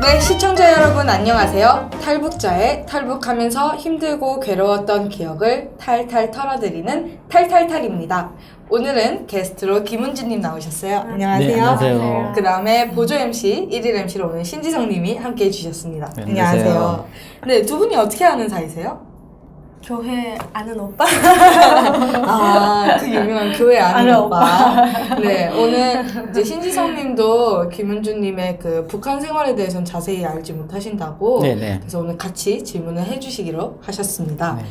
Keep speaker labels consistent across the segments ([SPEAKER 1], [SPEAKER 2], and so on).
[SPEAKER 1] 네, 시청자 여러분 안녕하세요. 탈북자의 탈북하면서 힘들고 괴로웠던 기억을 탈탈 털어드리는 탈탈탈입니다. 오늘은 게스트로 김은주님 나오셨어요. 안녕하세요.
[SPEAKER 2] 네, 안녕하세요.
[SPEAKER 1] 그 다음에 보조 MC, 1일 MC로 오늘 신지성님이 함께 해주셨습니다.
[SPEAKER 2] 네,
[SPEAKER 1] 안녕하세요. 네, 두 분이 어떻게 아는 사이세요?
[SPEAKER 3] 교회 아는 오빠?
[SPEAKER 1] 아, 그 유명한 교회 아는 오빠. 네, 오늘 이제 신지성님도 김은주님의 그 북한 생활에 대해서는 자세히 알지 못하신다고.
[SPEAKER 2] 네네.
[SPEAKER 1] 그래서 오늘 같이 질문을 해주시기로 하셨습니다.
[SPEAKER 2] 네.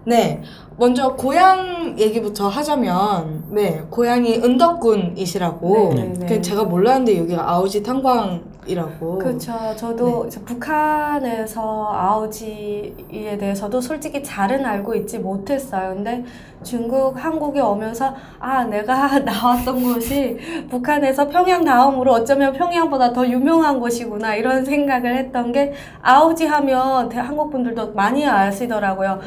[SPEAKER 1] 네, 먼저 고향 얘기부터 하자면, 네, 고향이 은덕군이시라고.
[SPEAKER 3] 네, 네.
[SPEAKER 1] 그 제가 몰랐는데 여기가 아우지 탄광이라고.
[SPEAKER 3] 그렇죠. 저도 이제 북한에서 아오지에 대해서도 솔직히 잘은 알고 있지 못했어요. 근데 중국, 한국에 오면서 내가 나왔던 곳이 북한에서 평양 다음으로 어쩌면 평양보다 더 유명한 곳이구나 이런 생각을 했던 게 아오지 하면 한국 분들도 많이 아시더라고요.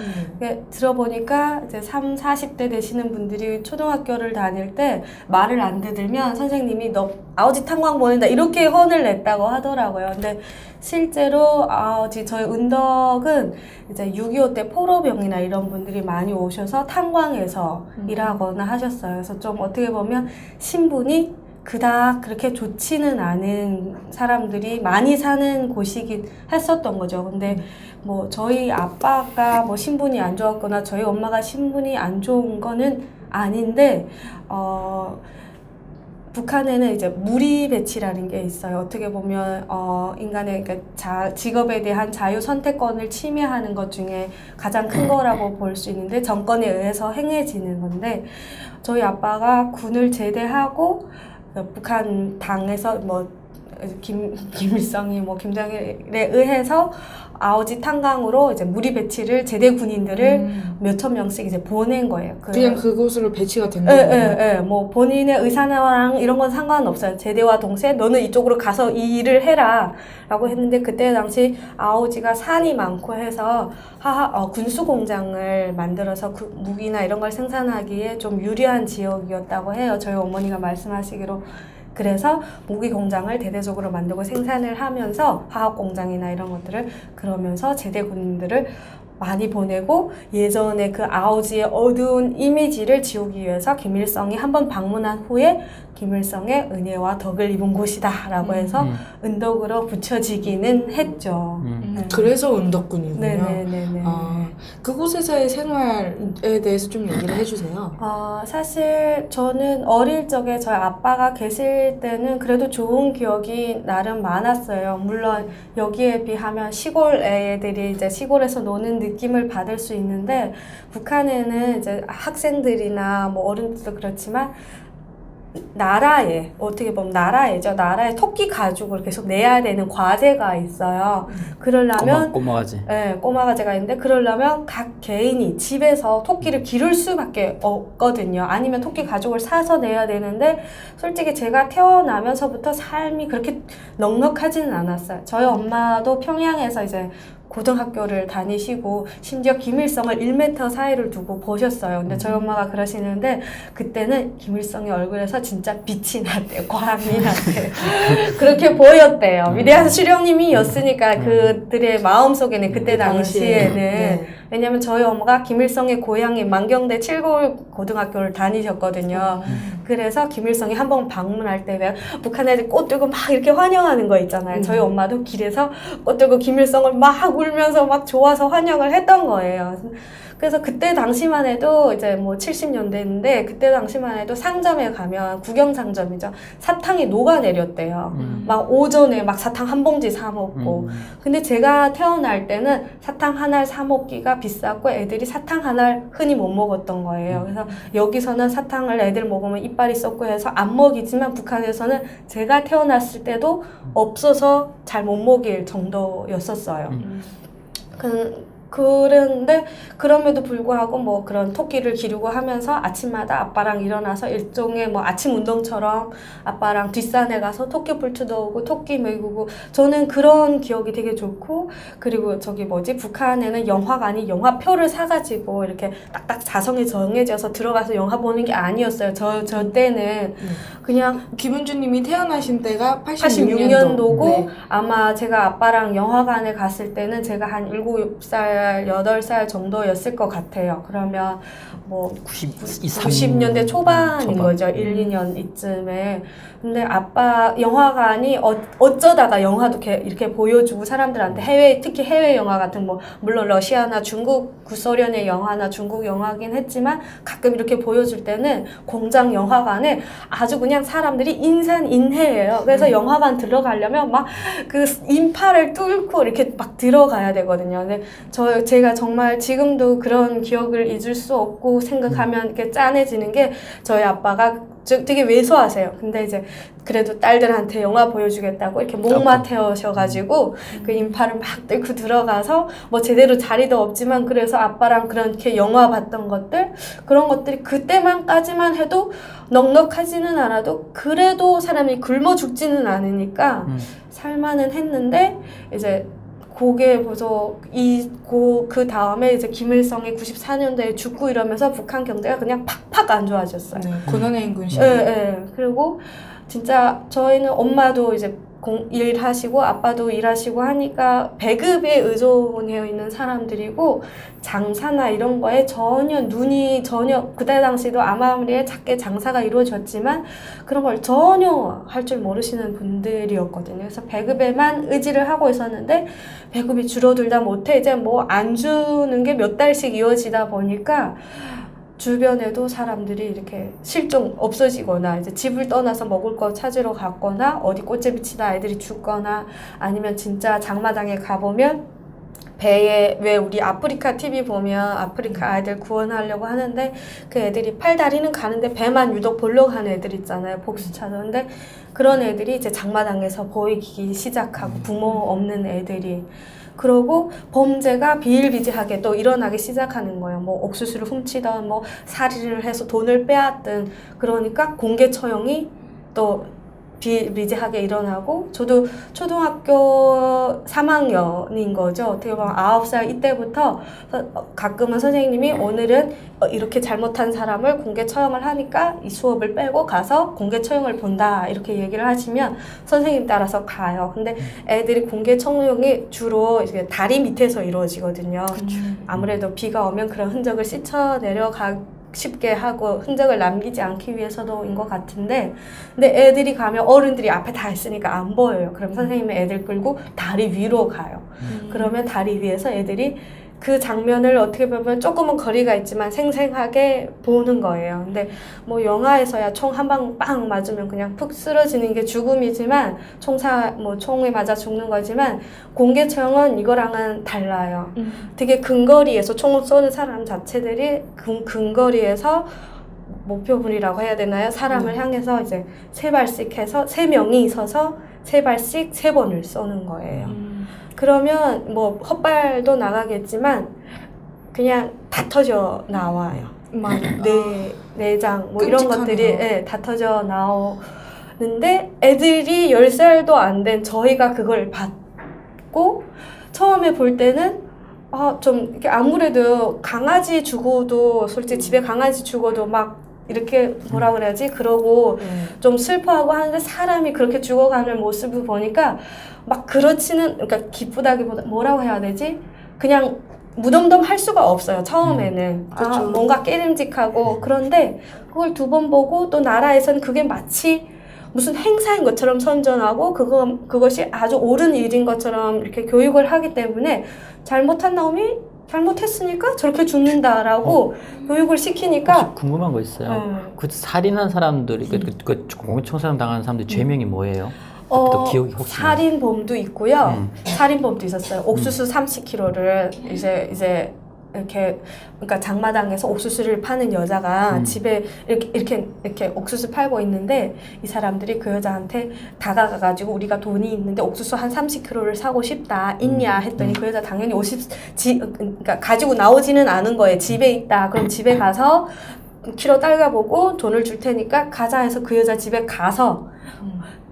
[SPEAKER 3] 들어보니까 이제 40대 되시는 분들이 초등학교를 다닐 때 말을 안 듣으면 선생님이 너 아오지 탄광 보낸다 이렇게 혼을 냈다고 하더라고요. 근데 실제로 아오지 저희 은덕은 이제 6.25 때 포로병이나 이런 분들이 많이 오셔서 탄광에서 일하거나 하셨어요. 그래서 좀 어떻게 보면 신분이 그닥 그렇게 좋지는 않은 사람들이 많이 사는 곳이긴 했었던 거죠. 근데 뭐 저희 아빠가 뭐 신분이 안 좋았거나 저희 엄마가 신분이 안 좋은 거는 아닌데 북한에는 이제 무리 배치라는 게 있어요. 어떻게 보면 인간의 그러니까 직업에 대한 자유 선택권을 침해하는 것 중에 가장 큰 거라고 볼 수 있는데 정권에 의해서 행해지는 건데 저희 아빠가 군을 제대하고 북한 당에서 뭐 김일성이 뭐 김정일에 의해서 아오지 탄광으로 이제 무리 배치를 제대 군인들을 몇천 명씩 이제 보낸 거예요.
[SPEAKER 1] 그냥 그곳으로 배치가 된 거예요?
[SPEAKER 3] 예. 뭐 본인의 의사랑 이런 건 상관없어요. 제대와 동시에 너는 이쪽으로 가서 이 일을 해라 라고 했는데 그때 당시 아오지가 산이 많고 해서 군수 공장을 만들어서 그 무기나 이런 걸 생산하기에 좀 유리한 지역이었다고 해요. 저희 어머니가 말씀하시기로. 그래서 무기 공장을 대대적으로 만들고 생산을 하면서 화학 공장이나 이런 것들을 그러면서 제대 군인들을 많이 보내고 예전에 그 아오지의 어두운 이미지를 지우기 위해서 김일성이 한번 방문한 후에 김일성의 은혜와 덕을 입은 곳이다 라고 해서 은덕으로 붙여지기는 했죠.
[SPEAKER 1] 그래서 은덕군이군요.
[SPEAKER 3] 네네네.
[SPEAKER 1] 그곳에서의 생활에 대해서 좀 얘기를 해주세요.
[SPEAKER 3] 사실 저는 어릴 적에 저희 아빠가 계실 때는 그래도 좋은 기억이 나름 많았어요. 물론 여기에 비하면 시골 애들이 이제 시골에서 노는 느낌을 받을 수 있는데 북한에는 이제 학생들이나 뭐 어른들도 그렇지만 나라에 어떻게 보면 나라에 토끼 가죽을 계속 내야 되는 과제가 있어요. 그러려면
[SPEAKER 2] 꼬마가지.
[SPEAKER 3] 네, 꼬마가지가 있는데 그러려면 각 개인이 집에서 토끼를 기를 수밖에 없거든요. 아니면 토끼 가죽을 사서 내야 되는데 솔직히 제가 태어나면서부터 삶이 그렇게 넉넉하지는 않았어요. 저희 엄마도 평양에서 이제 고등학교를 다니시고 심지어 김일성을 1m 사이를 두고 보셨어요. 근데 저희 엄마가 그러시는데 그때는 김일성의 얼굴에서 진짜 빛이 났대요. 광이 났대요. 그렇게 보였대요. 위대한 수령님이었으니까 그들의 마음속에는 그때 당시에는
[SPEAKER 1] 네.
[SPEAKER 3] 왜냐면 저희 엄마가 김일성의 고향인 만경대 7골 고등학교를 다니셨거든요. 그래서 김일성이 한번 방문할 때 왜 북한 애들 꽃 들고 막 이렇게 환영하는 거 있잖아요. 저희 엄마도 길에서 꽃 들고 김일성을 막 울면서 막 좋아서 환영을 했던 거예요. 그래서 그때 당시만 해도 이제 뭐 70년대인데 그때 당시만 해도 상점에 가면 구경상점이죠. 사탕이 녹아내렸대요. 막 오전에 막 사탕 한 봉지 사 먹고. 근데 제가 태어날 때는 사탕 하나 사 먹기가 비쌌고 애들이 사탕 하나 흔히 못 먹었던 거예요. 그래서 여기서는 사탕을 애들 먹으면 이빨이 썩고 해서 안 먹이지만 북한에서는 제가 태어났을 때도 없어서 잘 못 먹일 정도였었어요. 그런데 그럼에도 불구하고 뭐 그런 토끼를 기르고 하면서 아침마다 아빠랑 일어나서 일종의 뭐 아침 운동처럼 아빠랑 뒷산에 가서 토끼 불 뜯어오고 토끼 먹이고 저는 그런 기억이 되게 좋고 그리고 저기 뭐지 북한에는 영화관이 영화표를 사가지고 이렇게 딱딱 자성이 정해져서 들어가서 영화 보는 게 아니었어요. 저 때는 그냥
[SPEAKER 1] 김은주님이 태어나신 때가
[SPEAKER 3] 86년도고
[SPEAKER 1] 네.
[SPEAKER 3] 아마 제가 아빠랑 영화관에 갔을 때는 제가 한 7살, 8살 정도였을 것 같아요. 그러면 뭐 90년대 초반인 거죠. 1, 2년 이쯤에. 근데 아빠 영화관이 어쩌다가 영화도 이렇게 보여주고 사람들한테 특히 해외 영화 같은 뭐 물론 러시아나 중국 구소련의 영화나 중국 영화긴 했지만 가끔 이렇게 보여줄 때는 공장 영화관에 아주 그냥 사람들이 인산인해예요. 그래서 영화관 들어가려면 막 그 인파를 뚫고 이렇게 막 들어가야 되거든요. 근데 제가 정말 지금도 그런 기억을 잊을 수 없고 생각하면 이렇게 짠해지는 게 저희 아빠가 되게 왜소하세요. 근데 이제 그래도 딸들한테 영화 보여주겠다고 이렇게 목마 태우셔가지고 그 인파를 막 뚫고 들어가서 뭐 제대로 자리도 없지만 그래서 아빠랑 그렇게 영화 봤던 것들 그런 것들이 그때만까지만 해도 넉넉하지는 않아도 그래도 사람이 굶어 죽지는 않으니까 살만은 했는데 이제 그게 벌써 그 다음에 이제 김일성이 94년도에 죽고 이러면서 북한 경제가 그냥 팍팍 안 좋아졌어요.
[SPEAKER 1] 네, 고난의 인군 시대.
[SPEAKER 3] 네. 그리고 진짜 저희는 엄마도 이제 일하시고 아빠도 일하시고 하니까 배급에 의존해 있는 사람들이고 장사나 이런 거에 눈이 전혀 그때 당시도 아무리 작게 장사가 이루어졌지만 그런 걸 전혀 할 줄 모르시는 분들이었거든요. 그래서 배급에만 의지를 하고 있었는데 배급이 줄어들다 못해 이제 뭐 안 주는 게 몇 달씩 이어지다 보니까 주변에도 사람들이 이렇게 실종 없어지거나 이제 집을 떠나서 먹을 거 찾으러 갔거나 어디 꽃제비 치다 아이들이 죽거나 아니면 진짜 장마당에 가보면 배에 왜 우리 아프리카 TV 보면 아프리카 아이들 구원하려고 하는데 그 애들이 팔다리는 가는데 배만 유독 보러 가는 애들 있잖아요. 복수 찾았는데 그런 애들이 이제 장마당에서 보이기 시작하고 부모 없는 애들이 그러고 범죄가 비일비재하게 또 일어나기 시작하는 거예요. 뭐 옥수수를 훔치던 뭐 살인을 해서 돈을 빼앗든 그러니까 공개 처형이 또 비일비재하게 일어나고 저도 초등학교 3학년인 거죠. 어떻게 보면 9살 이때부터 가끔은 선생님이 오늘은 이렇게 잘못한 사람을 공개 처형을 하니까 이 수업을 빼고 가서 공개 처형을 본다 이렇게 얘기를 하시면 선생님 따라서 가요. 근데 애들이 공개 처형이 주로 이제 다리 밑에서 이루어지거든요. 아무래도 비가 오면 그런 흔적을 씻어 쉽게 하고 흔적을 남기지 않기 위해서도인 것 같은데 근데 애들이 가면 어른들이 앞에 다 있으니까 안 보여요. 그럼 선생님이 애들 끌고 다리 위로 가요. 그러면 다리 위에서 애들이 그 장면을 어떻게 보면 조금은 거리가 있지만 생생하게 보는 거예요. 근데 뭐 영화에서야 총 한 방 빵 맞으면 그냥 푹 쓰러지는 게 죽음이지만 총에 맞아 죽는 거지만 공개 처형은 이거랑은 달라요. 되게 근거리에서 총을 쏘는 사람 자체들이 근거리에서 목표물이라고 해야 되나요? 사람을 향해서 이제 3발씩 해서 3명이 서서 3발씩 3번을 쏘는 거예요. 그러면 뭐 헛발도 나가겠지만 그냥 다 터져 나와요. 내장 뭐 이런 것들이 다 터져 나오는데 애들이 10살도 안 된 저희가 그걸 봤고 처음에 볼 때는 좀 이렇게 아무래도 강아지 죽어도 솔직히 집에 강아지 죽어도 막 이렇게 뭐라 그래야지 그러고 좀 슬퍼하고 하는데 사람이 그렇게 죽어가는 모습을 보니까 막 그러니까 기쁘다기보다 뭐라고 해야 되지? 그냥 무덤덤할 수가 없어요. 처음에는 뭔가 깨름직하고 그런데 그걸 2번 보고 또 나라에서는 그게 마치 무슨 행사인 것처럼 선전하고 그것이 아주 옳은 일인 것처럼 이렇게 교육을 하기 때문에 잘못한 놈이 잘못했으니까 저렇게 죽는다라고 교육을 시키니까
[SPEAKER 2] 궁금한 거 있어요. 그 살인한 사람들이 그 공청소년 당한 사람들 죄명이 뭐예요? 또 기억이 혹시
[SPEAKER 3] 살인범도 있고요. 살인범도 있었어요. 옥수수 30kg를 이제 이렇게 그러니까 장마당에서 옥수수를 파는 여자가 집에 이렇게 옥수수 팔고 있는데 이 사람들이 그 여자한테 다가가가지고 우리가 돈이 있는데 옥수수 한 30kg를 사고 싶다 있냐 했더니 그 여자 당연히 그러니까 가지고 나오지는 않은 거예요. 집에 있다. 그럼 집에 가서 키로 딸가보고 돈을 줄 테니까 가자 해서 그 여자 집에 가서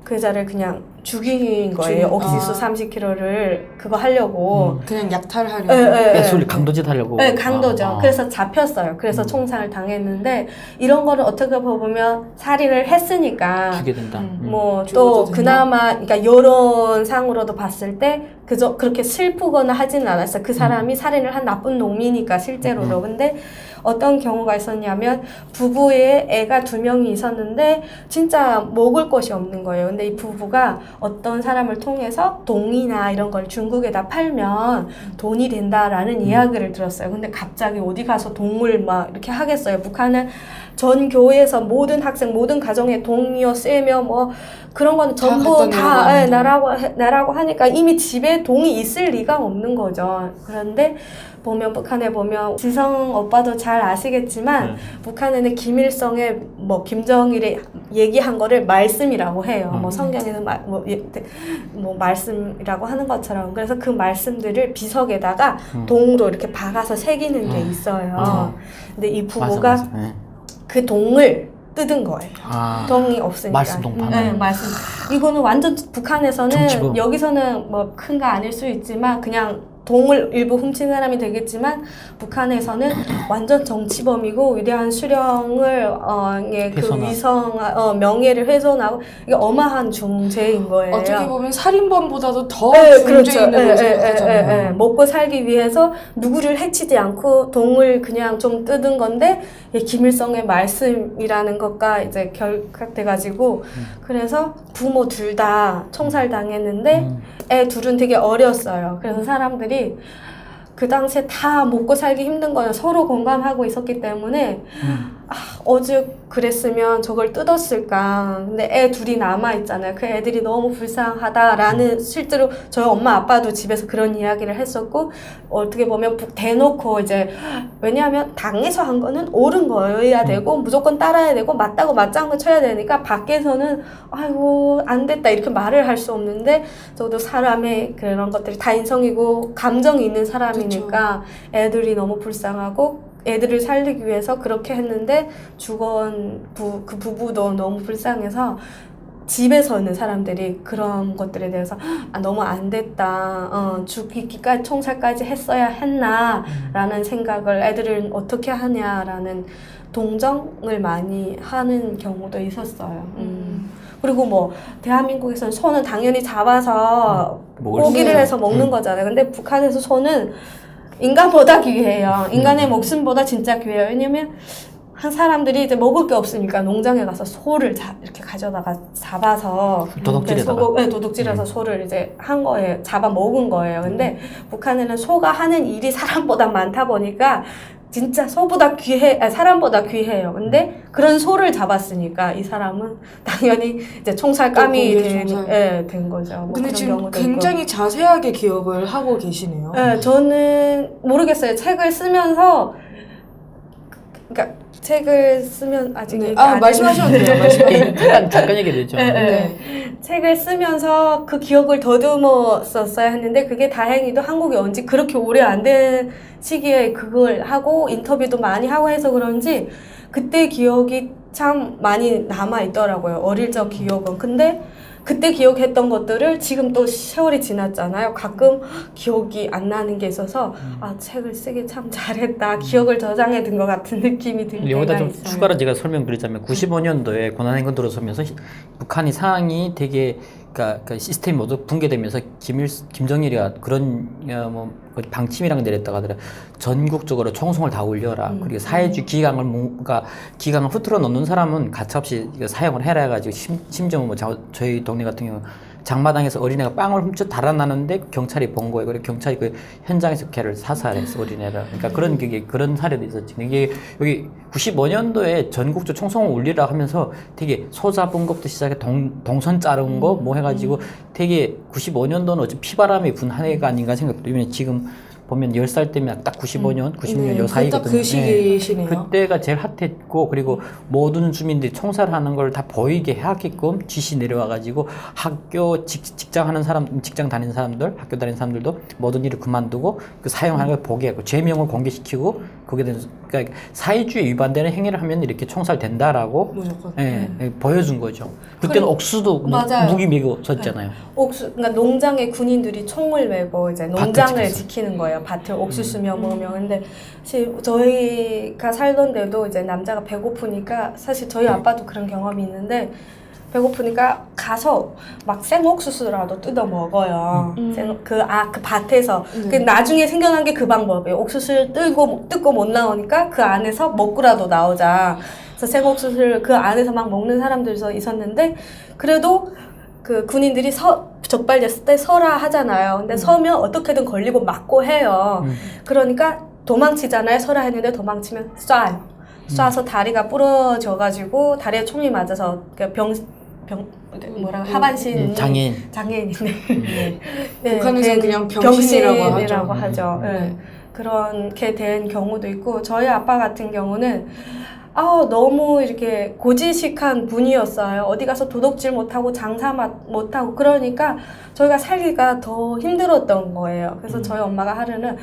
[SPEAKER 3] 그 여자를 그냥 죽인 거예요. 옥수수 30kg를 그거 하려고.
[SPEAKER 1] 그냥 약탈하려고.
[SPEAKER 2] 뺏을 강도짓 하려고.
[SPEAKER 3] 네, 강도죠. 그래서 잡혔어요. 그래서 총살을 당했는데 이런 거를 어떻게 보면 살인을 했으니까
[SPEAKER 2] 죽게 된다.
[SPEAKER 3] 뭐
[SPEAKER 1] 죽어도
[SPEAKER 3] 또
[SPEAKER 1] 된다?
[SPEAKER 3] 그나마 그러니까 여론상으로도 봤을 때 그저 그렇게 슬프거나 하지는 않았어요. 그 사람이 살인을 한 나쁜 놈이니까 실제로도. 근데 어떤 경우가 있었냐면 부부의 애가 2명이 있었는데 진짜 먹을 것이 없는 거예요. 근데 이 부부가 어떤 사람을 통해서 동이나 이런 걸 중국에다 팔면 돈이 된다라는 이야기를 들었어요. 근데 갑자기 어디 가서 동을 막 이렇게 하겠어요. 북한은 전 교회에서 모든 학생, 모든 가정에 동이요, 쇠며 뭐 그런 거는 전부 다 나라고 하니까 이미 집에 동이 있을 리가 없는 거죠. 그런데 북한에 보면 지성 오빠도 잘 아시겠지만 북한에는 김일성의 뭐 김정일이 얘기한 거를 말씀이라고 해요. 뭐 성경에는 뭐 말씀이라고 하는 것처럼. 그래서 그 말씀들을 비석에다가 동으로 이렇게 박아서 새기는 게 있어요. 근데 이 부부가
[SPEAKER 2] 맞아.
[SPEAKER 3] 그 동을 뜯은 거예요. 동이 없으니까.
[SPEAKER 2] 말씀 동판.
[SPEAKER 3] 네, 말씀. 이거는 완전 북한에서는
[SPEAKER 2] 정치범.
[SPEAKER 3] 여기서는 뭐 큰 거 아닐 수 있지만 그냥 동을 일부 훔친 사람이 되겠지만 북한에서는 완전 정치범이고 위대한 수령을 그 위성 명예를 훼손하고 이게 어마한 중죄인 거예요.
[SPEAKER 1] 어떻게 보면 살인범보다도 더
[SPEAKER 3] 그렇죠.
[SPEAKER 1] 중죄인으로 생각하잖아요.
[SPEAKER 3] 먹고 살기 위해서 누구를 해치지 않고 동을 그냥 좀 뜯은 건데 김일성의 말씀이라는 것과 이제 결합돼가지고 그래서 부모 둘 다 총살당했는데 애 둘은 되게 어렸어요. 그래서 사람들이 그 당시에 다 먹고 살기 힘든 거는 서로 공감하고 있었기 때문에 오죽 그랬으면 저걸 뜯었을까. 근데 애 둘이 남아있잖아요. 그 애들이 너무 불쌍하다라는 실제로 저희 엄마 아빠도 집에서 그런 이야기를 했었고 어떻게 보면 대놓고 이제 왜냐하면 당에서 한 거는 옳은 거여야 되고 무조건 따라야 되고 맞다고 맞장구 쳐야 되니까 밖에서는 아이고 안 됐다 이렇게 말을 할 수 없는데 저도 사람의 그런 것들이 다 인성이고 감정이 있는 사람이니까 애들이 너무 불쌍하고 애들을 살리기 위해서 그렇게 했는데 그 부부도 너무 불쌍해서 집에서 있는 사람들이 그런 것들에 대해서 너무 안 됐다. 죽이기까지 총살까지 했어야 했나 라는 생각을 애들은 어떻게 하냐라는 동정을 많이 하는 경우도 있었어요. 그리고 뭐 대한민국에서는 소는 당연히 잡아서 고기를 해서 먹는 거잖아요. 근데 북한에서 소는 인간보다 귀해요. 인간의 목숨보다 진짜 귀해요. 왜냐면 한 사람들이 이제 먹을 게 없으니까 농장에 가서 소를 이렇게 가져다가 잡아서 도둑질해서 소를 이제 한 거예요. 잡아 먹은 거예요. 근데 북한에는 소가 하는 일이 사람보다 많다 보니까 진짜 사람보다 귀해요. 근데 그런 소를 잡았으니까 이 사람은 당연히 이제 총살감이 된 거죠. 뭐
[SPEAKER 1] 근데 지금 굉장히 있고. 자세하게 기억을 하고 계시네요.
[SPEAKER 3] 네, 저는 모르겠어요. 책을 쓰면서 그러니까 책을 쓰면 아직
[SPEAKER 1] 말씀하셔도 돼요.
[SPEAKER 2] 잠깐 얘기되죠.
[SPEAKER 3] 책을 쓰면서 그 기억을 더듬었었어야 했는데 그게 다행히도 한국에 온 지 그렇게 오래 안 된 시기에 그걸 하고 인터뷰도 많이 하고 해서 그런지 그때 기억이 참 많이 남아있더라고요. 어릴 적 기억은. 근데 그때 기억했던 것들을 지금 또 세월이 지났잖아요. 가끔 기억이 안 나는 게 있어서 책을 쓰기 참 잘했다. 기억을 저장해 둔 것 같은 느낌이 들 때가
[SPEAKER 2] 여기다 좀
[SPEAKER 3] 있어요.
[SPEAKER 2] 추가로 제가 설명드리자면 95년도에 고난행군 들어서면서 북한이 상황이 되게 그러니까 시스템이 모두 붕괴되면서 김정일이가 그런 방침이랑 내렸다가 하더라. 전국적으로 총성을 다 올려라. 그리고 사회주의 기강을 흐트러 놓는 사람은 가차없이 사용을 해라 해가지고 심지어 뭐 저희 동네 같은 경우 장마당에서 어린애가 빵을 훔쳐 달아나는데 경찰이 본 거예요. 그래서 경찰이 그 현장에서 걔를 사살했어, 어린애를. 그러니까 그런 사례도 있었지. 이게 여기 95년도에 전국적 총성을 올리라 하면서 되게 소자분급부터 시작해 동선 자른 거 뭐 해가지고 되게 95년도는 어차피 피바람이 분 한 해가 아닌가 생각도. 왜냐면 지금 보면 10살 때면 딱 95년, 96년 요 사이거든요.
[SPEAKER 1] 그 시기시네요.
[SPEAKER 2] 그때가 제일 핫했고 그리고 모든 주민들이 총살하는 걸 다 보이게 하게끔 지시 내려와가지고 학교 직장 하는 사람, 직장 다니는 사람들, 학교 다니는 사람들도 모든 일을 그만두고 그 사용하는 걸 보게 하고 죄명을 공개시키고 거기에 대해서 그러니까 사회주의 위반되는 행위를 하면 이렇게 총살된다라고
[SPEAKER 1] 무조건.
[SPEAKER 2] 보여준 거죠. 그때는 옥수도
[SPEAKER 3] 맞아요.
[SPEAKER 2] 무기 메고 섰잖아요.
[SPEAKER 3] 그러니까 농장에 군인들이 총을 메고 이제 농장을 지키는 거예요. 밭을 옥수수며 뭐며. 근데 사실 저희가 살던 데도 이제 남자가 배고프니까 사실 저희 아빠도 그런 경험이 있는데 배고프니까 가서 막 생옥수수라도 뜯어 먹어요. 그 밭에서. 그 나중에 생겨난 게 그 방법이에요. 옥수수를 뜯고 못 나오니까 그 안에서 먹고라도 나오자. 그래서 생옥수수를 그 안에서 막 먹는 사람들도 있었는데 그래도 그 군인들이 적발됐을 때 서라 하잖아요. 근데 서면 어떻게든 걸리고 맞고 해요. 그러니까 도망치잖아요. 서라 했는데 도망치면 쏴요. 쏴서 다리가 부러져가지고 다리에 총이 맞아서 하반신 장애인이네.
[SPEAKER 1] 북한에서는 그냥 병신이라고
[SPEAKER 3] 하죠. 그렇게 된 경우도 있고 저희 아빠 같은 경우는 너무 이렇게 고지식한 분이었어요. 어디 가서 도둑질 못하고 장사 못하고 그러니까 저희가 살기가 더 힘들었던 거예요. 그래서 저희 엄마가 하루는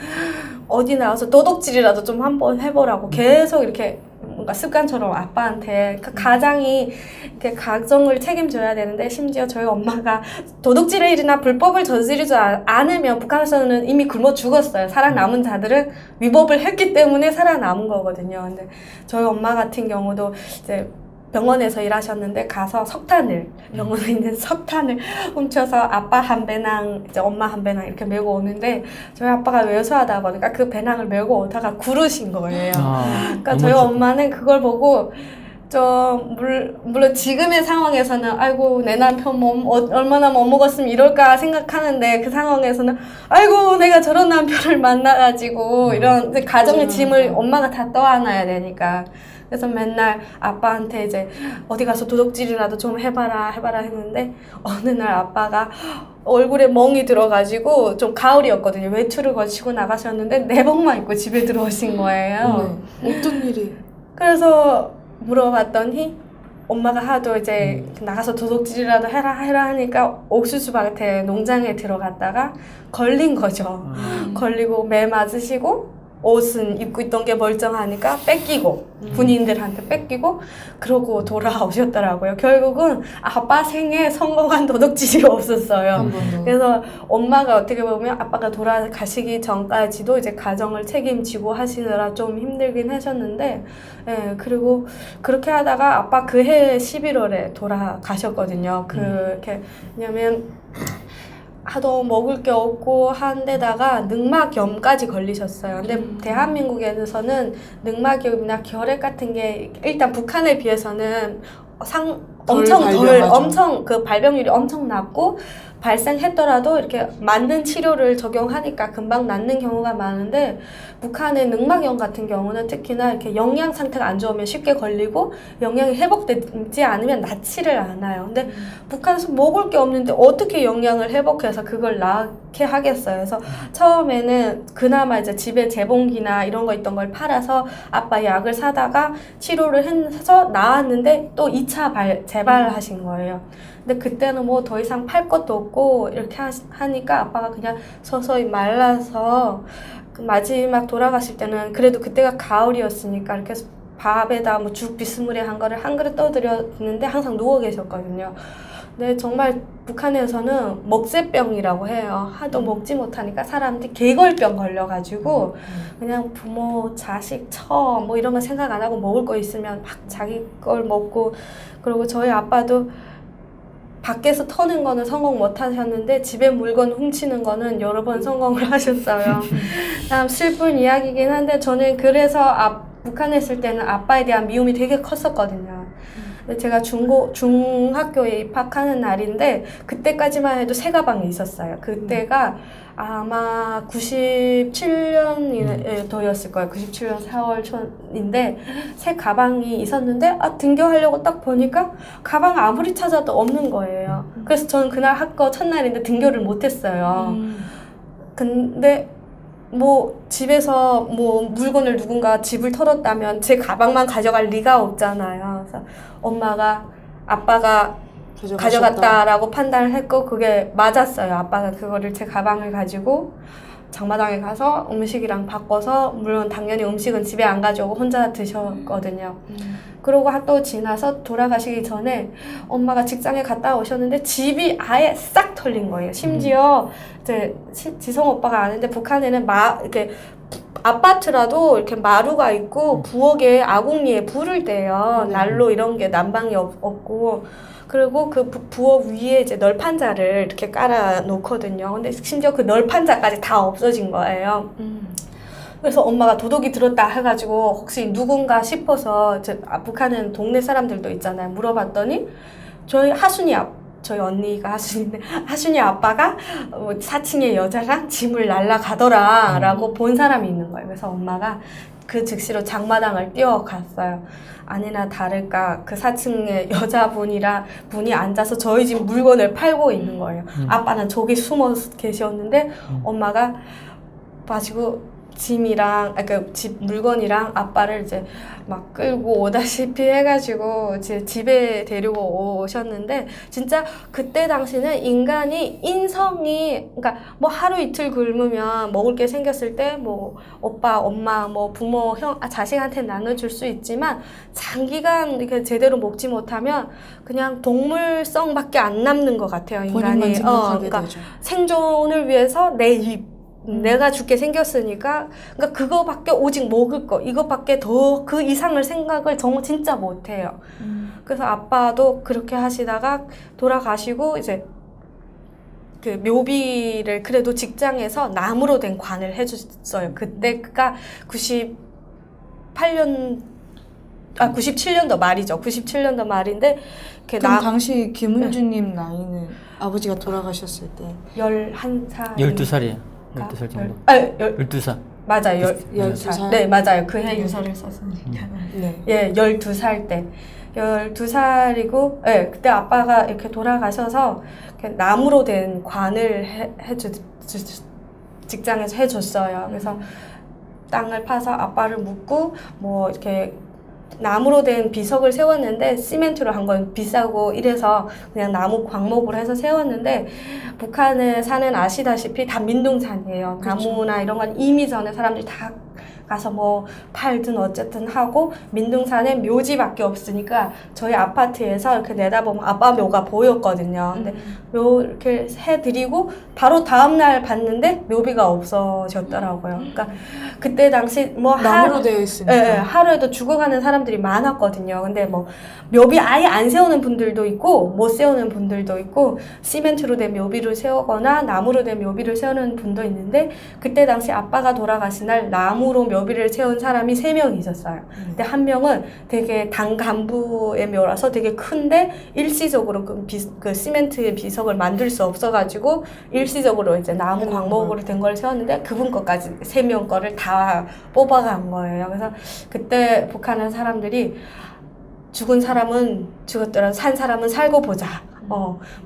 [SPEAKER 3] 어디 나와서 도둑질이라도 좀 한번 해보라고 계속 이렇게 뭔가 습관처럼 아빠한테 가장이 이렇게 가정을 책임져야 되는데 심지어 저희 엄마가 도둑질이나 불법을 저지르지 않으면 북한에서는 이미 굶어 죽었어요. 살아남은 자들은 위법을 했기 때문에 살아남은 거거든요. 근데 저희 엄마 같은 경우도 이제 병원에서 일하셨는데 가서 병원에 있는 석탄을 훔쳐서 아빠 한 배낭, 이제 엄마 한 배낭 이렇게 메고 오는데 저희 아빠가 외소하다 보니까 그 배낭을 메고 오다가 구르신 거예요. 그러니까 저희 엄마는 그걸 보고 좀 물론 지금의 상황에서는 아이고 내 남편 얼마나 못 먹었으면 이럴까 생각하는데 그 상황에서는 아이고 내가 저런 남편을 만나가지고 이런 가정의 짐을 엄마가 다 떠안아야 되니까 그래서 맨날 아빠한테 이제 어디 가서 도둑질이라도 좀 해봐라 했는데 어느 날 아빠가 얼굴에 멍이 들어가지고 좀 가을이었거든요. 외출을 거치고 나가셨는데 내복만 입고 집에 들어오신 거예요.
[SPEAKER 1] 어떤 일이?
[SPEAKER 3] 그래서 물어봤더니 엄마가 하도 이제 나가서 도둑질이라도 해라 하니까 옥수수밭에 농장에 들어갔다가 걸린 거죠. 걸리고 매 맞으시고 옷은 입고 있던 게 멀쩡하니까 뺏기고 군인들한테 뺏기고 그러고 돌아오셨더라고요. 결국은 아빠 생에 성공한 도둑질이 없었어요. 그래서 엄마가 어떻게 보면 아빠가 돌아가시기 전까지도 이제 가정을 책임지고 하시느라 좀 힘들긴 하셨는데 그리고 그렇게 하다가 아빠 그 해 11월에 돌아가셨거든요. 왜냐면 하도 먹을 게 없고 한 데다가 늑막염까지 걸리셨어요. 근데 대한민국에서는 늑막염이나 결핵 같은 게 일단 북한에 비해서는 엄청 그 발병률이 엄청 낮고 발생했더라도 이렇게 맞는 치료를 적용하니까 금방 낫는 경우가 많은데 북한의 늑막염 같은 경우는 특히나 이렇게 영양 상태가 안 좋으면 쉽게 걸리고 영양이 회복되지 않으면 낫지를 않아요. 근데 북한에서 먹을 게 없는데 어떻게 영양을 회복해서 그걸 낫게 하겠어요. 그래서 처음에는 그나마 이제 집에 재봉기나 이런 거 있던 걸 팔아서 아빠 약을 사다가 치료를 해서 나았는데 또 2차 재발하신 거예요. 근데 그때는 뭐 더 이상 팔 것도 없고 이렇게 하니까 아빠가 그냥 서서히 말라서 그 마지막 돌아가실 때는 그래도 그때가 가을이었으니까 이렇게 밥에다 뭐 죽 비스무리한 거를 한 그릇 떠드렸는데 항상 누워 계셨거든요. 근데 정말 북한에서는 먹쇠병이라고 해요. 하도 먹지 못하니까 사람들이 개걸병 걸려가지고 그냥 부모, 자식, 처 뭐 이런 거 생각 안 하고 먹을 거 있으면 막 자기 걸 먹고 그리고 저희 아빠도 밖에서 터는 거는 성공 못 하셨는데 집에 물건 훔치는 거는 여러 번 성공을 하셨어요. 참 슬픈 이야기긴 한데 저는 그래서 북한에 있을 때는 아빠에 대한 미움이 되게 컸었거든요. 제가 중학교에 입학하는 날인데 그때까지만 해도 새 가방이 있었어요. 그때가 아마 97년도였을 거예요. 97년 4월 초인데 새 가방이 있었는데 등교하려고 딱 보니까 가방 아무리 찾아도 없는 거예요. 그래서 저는 그날 학교 첫날인데 등교를 못했어요. 근데 뭐 집에서 뭐 물건을 누군가 집을 털었다면 제 가방만 가져갈 리가 없잖아요. 그래서 엄마가 아빠가 가져갔다라고 판단을 했고 그게 맞았어요. 아빠가 그거를 제 가방을 가지고 장마당에 가서 음식이랑 바꿔서 물론 당연히 음식은 집에 안 가져오고 혼자 드셨거든요. 그러고 또 지나서 돌아가시기 전에 엄마가 직장에 갔다 오셨는데 집이 아예 싹 털린 거예요. 심지어 이제 지성 오빠가 아는데 북한에는 이렇게 아파트라도 이렇게 마루가 있고 부엌에 아궁이에 불을 떼요. 난로 이런 게 난방이 없고. 그리고 그 부엌 위에 이제 널판자를 이렇게 깔아 놓거든요. 근데 심지어 그 널판자까지 다 없어진 거예요. 그래서 엄마가 도둑이 들었다 해가지고 혹시 누군가 싶어서 북한은 동네 사람들도 있잖아요. 물어봤더니 저희 언니가 하순인데 하순이 아빠가 4층의 여자랑 짐을 날라가더라 라고 본 사람이 있는 거예요. 그래서 엄마가 그 즉시로 장마당을 뛰어갔어요. 아니나 다를까 그 4층의 분이 앉아서 저희 집 물건을 팔고 있는 거예요. 아빠는 저기 숨어 계셨는데 엄마가 가지고 짐이랑 집 물건이랑 아빠를 이제 막 끌고 오다시피 해가지고 이제 집에 데리고 오셨는데 진짜 그때 당시는 인간이 인성이 그러니까 뭐 하루 이틀 굶으면 먹을 게 생겼을 때 뭐 오빠 엄마 뭐 부모 형 자식한테 나눠줄 수 있지만 장기간 이렇게 제대로 먹지 못하면 그냥 동물성밖에 안 남는 것 같아요. 인간이 그러니까
[SPEAKER 1] 되죠.
[SPEAKER 3] 생존을 위해서 내 입 내가 죽게 생겼으니까 그러니까 그거밖에 오직 먹을 거 이거밖에 더 그 이상을 생각을 정말 진짜 못해요. 그래서 아빠도 그렇게 하시다가 돌아가시고 이제 그 묘비를 그래도 직장에서 나무로 된 관을 해줬어요. 그때가 97년도 말이죠. 97년도 말인데
[SPEAKER 1] 그럼 당시 김은주님 나이는 아버지가 돌아가셨을 때
[SPEAKER 3] 11살
[SPEAKER 2] 12살이에요. 12살 정도. 12살.
[SPEAKER 3] 맞아요.
[SPEAKER 1] 12살?
[SPEAKER 3] 네, 맞아요. 그 해 유서를 썼으니까.
[SPEAKER 1] 네.
[SPEAKER 3] 예, 12살 때. 12살이고, 예, 그때 아빠가 이렇게 돌아가셔서 이렇게 나무로 된 관을 직장에서 해줬어요. 그래서 땅을 파서 아빠를 묻고, 뭐, 이렇게 나무로 된 비석을 세웠는데 시멘트로 한 건 비싸고 이래서 그냥 나무 광목으로 해서 세웠는데 북한에 사는 아시다시피 다 민둥산이에요.
[SPEAKER 1] 그렇죠.
[SPEAKER 3] 나무나 이런 건 이미 전에 사람들이 다 가서 뭐 팔든 어쨌든 하고 민둥산에 묘지밖에 없으니까 저희 아파트에서 이렇게 내다보면 아빠 묘가 보였거든요. 근데 묘 이렇게 해드리고 바로 다음날 봤는데 묘비가 없어졌더라고요. 그러니까 그때 당시 뭐
[SPEAKER 1] 나무로 되어 있으니까.
[SPEAKER 3] 예, 하루에도 죽어가는 사람들이 많았거든요. 근데 뭐 묘비 아예 안 세우는 분들도 있고 못 세우는 분들도 있고 시멘트로 된 묘비를 세우거나 나무로 된 묘비를 세우는 분도 있는데 그때 당시 아빠가 돌아가신 날 나무로 묘비를 세운 사람이 3명 있었어요. 근데 한 명은 되게 당 간부의 묘라서 되게 큰데 일시적으로 그 시멘트의 비석을 만들 수 없어가지고 일시적으로 이제 나무 광목으로 된 걸 세웠는데 그분 것까지 3명 거를 다 뽑아간 거예요. 그래서 그때 북한은 사람들이 죽은 사람은 죽었더라, 산 사람은 살고 보자.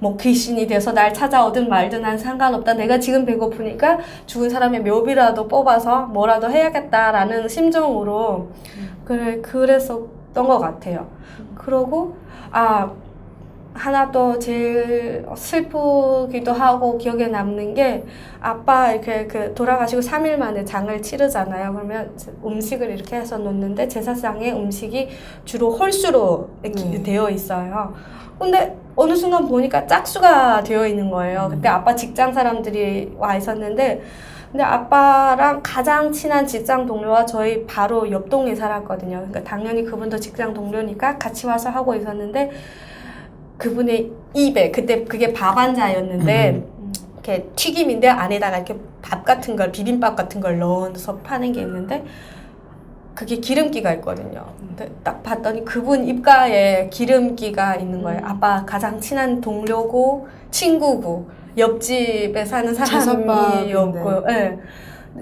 [SPEAKER 3] 뭐 귀신이 돼서 날 찾아오든 말든 난 상관없다. 내가 지금 배고프니까 죽은 사람의 묘비라도 뽑아서 뭐라도 해야겠다라는 심정으로 그랬었던 것 같아요. 그러고 하나 또 제일 슬프기도 하고 기억에 남는 게 아빠 이렇게 돌아가시고 3일 만에 장을 치르잖아요. 그러면 음식을 이렇게 해서 놓는데 제사상에 음식이 주로 홀수로 이렇게 되어 있어요. 근데 어느 순간 보니까 짝수가 되어 있는 거예요. 그때 아빠 직장 사람들이 와 있었는데 근데 아빠랑 가장 친한 직장 동료와 저희 바로 옆동에 살았거든요. 그러니까 당연히 그분도 직장 동료니까 같이 와서 하고 있었는데 그분의 입에 그때 그게 밥한자였는데 이렇게 튀김인데 안에다가 이렇게 밥 같은 걸 비빔밥 같은 걸 넣어서 파는 게 있는데 그게 기름기가 있거든요. 근데 딱 봤더니 그분 입가에 기름기가 있는 거예요. 아빠 가장 친한 동료고 친구고 옆집에 사는 사람이었고요. 네.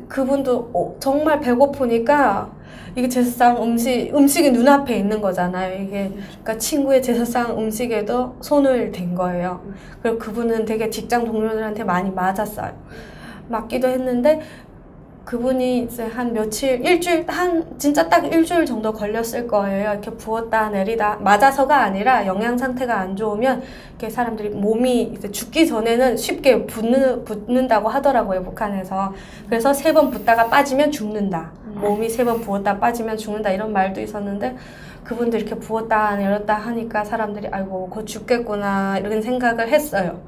[SPEAKER 3] 그분도 정말 배고프니까 이게 제사상 음식이 눈앞에 있는 거잖아요. 이게 그러니까 친구의 제사상 음식에도 손을 댄 거예요. 그리고 그분은 되게 직장 동료들한테 많이 맞았어요. 맞기도 했는데 그분이 이제 한 며칠, 일주일, 진짜 딱 일주일 정도 걸렸을 거예요. 이렇게 부었다 내리다. 맞아서가 아니라 영양 상태가 안 좋으면 이렇게 사람들이 몸이 이제 죽기 전에는 쉽게 붓는다고 하더라고요, 북한에서. 그래서 3번 붓다가 빠지면 죽는다. 몸이 3번 부었다 빠지면 죽는다. 이런 말도 있었는데, 그분들 이렇게 부었다 내렸다 하니까 사람들이 아이고 곧 죽겠구나 이런 생각을 했어요.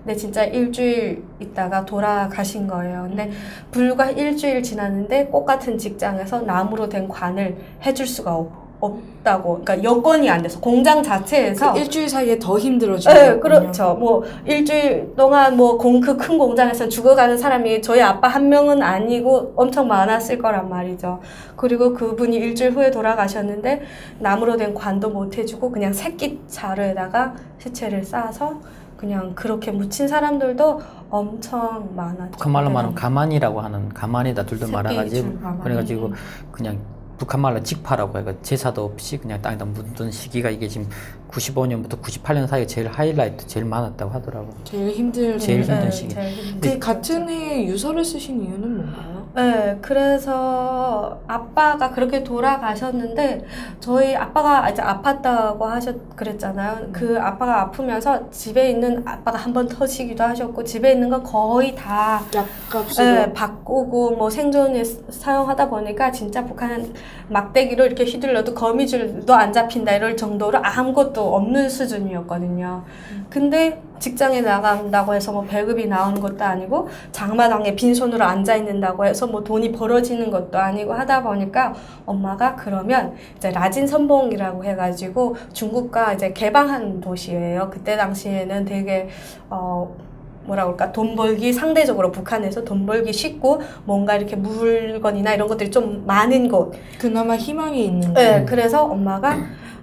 [SPEAKER 3] 근데 진짜 일주일 있다가 돌아가신 거예요. 근데 불과 일주일 지났는데 꽃 같은 직장에서 나무로 된 관을 해줄 수가 없다고. 그러니까 여건이 안 돼서 공장 자체에서
[SPEAKER 1] 그 일주일 사이에 더 힘들어지고.
[SPEAKER 3] 네, 그렇죠. 뭐 일주일 동안 뭐 그 큰 공장에서 죽어가는 사람이 저희 아빠 한 명은 아니고 엄청 많았을 거란 말이죠. 그리고 그분이 일주일 후에 돌아가셨는데 나무로 된 관도 못 해주고 그냥 새끼 자루에다가 시체를 싸서 그냥 그렇게 묻힌 사람들도 엄청 많았죠.
[SPEAKER 2] 북한 말로 말하면 가만이라고 하는 가만에다 둘둘 말아가지고 그래가지고 그냥 북한 말로 직파라고 해가 제사도 없이 그냥 땅에다 묻은 시기가 이게 지금 95년부터 98년 사이에 제일 하이라이트 제일 많았다고 하더라고.
[SPEAKER 1] 제일 힘든
[SPEAKER 2] 시기.
[SPEAKER 1] 그 같은 해에 유서를 쓰신 이유는 뭔가요?
[SPEAKER 3] 네, 그래서 아빠가 그렇게 돌아가셨는데 저희 아빠가 이제 아팠다고 그랬잖아요. 그 아빠가 아프면서 집에 있는 아빠가 한번 터지기도 하셨고 집에 있는 건 거의 다
[SPEAKER 1] 약값으로
[SPEAKER 3] 바꾸고 뭐 생존에 사용하다 보니까 진짜 북한은 막대기로 이렇게 휘둘러도 거미줄도 안 잡힌다 이럴 정도로 아무것도 없는 수준이었거든요. 근데 직장에 나간다고 해서 뭐 배급이 나오는 것도 아니고 장마당에 빈손으로 앉아 있는다고 해서 뭐 돈이 벌어지는 것도 아니고 하다 보니까 엄마가 그러면 이제 라진 선봉이라고 해가지고 중국과 이제 개방한 도시예요. 그때 당시에는 되게 뭐라 그럴까 돈 벌기 상대적으로 북한에서 돈 벌기 쉽고 뭔가 이렇게 물건이나 이런 것들이 좀 많은 곳.
[SPEAKER 1] 그나마 희망이 있는
[SPEAKER 3] 네, 그래서 엄마가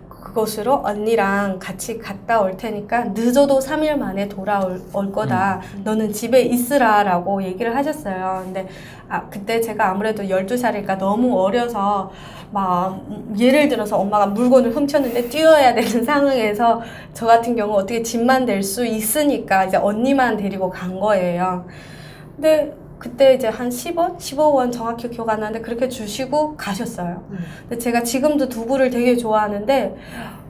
[SPEAKER 3] 그곳으로 언니랑 같이 갔다 올 테니까 늦어도 3일 만에 돌아올 거다. 너는 집에 있으라 라고 얘기를 하셨어요. 근데 그때 제가 아무래도 12살이니까 너무 어려서 막 예를 들어서 엄마가 물건을 훔쳤는데 뛰어야 되는 상황에서 저 같은 경우 어떻게 집만 될 수 있으니까 이제 언니만 데리고 간 거예요. 근데 그때 이제 한 10원? 15원 정확히 기억 안 나는데 그렇게 주시고 가셨어요. 근데 제가 지금도 두부를 되게 좋아하는데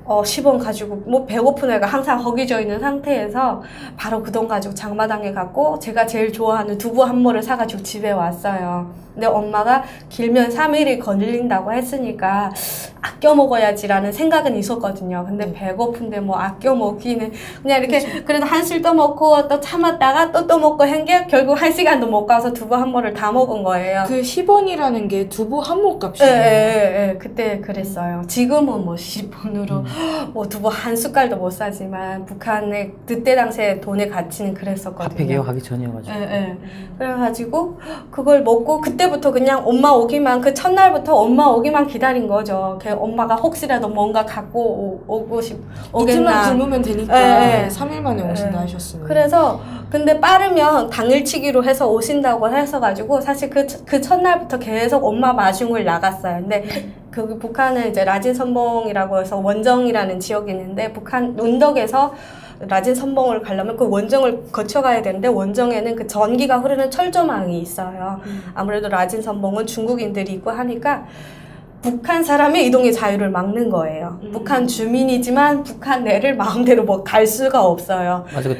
[SPEAKER 3] 10원 가지고 뭐 배고픈 애가 항상 허기져 있는 상태에서 바로 그 돈 가지고 장마당에 갔고 제가 제일 좋아하는 두부 한 모를 사가지고 집에 왔어요. 근데 엄마가 길면 3일이 걸린다고 했으니까 아껴 먹어야지라는 생각은 있었거든요. 근데 배고픈데 뭐 아껴 먹기는 그냥 이렇게 그래도 한술 떠먹고 또 참았다가 또 먹고 한 게 결국 1시간도 못 가서 두부 한 모를 다 먹은 거예요.
[SPEAKER 1] 그 10원이라는 게 두부 한 모 값이에요.
[SPEAKER 3] 네, 그때 그랬어요. 지금은 뭐 10원으로 뭐 두부 한 숟갈도 못 사지만 북한의 그때 당시에 돈의 가치는 그랬었거든요.
[SPEAKER 2] 화폐 개혁하기 전이어가지고.
[SPEAKER 3] 네. 그래가지고 그걸 먹고 그때부터 그냥 엄마 오기만 그 첫날부터 엄마 오기만 기다린 거죠. 엄마가 혹시라도 뭔가 갖고
[SPEAKER 1] 이틀만
[SPEAKER 3] 오겠나.
[SPEAKER 1] 굶으면 되니까
[SPEAKER 3] 네.
[SPEAKER 1] 3일 만에 오신다 하셨으니.
[SPEAKER 3] 그래서 근데 빠르면 당일치기로 해서 오신다고 해서가지고 사실 그 첫날부터 계속 엄마 마중을 나갔어요. 근데 그 북한은 이제 라진 선봉이라고 해서 원정이라는 지역이 있는데 북한 운덕에서 라진 선봉을 가려면 그 원정을 거쳐가야 되는데 원정에는 그 전기가 흐르는 철조망이 있어요. 아무래도 라진 선봉은 중국인들이 있고 하니까 북한 사람의 이동의 자유를 막는 거예요. 북한 주민이지만 북한 내를 마음대로 뭐 갈 수가 없어요.
[SPEAKER 2] 맞아, 그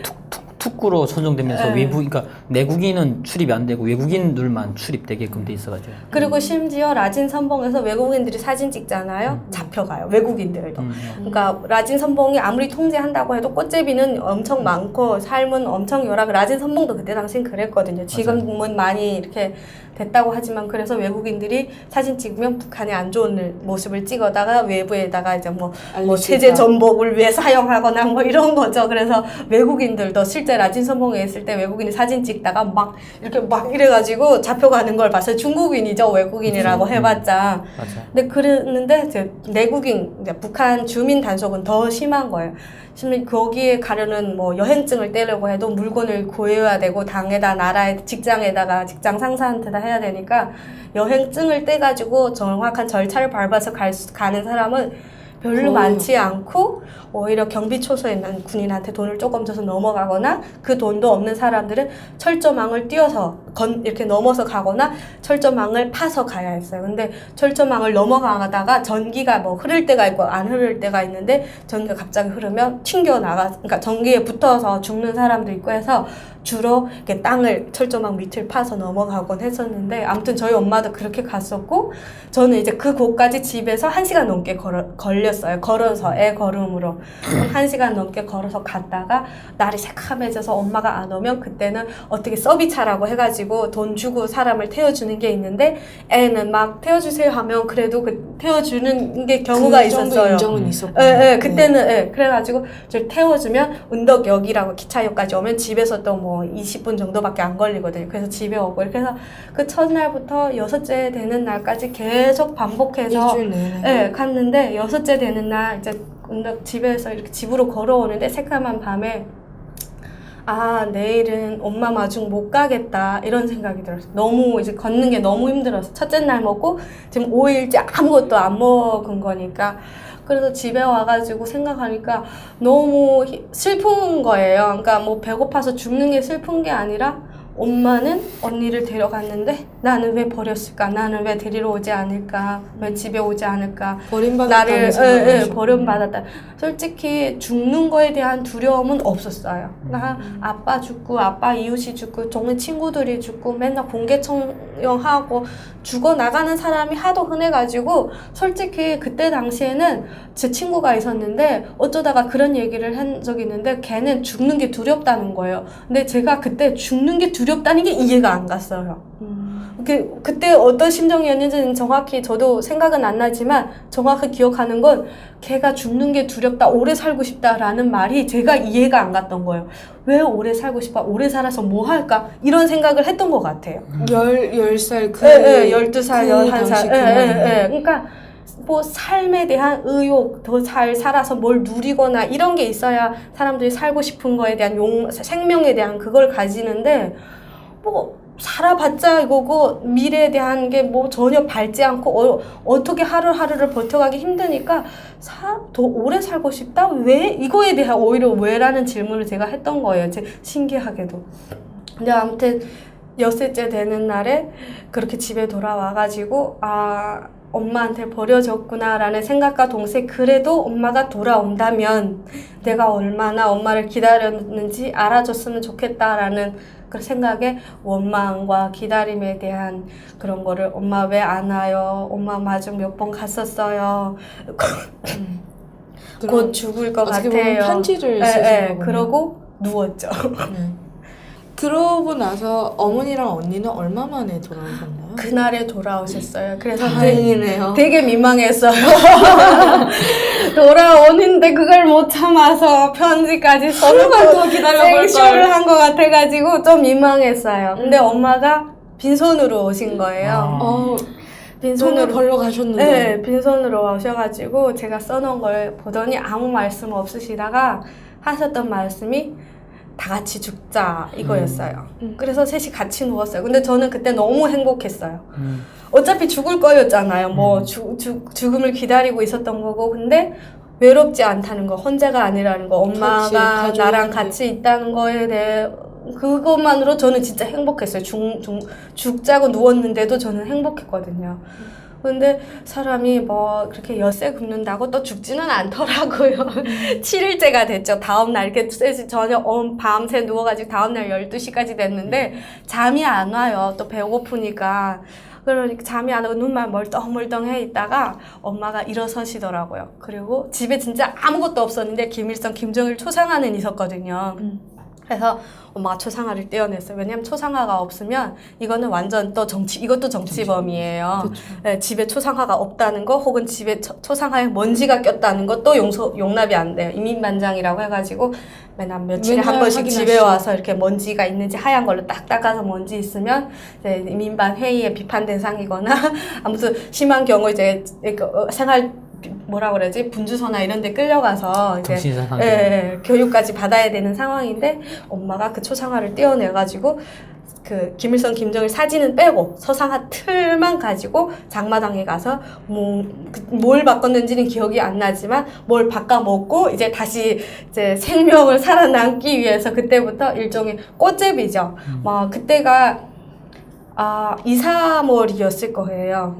[SPEAKER 2] 특구로 선정되면서 그러니까 내국인은 출입이 안 되고 외국인들만 출입되게끔 돼 있어가지고.
[SPEAKER 3] 그리고 심지어 라진 선봉에서 외국인들이 사진 찍잖아요. 잡혀가요. 외국인들도. 그러니까 라진 선봉이 아무리 통제한다고 해도 꽃제비는 엄청 많고 삶은 엄청 열하고 라진 선봉도 그때 당시엔 그랬거든요. 지금은 많이 이렇게 됐다고 하지만 그래서 외국인들이 사진 찍으면 북한의 안 좋은 모습을 찍어다가 외부에다가 이제 뭐 체제 전복을 왜 사용하거나 뭐 이런 거죠. 그래서 외국인들도 실제 라진 선봉에 있을 때 외국인이 사진 찍다가 막 이렇게 막 이래가지고 잡혀가는 걸 봐서 중국인이죠. 외국인이라고 해봤자.
[SPEAKER 2] 맞아.
[SPEAKER 3] 근데 그랬는데 이제 내국인 이제 북한 주민 단속은 더 심한 거예요. 심지어 거기에 가려는 뭐 여행증을 떼려고 해도 물건을 구해야 되고 당에다 나라에 직장에다가 직장 상사한테다 해야 되니까 여행증을 떼가지고 정확한 절차를 밟아서 가는 사람은 별로
[SPEAKER 1] 거의
[SPEAKER 3] 많지 않고 오히려 경비 초소에 있는 군인한테 돈을 조금 줘서 넘어가거나 그 돈도 없는 사람들은 철조망을 뛰어서 이렇게 넘어서 가거나 철조망을 파서 가야 했어요. 근데 철조망을 넘어가다가 전기가 뭐 흐를 때가 있고 안 흐를 때가 있는데 전기가 갑자기 흐르면 그러니까 전기에 붙어서 죽는 사람도 있고 해서 주로 이렇게 땅을 철조망 밑을 파서 넘어가곤 했었는데 아무튼 저희 엄마도 그렇게 갔었고 저는 이제 그 곳까지 집에서 1시간 넘게 걸렸어요. 걸어서 애 걸음으로 1시간 넘게 걸어서 갔다가 날이 새카매져서 엄마가 안 오면 그때는 어떻게 서비차라고 해가지고 돈 주고 사람을 태워주는 게 있는데 애는 막 태워주세요 하면 그래도 그 태워주는 게 경우가
[SPEAKER 1] 그 정도
[SPEAKER 3] 있었어요.
[SPEAKER 1] 인정은 있었고.
[SPEAKER 3] 예, 그때는 그래가지고 저 태워주면 운덕역이라고 기차역까지 오면 집에서 또 뭐 20분 정도밖에 안 걸리거든요. 그래서 집에 오고 이렇게 해서 그 첫날부터 6째 되는 날까지 계속 반복해서
[SPEAKER 1] 2주 내내.
[SPEAKER 3] 갔는데 6째 되는 날 이제 집에서 이렇게 집으로 걸어오는데 새까만 밤에 아 내일은 엄마 마중 못 가겠다 이런 생각이 들었어요. 너무 이제 걷는 게 너무 힘들어서 첫째 날 먹고 지금 5일째 아무것도 안 먹은 거니까 그래서 집에 와가지고 생각하니까 너무 슬픈 거예요. 그러니까 뭐 배고파서 죽는 게 슬픈 게 아니라 엄마는 언니를 데려갔는데 나는 왜 버렸을까? 나는 왜 데리러 오지 않을까? 왜 집에 오지 않을까?
[SPEAKER 1] 버림받았다는 생각을 하셨고.
[SPEAKER 3] 버림받았다. 솔직히 죽는 거에 대한 두려움은 없었어요. 나 아빠 죽고 아빠 이웃이 죽고 동네 친구들이 죽고 맨날 공개청령하고 죽어나가는 사람이 하도 흔해가지고 솔직히 그때 당시에는 제 친구가 있었는데 어쩌다가 그런 얘기를 한 적이 있는데 걔는 죽는 게 두렵다는 거예요. 근데 제가 그때 죽는 게 두렵다는 게 이해가 안 갔어요. 그때 어떤 심정이었는지는 정확히 저도 생각은 안 나지만 정확히 기억하는 건 걔가 죽는 게 두렵다, 오래 살고 싶다라는 말이 제가 이해가 안 갔던 거예요. 왜 오래 살고 싶어? 오래 살아서 뭐 할까? 이런 생각을 했던 것 같아요.
[SPEAKER 1] 10살
[SPEAKER 3] 12살,
[SPEAKER 1] 그
[SPEAKER 3] 11살.
[SPEAKER 1] 당시
[SPEAKER 3] 그러니까 뭐 삶에 대한 의욕, 더 잘 살아서 뭘 누리거나 이런 게 있어야 사람들이 살고 싶은 거에 대한 생명에 대한 그걸 가지는데 뭐 살아봤자 이거고 미래에 대한 게 뭐 전혀 밝지 않고 어떻게 하루하루를 버텨가기 힘드니까 더 오래 살고 싶다? 왜? 이거에 대한 오히려 왜라는 질문을 제가 했던 거예요. 신기하게도. 근데 아무튼 6째 되는 날에 그렇게 집에 돌아와가지고 엄마한테 버려졌구나 라는 생각과 동시에 그래도 엄마가 돌아온다면 내가 얼마나 엄마를 기다렸는지 알아줬으면 좋겠다라는 그 생각에 원망과 기다림에 대한 그런 거를 엄마 왜 안 와요? 엄마 마중 몇 번 갔었어요. 곧 죽을 것
[SPEAKER 1] 어떻게 보면
[SPEAKER 3] 같아요.
[SPEAKER 1] 편지를 쓰신 거군요.
[SPEAKER 3] 그러고 누웠죠.
[SPEAKER 1] 그러고 나서 어머니랑 언니는 얼마 만에 돌아오셨나요?
[SPEAKER 3] 그날에 돌아오셨어요. 그래서
[SPEAKER 1] 다행이네요.
[SPEAKER 3] 되게 민망했어요. 돌아오는데 그걸 못 참아서 편지까지
[SPEAKER 1] 하루만 더 기다려볼
[SPEAKER 3] 생쇼를
[SPEAKER 1] 걸.
[SPEAKER 3] 한 것 같아가지고 좀 민망했어요. 근데 엄마가 빈손으로 오신 거예요.
[SPEAKER 1] 손을 벌러 가셨는데.
[SPEAKER 3] 네, 빈손으로 오셔가지고 제가 써놓은 걸 보더니 아무 말씀 없으시다가 하셨던 말씀이 다 같이 죽자 이거였어요. 그래서 셋이 같이 누웠어요. 근데 저는 그때 너무 행복했어요. 어차피 죽을 거였잖아요. 뭐 죽음을 기다리고 있었던 거고 근데 외롭지 않다는 거, 혼자가 아니라는 거, 엄마가 나랑 같이 있다는 거에 대해 그것만으로 저는 진짜 행복했어요. 죽자고 누웠는데도 저는 행복했거든요. 근데 사람이 뭐 그렇게 엿새 굽는다고 또 죽지는 않더라고요. 7일째가 됐죠. 다음날 이렇게 저녁 밤새 누워가지고 다음날 12시까지 됐는데 잠이 안 와요. 또 배고프니까. 그러니까 잠이 안 오고 눈만 멀덩멀덩해 있다가 엄마가 일어서시더라고요. 그리고 집에 진짜 아무것도 없었는데 김일성, 김정일 초상화는 있었거든요. 그래서 엄마가 초상화를 떼어냈어요. 왜냐면 초상화가 없으면 이거는 완전 또 이것도 정치범이에요. 네, 집에 초상화가 없다는 거 혹은 집에 초상화에 먼지가 꼈다는 것도 용납이 안 돼요. 이민반장이라고 해가지고 맨날 며칠에 한 번씩
[SPEAKER 1] 확인하시죠.
[SPEAKER 3] 집에 와서 이렇게 먼지가 있는지 하얀 걸로 딱 닦아서 먼지 있으면 이제 이민반 회의에 비판 대상이거나 아무튼 심한 경우 이제 생활 뭐라 그러지? 분주소나 이런 데 끌려가서 이제 교육까지 받아야 되는 상황인데 엄마가 그 초상화를 떼어내가지고 그 김일성, 김정일 사진은 빼고 서상화 틀만 가지고 장마당에 가서 뭘 바꿨는지는 기억이 안 나지만 뭘 바꿔 먹고 이제 다시 이제 생명을 살아남기 위해서 그때부터 일종의 꽃제비죠. 그때가 2, 3월이었을 거예요.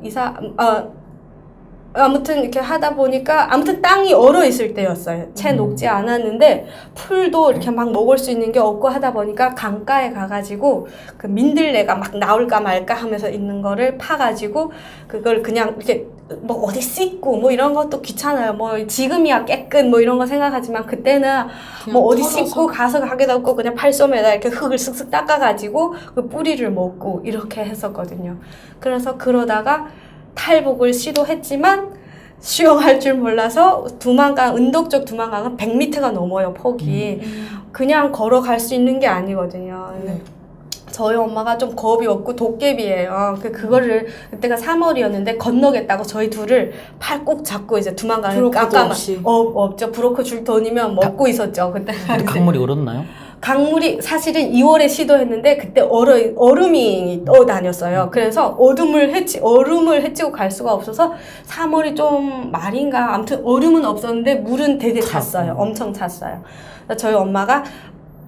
[SPEAKER 3] 아무튼 이렇게 하다 보니까 아무튼 땅이 얼어 있을 때였어요. 채 녹지 않았는데 풀도 이렇게 막 먹을 수 있는 게 없고 하다 보니까 강가에 가가지고 그 민들레가 막 나올까 말까 하면서 있는 거를 파가지고 그걸 그냥 이렇게 뭐 어디 씻고 뭐 이런 것도 귀찮아요. 뭐 지금이야 깨끗 뭐 이런 거 생각하지만 그때는 뭐 어디 씻고 가서 가게다 없고 그냥 팔솜에다 이렇게 흙을 쓱쓱 닦아가지고 그 뿌리를 먹고 이렇게 했었거든요. 그래서 그러다가 탈북을 시도했지만 수영할 줄 몰라서 은덕 쪽 두만강은 100m가 넘어요, 폭이. 그냥 걸어갈 수 있는 게 아니거든요.
[SPEAKER 1] 네.
[SPEAKER 3] 저희 엄마가 좀 겁이 없고 도깨비예요. 그거를 그때가 3월이었는데 건너겠다고 저희 둘을 팔 꼭 잡고 이제 두만강을 없죠. 브로커 줄 돈이면 먹고 있었죠. 그때.
[SPEAKER 2] 강물이 얼었나요?
[SPEAKER 3] 강물이 사실은 2월에 시도했는데 그때 얼음이 떠다녔어요. 그래서 얼음을 헤치고 갈 수가 없어서 3월이 좀 말인가 아무튼 얼음은 없었는데 물은 되게 찼어요. 엄청 찼어요. 저희 엄마가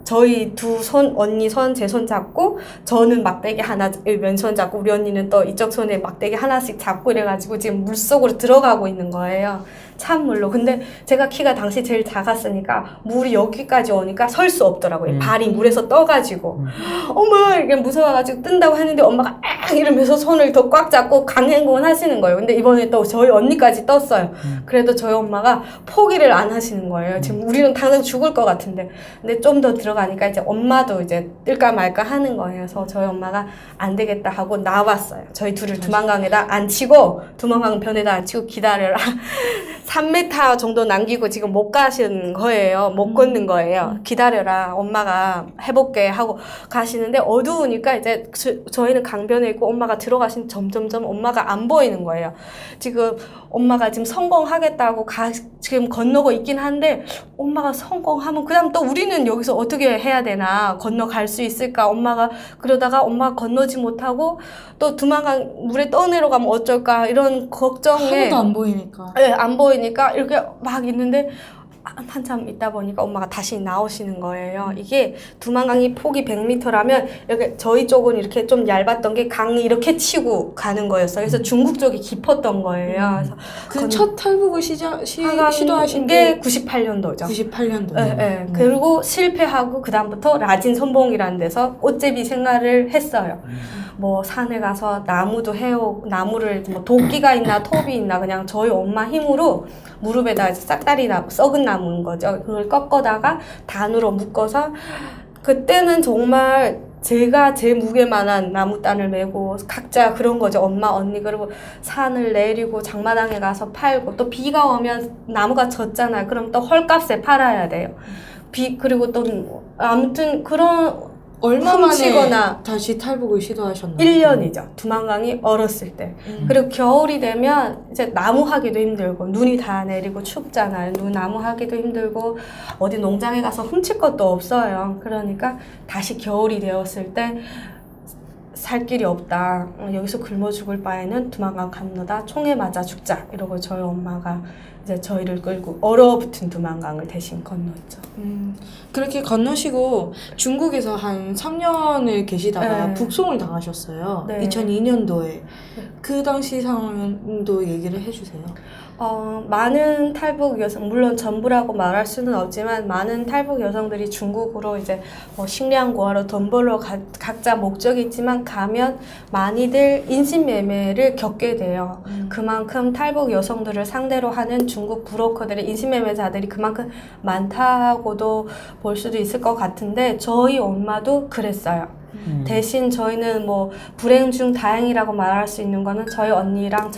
[SPEAKER 3] 저희 두 손, 언니 손, 제 손 잡고 저는 막대기 하나 왼손 잡고 우리 언니는 또 이쪽 손에 막대기 하나씩 잡고 이래가지고 지금 물속으로 들어가고 있는 거예요. 찬물로. 근데 제가 키가 당시 제일 작았으니까 물이 여기까지 오니까 설 수 없더라고요. 발이 물에서 떠가지고 엄마 이렇게 무서워가지고 뜬다고 했는데 엄마가 아 이러면서 손을 더 꽉 잡고 강행군 하시는 거예요. 근데 이번에 또 저희 언니까지 떴어요. 그래도 저희 엄마가 포기를 안 하시는 거예요. 지금 우리는 당장 죽을 것 같은데. 근데 좀 더 들어가니까 이제 엄마도 이제 뜰까 말까 하는 거예요. 그래서 저희 엄마가 안 되겠다 하고 나왔어요. 저희 둘을 두만강에다 앉히고 두만강 변에다 앉히고 기다려라. 3m 정도 남기고 지금 못 가시는 거예요. 못 걷는 거예요. 기다려라. 엄마가 해볼게 하고 가시는데 어두우니까 이제 저희는 강변에 있고 엄마가 들어가신 점점점 엄마가 안 보이는 거예요. 지금 엄마가 지금 성공하겠다고 지금 건너고 있긴 한데 엄마가 성공하면 그다음 또 우리는 여기서 어떻게 해야 되나 건너갈 수 있을까 엄마가 그러다가 엄마가 건너지 못하고 또 두만강 물에 떠내려가면 어쩔까 이런 걱정에
[SPEAKER 1] 하나도 안 보이니까.
[SPEAKER 3] 네, 안 보이니까 이렇게 막 있는데 한참 있다 보니까 엄마가 다시 나오시는 거예요. 이게 두만강이 폭이 100m라면 이렇게 저희 쪽은 이렇게 좀 얇았던 게 강이 이렇게 치고 가는 거였어요. 그래서 중국 쪽이 깊었던 거예요. 그래서
[SPEAKER 1] 첫 탈북을 시도하신
[SPEAKER 3] 게 98년도죠.
[SPEAKER 1] 98년도.
[SPEAKER 3] 네, 네. 그리고 실패하고 그 다음부터 라진 선봉이라는 데서 꽃제비 생활을 했어요. 뭐 산에 가서 나무도 나무를 뭐 도끼가 있나 톱이 있나 그냥 저희 엄마 힘으로 무릎에다 싹다리 썩은 나무인 거죠. 그걸 꺾어다가 단으로 묶어서 그때는 정말 제가 제 무게만한 나무단을 메고 각자 그런 거죠. 엄마, 언니 그리고 산을 내리고 장마당에 가서 팔고 또 비가 오면 나무가 젖잖아요. 그럼 또 헐값에 팔아야 돼요. 그리고 또 아무튼 그런
[SPEAKER 1] 얼마 만에 다시 탈북을 시도하셨나요?
[SPEAKER 3] 1년이죠. 두만강이 얼었을 때. 그리고 겨울이 되면 이제 나무 하기도 힘들고 눈이 다 내리고 춥잖아요. 나무 하기도 힘들고 어디 농장에 가서 훔칠 것도 없어요. 그러니까 다시 겨울이 되었을 때 살 길이 없다. 여기서 굶어 죽을 바에는 두만강 건너다 총에 맞아 죽자. 이러고 저희 엄마가 이제 저희를 끌고 얼어붙은 두만강을 대신 건넜죠.
[SPEAKER 1] 그렇게 건너시고 중국에서 한 3년을 계시다가
[SPEAKER 3] 네.
[SPEAKER 1] 북송을 당하셨어요.
[SPEAKER 3] 네.
[SPEAKER 1] 2002년도에. 그 당시 상황도 얘기를 해주세요.
[SPEAKER 3] 많은 탈북 여성, 물론 전부라고 말할 수는 없지만 많은 탈북 여성들이 중국으로 이제 식량 구하러 돈 벌러 각자 목적이 있지만 가면 많이들 인신매매를 겪게 돼요. 그만큼 탈북 여성들을 상대로 하는 중국 브로커들의 인신매매자들이 그만큼 많다고도 볼 수도 있을 것 같은데 저희 엄마도 그랬어요. 대신 저희는 뭐 불행 중 다행이라고 말할 수 있는 거는 저희 언니랑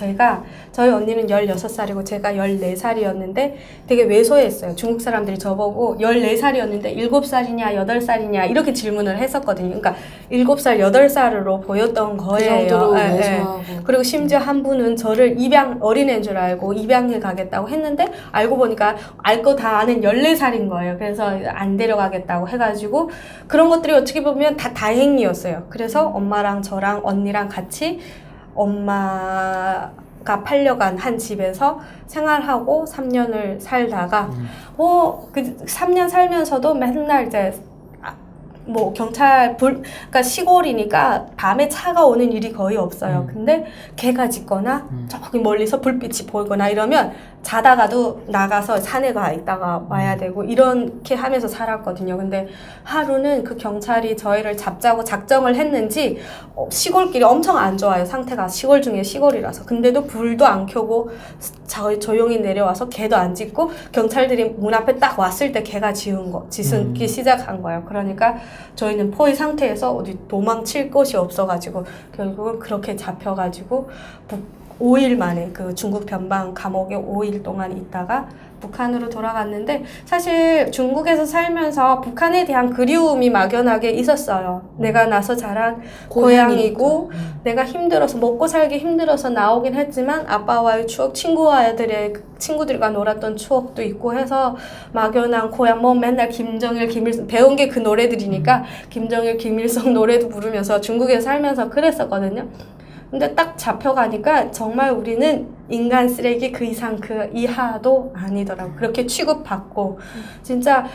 [SPEAKER 3] 저희 언니는 16살이고 제가 14살이었는데 되게 왜소했어요. 중국 사람들이 저보고 14살이었는데 7살이냐 8살이냐 이렇게 질문을 했었거든요. 그러니까 7살 8살으로 보였던 거예요.
[SPEAKER 1] 그 정도로
[SPEAKER 3] 네,
[SPEAKER 1] 왜소하고.
[SPEAKER 3] 네. 그리고 심지어 한 분은 저를 어린애인 줄 알고 입양해 가겠다고 했는데 알고 보니까 알 거 다 아는 14살인 거예요. 그래서 안 데려가겠다고 해가지고 그런 것들이 어떻게 보면 다 다행이 여행이었어요. 그래서 엄마랑 저랑 언니랑 같이 엄마가 팔려간 한 집에서 생활하고 3년을 살다가 그 3년 살면서도 맨날 이제 뭐 그러니까 시골이니까 밤에 차가 오는 일이 거의 없어요. 근데 개가 짖거나 저기 멀리서 불빛이 보이거나 이러면 자다가도 나가서 산에 가 있다가 와야 되고 이렇게 하면서 살았거든요. 근데 하루는 그 경찰이 저희를 잡자고 작정을 했는지 시골길이 엄청 안 좋아요. 상태가 시골 중에 시골이라서. 근데도 불도 안 켜고 조용히 내려와서 개도 안 짖고 경찰들이 문 앞에 딱 왔을 때 개가 짖기 시작한 거예요. 그러니까 저희는 포위 상태에서 어디 도망칠 곳이 없어가지고 결국은 그렇게 잡혀가지고 5일 만에 그 중국 변방 감옥에 5일 동안 있다가 북한으로 돌아갔는데 사실 중국에서 살면서 북한에 대한 그리움이 막연하게 있었어요. 내가 나서 자란 고향이고 내가 힘들어서 먹고 살기 힘들어서 나오긴 했지만 아빠와의 추억, 친구들과 놀았던 추억도 있고 해서 막연한 고향 뭐 맨날 김정일, 김일성 배운 게 그 노래들이니까 김정일, 김일성 노래도 부르면서 중국에 살면서 그랬었거든요. 근데 딱 잡혀가니까 정말 우리는 인간 쓰레기 그 이상 그 이하도 아니더라고. 그렇게 취급받고 진짜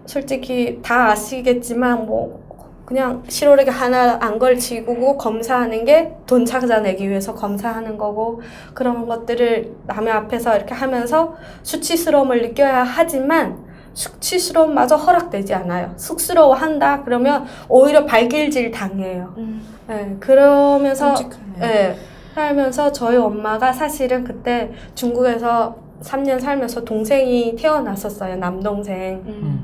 [SPEAKER 3] 솔직히 다 아시겠지만 뭐 그냥 실오르기 하나 안 걸치고 검사하는 게 돈 찾아내기 위해서 검사하는 거고 그런 것들을 남의 앞에서 이렇게 하면서 수치스러움을 느껴야 하지만 수치스러움마저 허락되지 않아요. 쑥스러워한다 그러면 오히려 발길질 당해요. 네, 그러면서 네, 살면서 저희 엄마가 사실은 그때 중국에서 3년 살면서 동생이 태어났었어요. 남동생.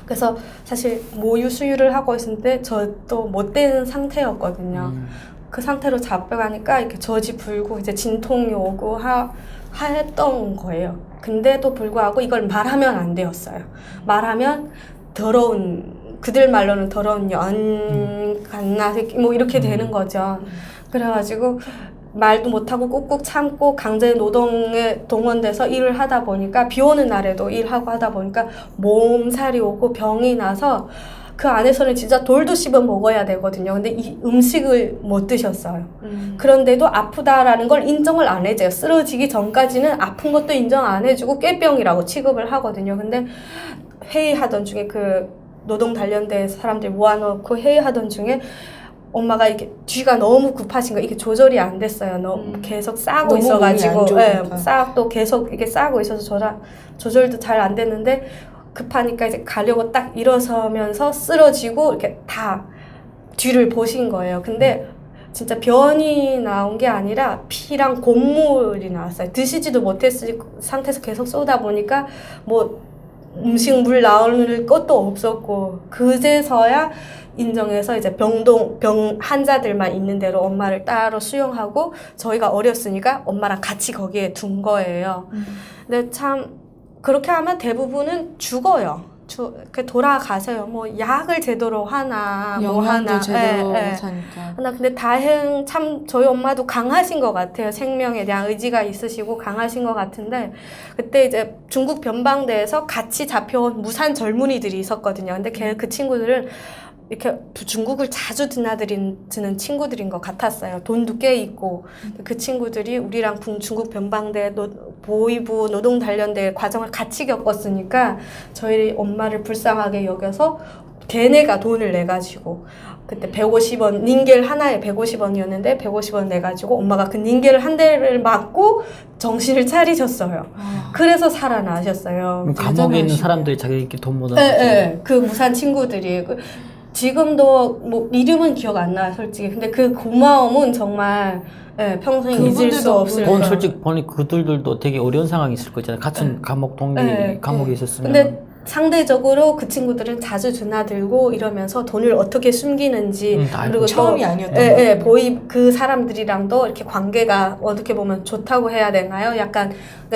[SPEAKER 3] 그래서 사실 모유 수유를 하고 있었는데 저도 못 되는 상태였거든요. 그 상태로 잡혀가니까 이렇게 저지 불고 이제 진통이 오고 했던 거예요. 근데도 불구하고 이걸 말하면 안 되었어요. 말하면 그들 말로는 더러운 갓나새끼 뭐 이렇게 되는 거죠. 그래가지고 말도 못하고 꾹꾹 참고 강제 노동에 동원돼서 일을 하다 보니까 비 오는 날에도 일하고 하다 보니까 몸살이 오고 병이 나서 그 안에서는 진짜 돌도 씹어 먹어야 되거든요. 근데 이 음식을 못 드셨어요. 그런데도 아프다라는 걸 인정을 안 해줘요. 쓰러지기 전까지는 아픈 것도 인정 안 해주고 꾀병이라고 취급을 하거든요. 근데 회의하던 중에 그 노동 단련대 사람들 모아놓고 회의하던 중에 엄마가 이게 쥐가 너무 급하신 거 이게 조절이 안 됐어요. 너무 계속 싸고 있어가지고 또 계속 이게 싸고 있어서 조절도 잘 안 됐는데 급하니까 이제 가려고 딱 일어서면서 쓰러지고 이렇게 다 뒤를 보신 거예요. 근데 진짜 변이 나온 게 아니라 피랑 곡물이 나왔어요. 드시지도 못했을 상태에서 계속 쏘다 보니까 뭐 음식 물 나오는 것도 없었고 그제서야 인정해서 이제 병 환자들만 있는 대로 엄마를 따로 수용하고 저희가 어렸으니까 엄마랑 같이 거기에 둔 거예요. 근데 참 그렇게 하면 대부분은 죽어요. 돌아가세요. 뭐 약을 제대로 하나 뭐 하나
[SPEAKER 1] 제대로 사니까.
[SPEAKER 3] 하나 근데 참 저희 엄마도 강하신 것 같아요. 생명에 대한 의지가 있으시고 강하신 것 같은데 그때 이제 중국 변방대에서 같이 잡혀온 무산 젊은이들이 있었거든요. 근데 그 친구들은 이렇게 중국을 자주 드나드는 친구들인 것 같았어요. 돈도 꽤 있고 그 친구들이 우리랑 중국 변방대 보위부 노동단련대 과정을 같이 겪었으니까 저희 엄마를 불쌍하게 여겨서 걔네가 돈을 내가지고 그때 150원 닌겔 하나에 150원이었는데 150원 내가지고 엄마가 그 닌겔 한 대를 맞고 정신을 차리셨어요. 그래서 살아나셨어요.
[SPEAKER 2] 감옥에 있는 사람들이 자기들끼리 돈 모아.
[SPEAKER 3] 네, 그 무산 친구들이 지금도 뭐 이름은 기억 안 나요, 솔직히. 근데 그 고마움은 정말 평생 잊을 수 없을
[SPEAKER 2] 그건
[SPEAKER 3] 거예요.
[SPEAKER 2] 솔직히 보니 그들도 되게 어려운 상황이 있을 거잖아요. 같은 감옥에 있었으면.
[SPEAKER 3] 근데 상대적으로 그 친구들은 자주 드나들고 이러면서 돈을 어떻게 숨기는지 그리고
[SPEAKER 1] 처음이 아니었던
[SPEAKER 3] 거예요. 그 사람들이랑도 이렇게 관계가 어떻게 보면 좋다고 해야 되나요? 약간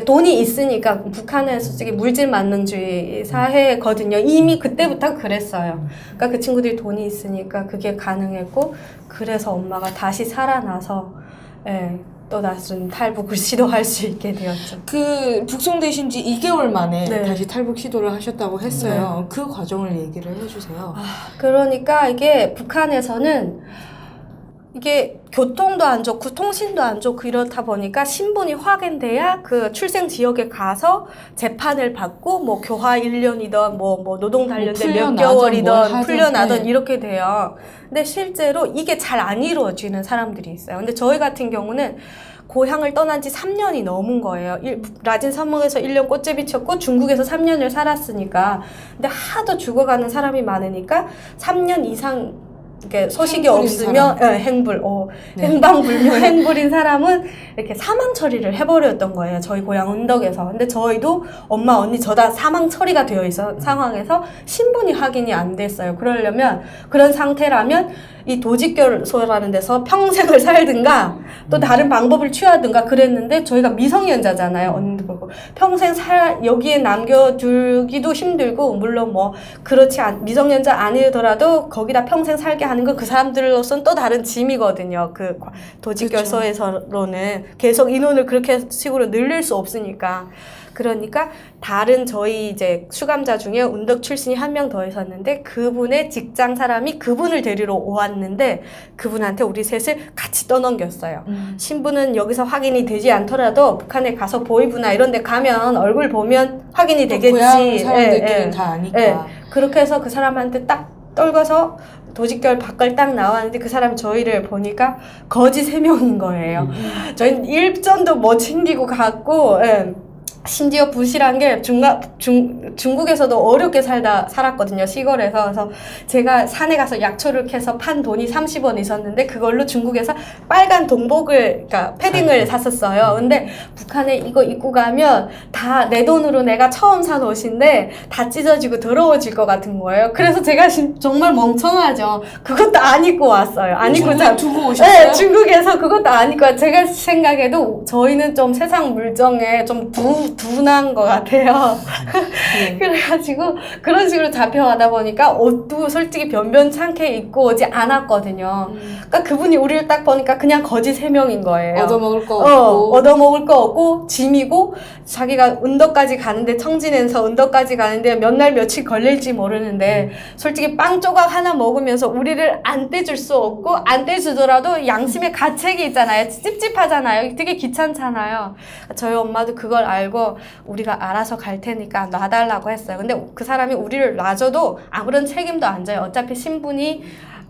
[SPEAKER 3] 돈이 있으니까 북한은 솔직히 물질 만능주의 사회거든요. 이미 그때부터 그랬어요. 그러니까 그 친구들이 돈이 있으니까 그게 가능했고 그래서 엄마가 다시 살아나서 또 다른 탈북을 시도할 수 있게 되었죠.
[SPEAKER 1] 그 북송되신 지 2개월 만에
[SPEAKER 3] 네.
[SPEAKER 1] 다시 탈북 시도를 하셨다고 했어요. 그 과정을 얘기를 해주세요.
[SPEAKER 3] 그러니까 이게 북한에서는 이게 교통도 안 좋고 통신도 안 좋고 이렇다 보니까 신분이 확인돼야 그 출생 지역에 가서 재판을 받고 뭐 교화 1년이든 뭐 노동 단련대 몇
[SPEAKER 1] 풀려나든
[SPEAKER 3] 개월이든
[SPEAKER 1] 뭘 하든,
[SPEAKER 3] 풀려나든
[SPEAKER 1] 네.
[SPEAKER 3] 이렇게 돼요. 근데 실제로 이게 잘 안 이루어지는 사람들이 있어요. 근데 저희 같은 경우는 고향을 떠난 지 3년이 넘은 거예요. 라진 삼국에서 1년 꽃제비 쳤고 중국에서 3년을 살았으니까. 근데 하도 죽어가는 사람이 많으니까 3년 이상 이렇게 소식이
[SPEAKER 1] 행불인
[SPEAKER 3] 없으면 행불,
[SPEAKER 1] 네.
[SPEAKER 3] 행방불명 행불인 사람은 이렇게 사망 처리를 해버렸던 거예요. 저희 고향 은덕에서. 근데 저희도 엄마, 언니 저 다 사망 처리가 되어 있어 상황에서 신분이 확인이 안 됐어요. 그러려면 그런 상태라면 이 도직결소라는 데서 평생을 살든가 또 다른 방법을 취하든가 그랬는데 저희가 미성년자잖아요. 언니도 그렇고 평생 여기에 남겨두기도 힘들고 물론 뭐 그렇지 미성년자 아니더라도 거기다 평생 살게 하는 건 그 사람들로서는 또 다른 짐이거든요. 그 도직결소에서로는 계속 인원을 그렇게 식으로 늘릴 수 없으니까. 그러니까 다른 저희 이제 수감자 중에 운덕 출신이 한 명 더 있었는데 그분의 직장 사람이 그분을 데리러 오았는데 그분한테 우리 셋을 같이 떠넘겼어요. 신분은 여기서 확인이 되지 않더라도 북한에 가서 보이부나 이런 데 가면 얼굴 보면 확인이 되겠지.
[SPEAKER 1] 고향 사람들끼리는 다 아니까.
[SPEAKER 3] 그렇게 해서 그 사람한테 딱 떨궈서 도직결 밖을 딱 나왔는데 그 사람이 저희를 보니까 거지 3명인 거예요. 저희는 일전도 못 챙기고 갔고 심지어 부실한 게 중국에서도 어렵게 살았거든요. 시골에서. 그래서 제가 산에 가서 약초를 캐서 판 돈이 30원 있었는데 그걸로 중국에서 빨간 동복을, 그러니까 패딩을 샀었어요. 근데 북한에 이거 입고 가면 다 내 돈으로 내가 처음 산 옷인데 다 찢어지고 더러워질 것 같은 거예요. 그래서 제가 정말 멍청하죠. 그것도 안 입고 왔어요. 안 입고
[SPEAKER 1] 두고 오셨어요?
[SPEAKER 3] 네, 중국에서 그것도 안 입고 제가 생각해도 저희는 좀 세상 물정에 좀 둔한 것 같아요.
[SPEAKER 1] 네.
[SPEAKER 3] 그래가지고 그런 식으로 잡혀가다 보니까 옷도 솔직히 변변찮게 입고 오지 않았거든요. 그러니까 그분이 우리를 딱 보니까 그냥 거지 3명인 거예요.
[SPEAKER 1] 얻어먹을 거 없고.
[SPEAKER 3] 얻어먹을 거 없고 짐이고 자기가 은덕까지 가는데 청진에서 은덕까지 가는데 몇 날 며칠 걸릴지 모르는데 솔직히 빵 조각 하나 먹으면서 우리를 안 떼줄 수 없고 안 떼주더라도 양심의 가책이 있잖아요. 찝찝하잖아요. 되게 귀찮잖아요. 저희 엄마도 그걸 알고 우리가 알아서 갈 테니까 놔달라고 했어요. 근데 그 사람이 우리를 놔줘도 아무런 책임도 안 져요. 어차피 신분이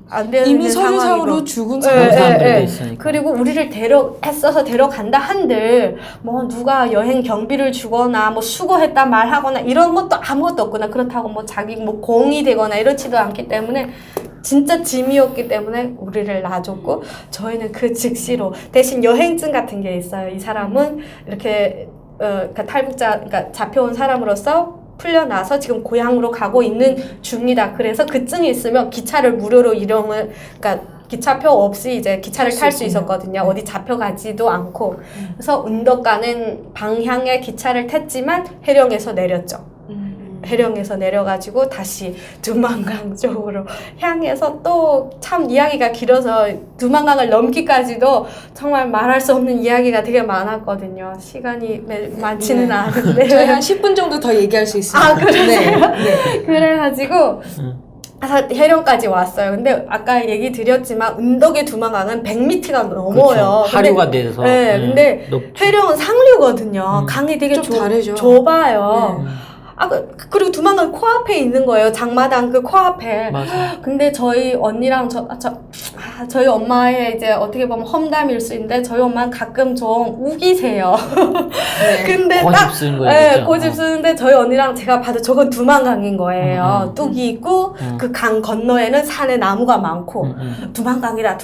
[SPEAKER 3] 안 되는
[SPEAKER 1] 이미
[SPEAKER 3] 상황이고.
[SPEAKER 1] 서류상으로 죽은
[SPEAKER 2] 사람들도 있으니까.
[SPEAKER 3] 그리고 우리를 애써서 데려간다 한들 뭐 누가 여행 경비를 주거나 뭐 수고했다 말하거나 이런 것도 아무것도 없거나 그렇다고 뭐 자기 뭐 공이 되거나 이렇지도 않기 때문에 진짜 짐이었기 때문에 우리를 놔줬고 저희는 그 즉시로 대신 여행증 같은 게 있어요. 이 사람은 이렇게 그러니까 탈북자, 그러니까 잡혀온 사람으로서 풀려나서 지금 고향으로 가고 있는 중이다. 그래서 그 증이 있으면 기차를 무료로 그러니까 기차표 없이 이제 기차를 탈 수 있었거든요. 어디 잡혀가지도 않고. 그래서 은덕 가는 방향의 기차를 탔지만 해령에서 내렸죠. 해령에서 내려가지고 다시 두만강 쪽으로 향해서 또 참 이야기가 길어서 두만강을 넘기까지도 정말 말할 수 없는 이야기가 되게 많았거든요. 시간이 많지는 않은데
[SPEAKER 1] 저희 한 10분 정도 더 얘기할 수 있습니다.
[SPEAKER 3] 아, 그러세요?
[SPEAKER 1] 네.
[SPEAKER 3] 그래가지고 해령까지 왔어요. 근데 아까 얘기 드렸지만 은덕의 두만강은 100m가 넘어요.
[SPEAKER 2] 그렇죠. 하류가 돼서.
[SPEAKER 3] 네, 근데 해령은 상류거든요. 강이 되게
[SPEAKER 1] 좀 다르죠.
[SPEAKER 3] 좁아요. 그리고 두만강 코앞에 있는 거예요. 장마당 그 코앞에.
[SPEAKER 2] 맞아.
[SPEAKER 3] 근데 저희 언니랑 저희 엄마의 이제 어떻게 보면 험담일 수 있는데 저희 엄마는 가끔 좀 우기세요.
[SPEAKER 1] 네.
[SPEAKER 3] 근데
[SPEAKER 2] 고집 쓰는 거예요.
[SPEAKER 3] 네,
[SPEAKER 2] 진짜.
[SPEAKER 3] 고집 쓰는데 저희 언니랑 제가 봐도 저건 두만강인 거예요. 뚝이 있고 그 강 건너에는 산에 나무가 많고 두만강이다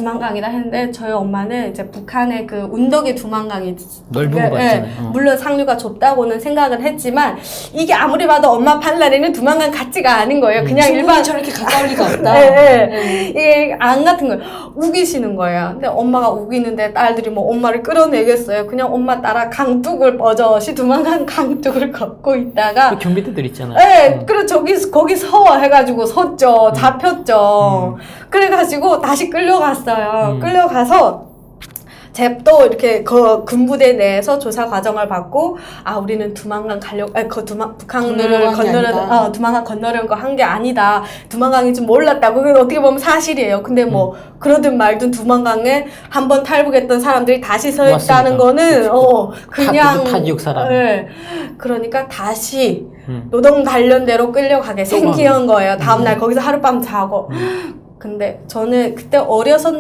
[SPEAKER 3] 했는데 저희 엄마는 이제 북한의 그 운덕의 두만강이
[SPEAKER 2] 넓은 거 같잖아요.
[SPEAKER 3] 물론 상류가 좁다고는 생각은 했지만 이게 아무리 봐도 엄마 판단에는 두만강 같지가 않은 거예요. 그냥 일반
[SPEAKER 1] 저렇게 가까울 리가 없다.
[SPEAKER 3] 이게 안 같은 거예요. 우기시는 거예요. 근데 엄마가 우기는데 딸들이 뭐 엄마를 끌어내겠어요. 그냥 엄마 따라 강둑을 버젓이 두만강 강둑을 걷고 있다가
[SPEAKER 2] 그 경비대들 있잖아요.
[SPEAKER 3] 네, 그리고 거기 서 해가지고 섰죠. 잡혔죠. 그래가지고 다시 끌려갔어요. 끌려가서 또 이렇게 그 군부대 내에서 조사 과정을 받고 우리는 두만강 가려고 북한을 건너려 두만강 건너려는 거 한 게 아니다. 두만강이 좀 몰랐다. 그건 어떻게 보면 사실이에요. 근데 뭐 그러든 말든 두만강에 한번 탈북했던 사람들이 다시 서 있다는 거는 그냥
[SPEAKER 2] 타 지역 사람.
[SPEAKER 3] 네. 그러니까 다시 노동 관련대로 끌려가게 생기는 거예요. 다음날 거기서 하룻밤 자고. 근데 저는 그때 어려서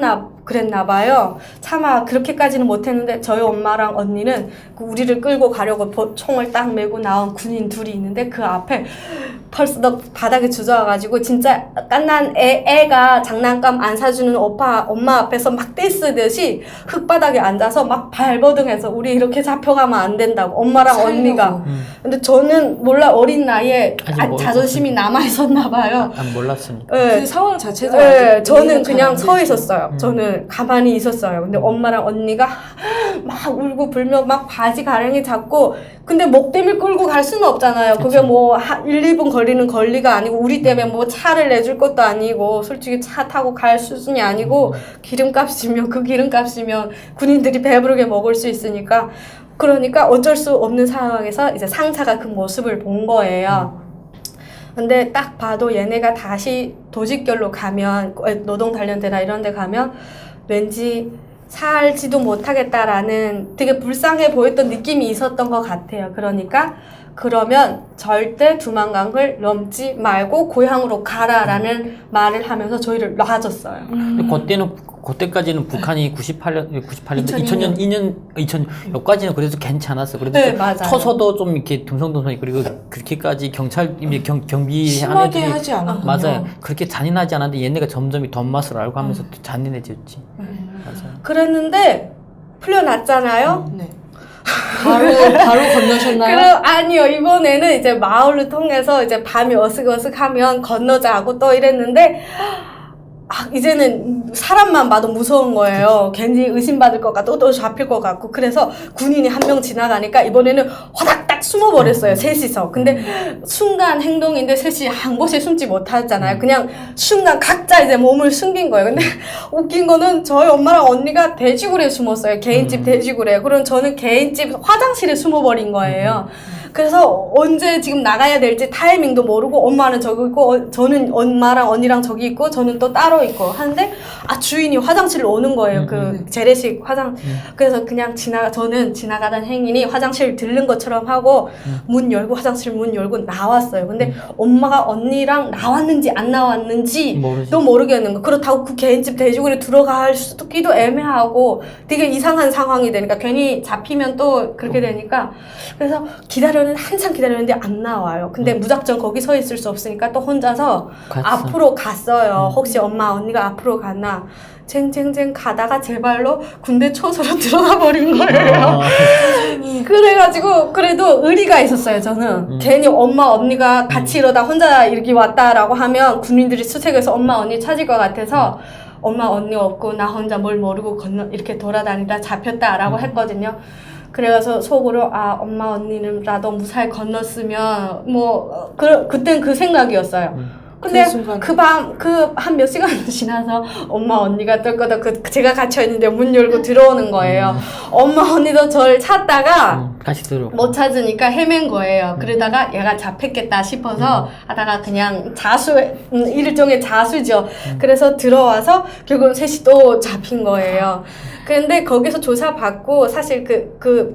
[SPEAKER 3] 그랬나 봐요. 차마 그렇게까지는 못했는데 저희 엄마랑 언니는 우리를 끌고 가려고 총을 딱 메고 나온 군인 둘이 있는데 그 앞에 펄스덕 바닥에 주저와가지고 진짜 깐난 애가 장난감 안 사주는 엄마 앞에서 막 떼쓰듯이 흙바닥에 앉아서 막 발버둥해서 우리 이렇게 잡혀가면 안 된다고 엄마랑 언니가. 근데 저는 몰라 어린 나이에 자존심이 남아있었나 봐요.
[SPEAKER 2] 안 몰랐으니까.
[SPEAKER 3] 네.
[SPEAKER 1] 그 상황 자체도
[SPEAKER 3] 네, 저는 그냥 서 있었어요. 저는 가만히 있었어요. 근데 엄마랑 언니가 막 울고 불며 막 바지 가랑이 잡고 근데 목 때문에 끌고 갈 수는 없잖아요. 그게
[SPEAKER 2] 그쵸.
[SPEAKER 3] 뭐 1, 2분 걸리는 거리가 아니고 우리 때문에 뭐 차를 내줄 것도 아니고 솔직히 차 타고 갈 수준이 아니고 기름값이면 그 기름값이면 군인들이 배부르게 먹을 수 있으니까 그러니까 어쩔 수 없는 상황에서 이제 상사가 그 모습을 본 거예요. 근데 딱 봐도 얘네가 다시 도직결로 가면 노동 단련대나 이런 데 가면 왠지 살지도 못하겠다라는 되게 불쌍해 보였던 느낌이 있었던 것 같아요. 그러니까 그러면 절대 두만강을 넘지 말고 고향으로 가라라는 말을 하면서 저희를 놔줬어요.
[SPEAKER 2] 근데 그때까지는 북한이 98년, 2000년 여기까지는 그래도 괜찮았어. 그래도
[SPEAKER 3] 네,
[SPEAKER 2] 좀
[SPEAKER 3] 맞아요.
[SPEAKER 2] 쳐서도 좀 이렇게 듬성듬성 그리고 그렇게까지 경비하는
[SPEAKER 1] 심하게
[SPEAKER 2] 애들이
[SPEAKER 1] 하지 않았군요.
[SPEAKER 2] 맞아요. 그렇게 잔인하지 않았는데 얘네가 점점 더 맛을 알고 하면서 또 잔인해졌지. 맞아요.
[SPEAKER 3] 그랬는데 풀려났잖아요.
[SPEAKER 1] 네. 바로 건너셨나요?
[SPEAKER 3] 아니요. 이번에는 이제 마을을 통해서 이제 밤이 어둑어둑하면 건너자 하고 또 이랬는데 이제는 사람만 봐도 무서운 거예요. 괜히 의심받을 것 같고 또 잡힐 것 같고 그래서 군인이 한 명 지나가니까 이번에는 화닥딱 숨어버렸어요. 셋이서. 근데 순간 행동인데 셋이 한 곳에 숨지 못하잖아요. 그냥 순간 각자 이제 몸을 숨긴 거예요. 근데 웃긴 거는 저희 엄마랑 언니가 돼지굴에 숨었어요. 개인집 돼지굴에. 그럼 저는 개인집 화장실에 숨어버린 거예요. 그래서 언제 지금 나가야 될지 타이밍도 모르고 엄마는 저기 있고 저는 엄마랑 언니랑 저기 있고 저는 또 따로 있고 하는데 주인이 화장실로 오는 거예요. 그 재래식 그래서 그냥 저는 지나가던 행인이 화장실 들른 것처럼 하고 문 열고 화장실 문 열고 나왔어요. 근데 엄마가 언니랑 나왔는지 안 나왔는지도 모르겠는 거. 그렇다고 그 개인집 돼지굴에 들어갈 수도 애매하고 되게 이상한 상황이 되니까 괜히 잡히면 또 그렇게 되니까 그래서 한참 기다렸는데 안 나와요. 근데 무작정 거기 서 있을 수 없으니까 또 혼자서 앞으로 갔어요. 혹시 엄마 언니가 앞으로 갔나 쟁쟁쟁 가다가 제 발로 군대 초소로 들어가 버린 거예요. 그래가지고 그래도 의리가 있었어요. 저는 괜히 엄마 언니가 같이 이러다 혼자 이렇게 왔다라고 하면 군인들이 수색해서 엄마 언니 찾을 것 같아서 엄마 언니 없고 나 혼자 뭘 모르고 이렇게 돌아다니다 잡혔다라고 했거든요. 그래서 속으로 엄마 언니는라도 무사히 건넜으면 그땐 그 생각이었어요. 근데 한 몇 시간 지나서 엄마 언니가 똘거덕 제가 갇혀있는데 문 열고 들어오는 거예요. 엄마 언니도 저를 찾다가
[SPEAKER 2] 다시 들어.
[SPEAKER 3] 못 찾으니까 헤맨 거예요. 그러다가 얘가 잡혔겠다 싶어서 하다가 그냥 일종의 자수죠. 그래서 들어와서 결국은 셋이 또 잡힌 거예요. 근데 거기서 조사받고 사실 그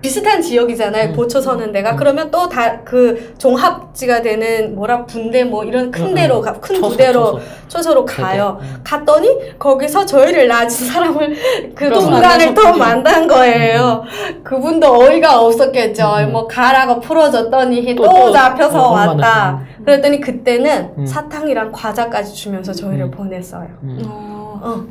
[SPEAKER 3] 비슷한 지역이잖아요. 보초 서는 데가. 그러면 또 그 종합지가 되는 분대 이런 큰 데로 큰 부대로 초소로 가요. 갔더니 거기서 저희를 놔준 사람을 중간에 또 만난 거예요. 그분도 어이가 없었겠죠. 가라고 풀어줬더니 또 잡혀서 왔다. 그랬더니 그때는 사탕이랑 과자까지 주면서 저희를 보냈어요.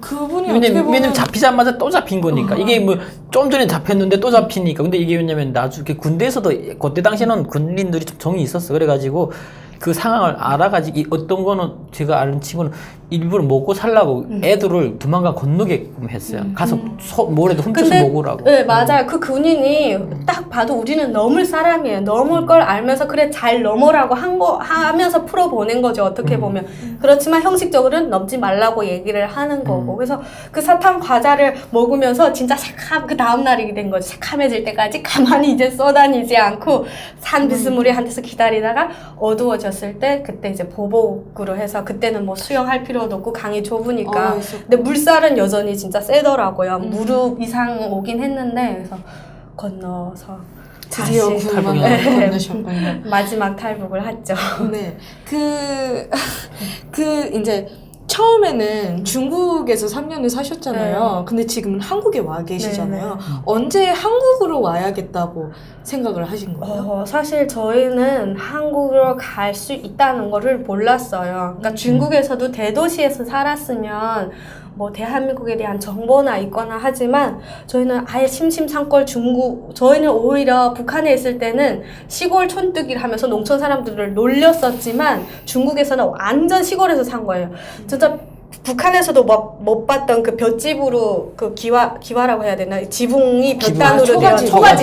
[SPEAKER 1] 그분이 어떻게 보면
[SPEAKER 2] 왜냐면 잡히자마자 또 잡힌 거니까. 이게 좀 전에 잡혔는데 또 잡히니까. 근데 이게 왜냐면 나중에 군대에서도 그때 당시에는 군인들이 좀 정이 있었어. 그래가지고 그 상황을 알아가지고 어떤 거는 제가 아는 친구는 일부러 먹고 살라고 애들을 도망가 건너게끔 했어요. 가서 뭐라도 훔쳐서
[SPEAKER 3] 근데
[SPEAKER 2] 먹으라고.
[SPEAKER 3] 네, 맞아요. 그 군인이 딱 봐도 우리는 넘을 사람이에요. 넘을 걸 알면서 그래 잘 넘어라고 하면서 풀어보낸 거죠. 어떻게 보면. 그렇지만 형식적으로는 넘지 말라고 얘기를 하는 거고. 그래서 그 사탕 과자를 먹으면서 진짜 그 다음날이 된 거죠. 새카매질 때까지 가만히 이제 쏘다니지 않고 산 비스무리한 데서 기다리다가 어두워졌을 때 그때 이제 보복으로 해서 그때는 뭐 수영할 필요도 없고 강이 좁으니까. 근데 물살은 여전히 진짜 세더라고요. 무릎 이상 오긴 했는데 그래서 건너서
[SPEAKER 1] 드디어
[SPEAKER 3] 다시
[SPEAKER 1] 굴망을 건너셨군요.
[SPEAKER 3] 마지막 탈북을 했죠.
[SPEAKER 1] 네. 이제 처음에는 중국에서 3년을 사셨잖아요. 근데 지금은 한국에 와 계시잖아요. 언제 한국으로 와야겠다고 생각을 하신 거예요?
[SPEAKER 3] 사실 저희는 한국으로 갈 수 있다는 거를 몰랐어요. 그러니까 중국에서도 대도시에서 살았으면 뭐 대한민국에 대한 정보나 있거나 하지만 저희는 아예 심심찮걸 저희는 오히려 북한에 있을 때는 시골 촌뜨기를 하면서 농촌 사람들을 놀렸었지만 중국에서는 완전 시골에서 산 거예요. 진짜 북한에서도 못 봤던 그 볏집으로 그 기와라고 해야 되나? 지붕이 볏단으로 되어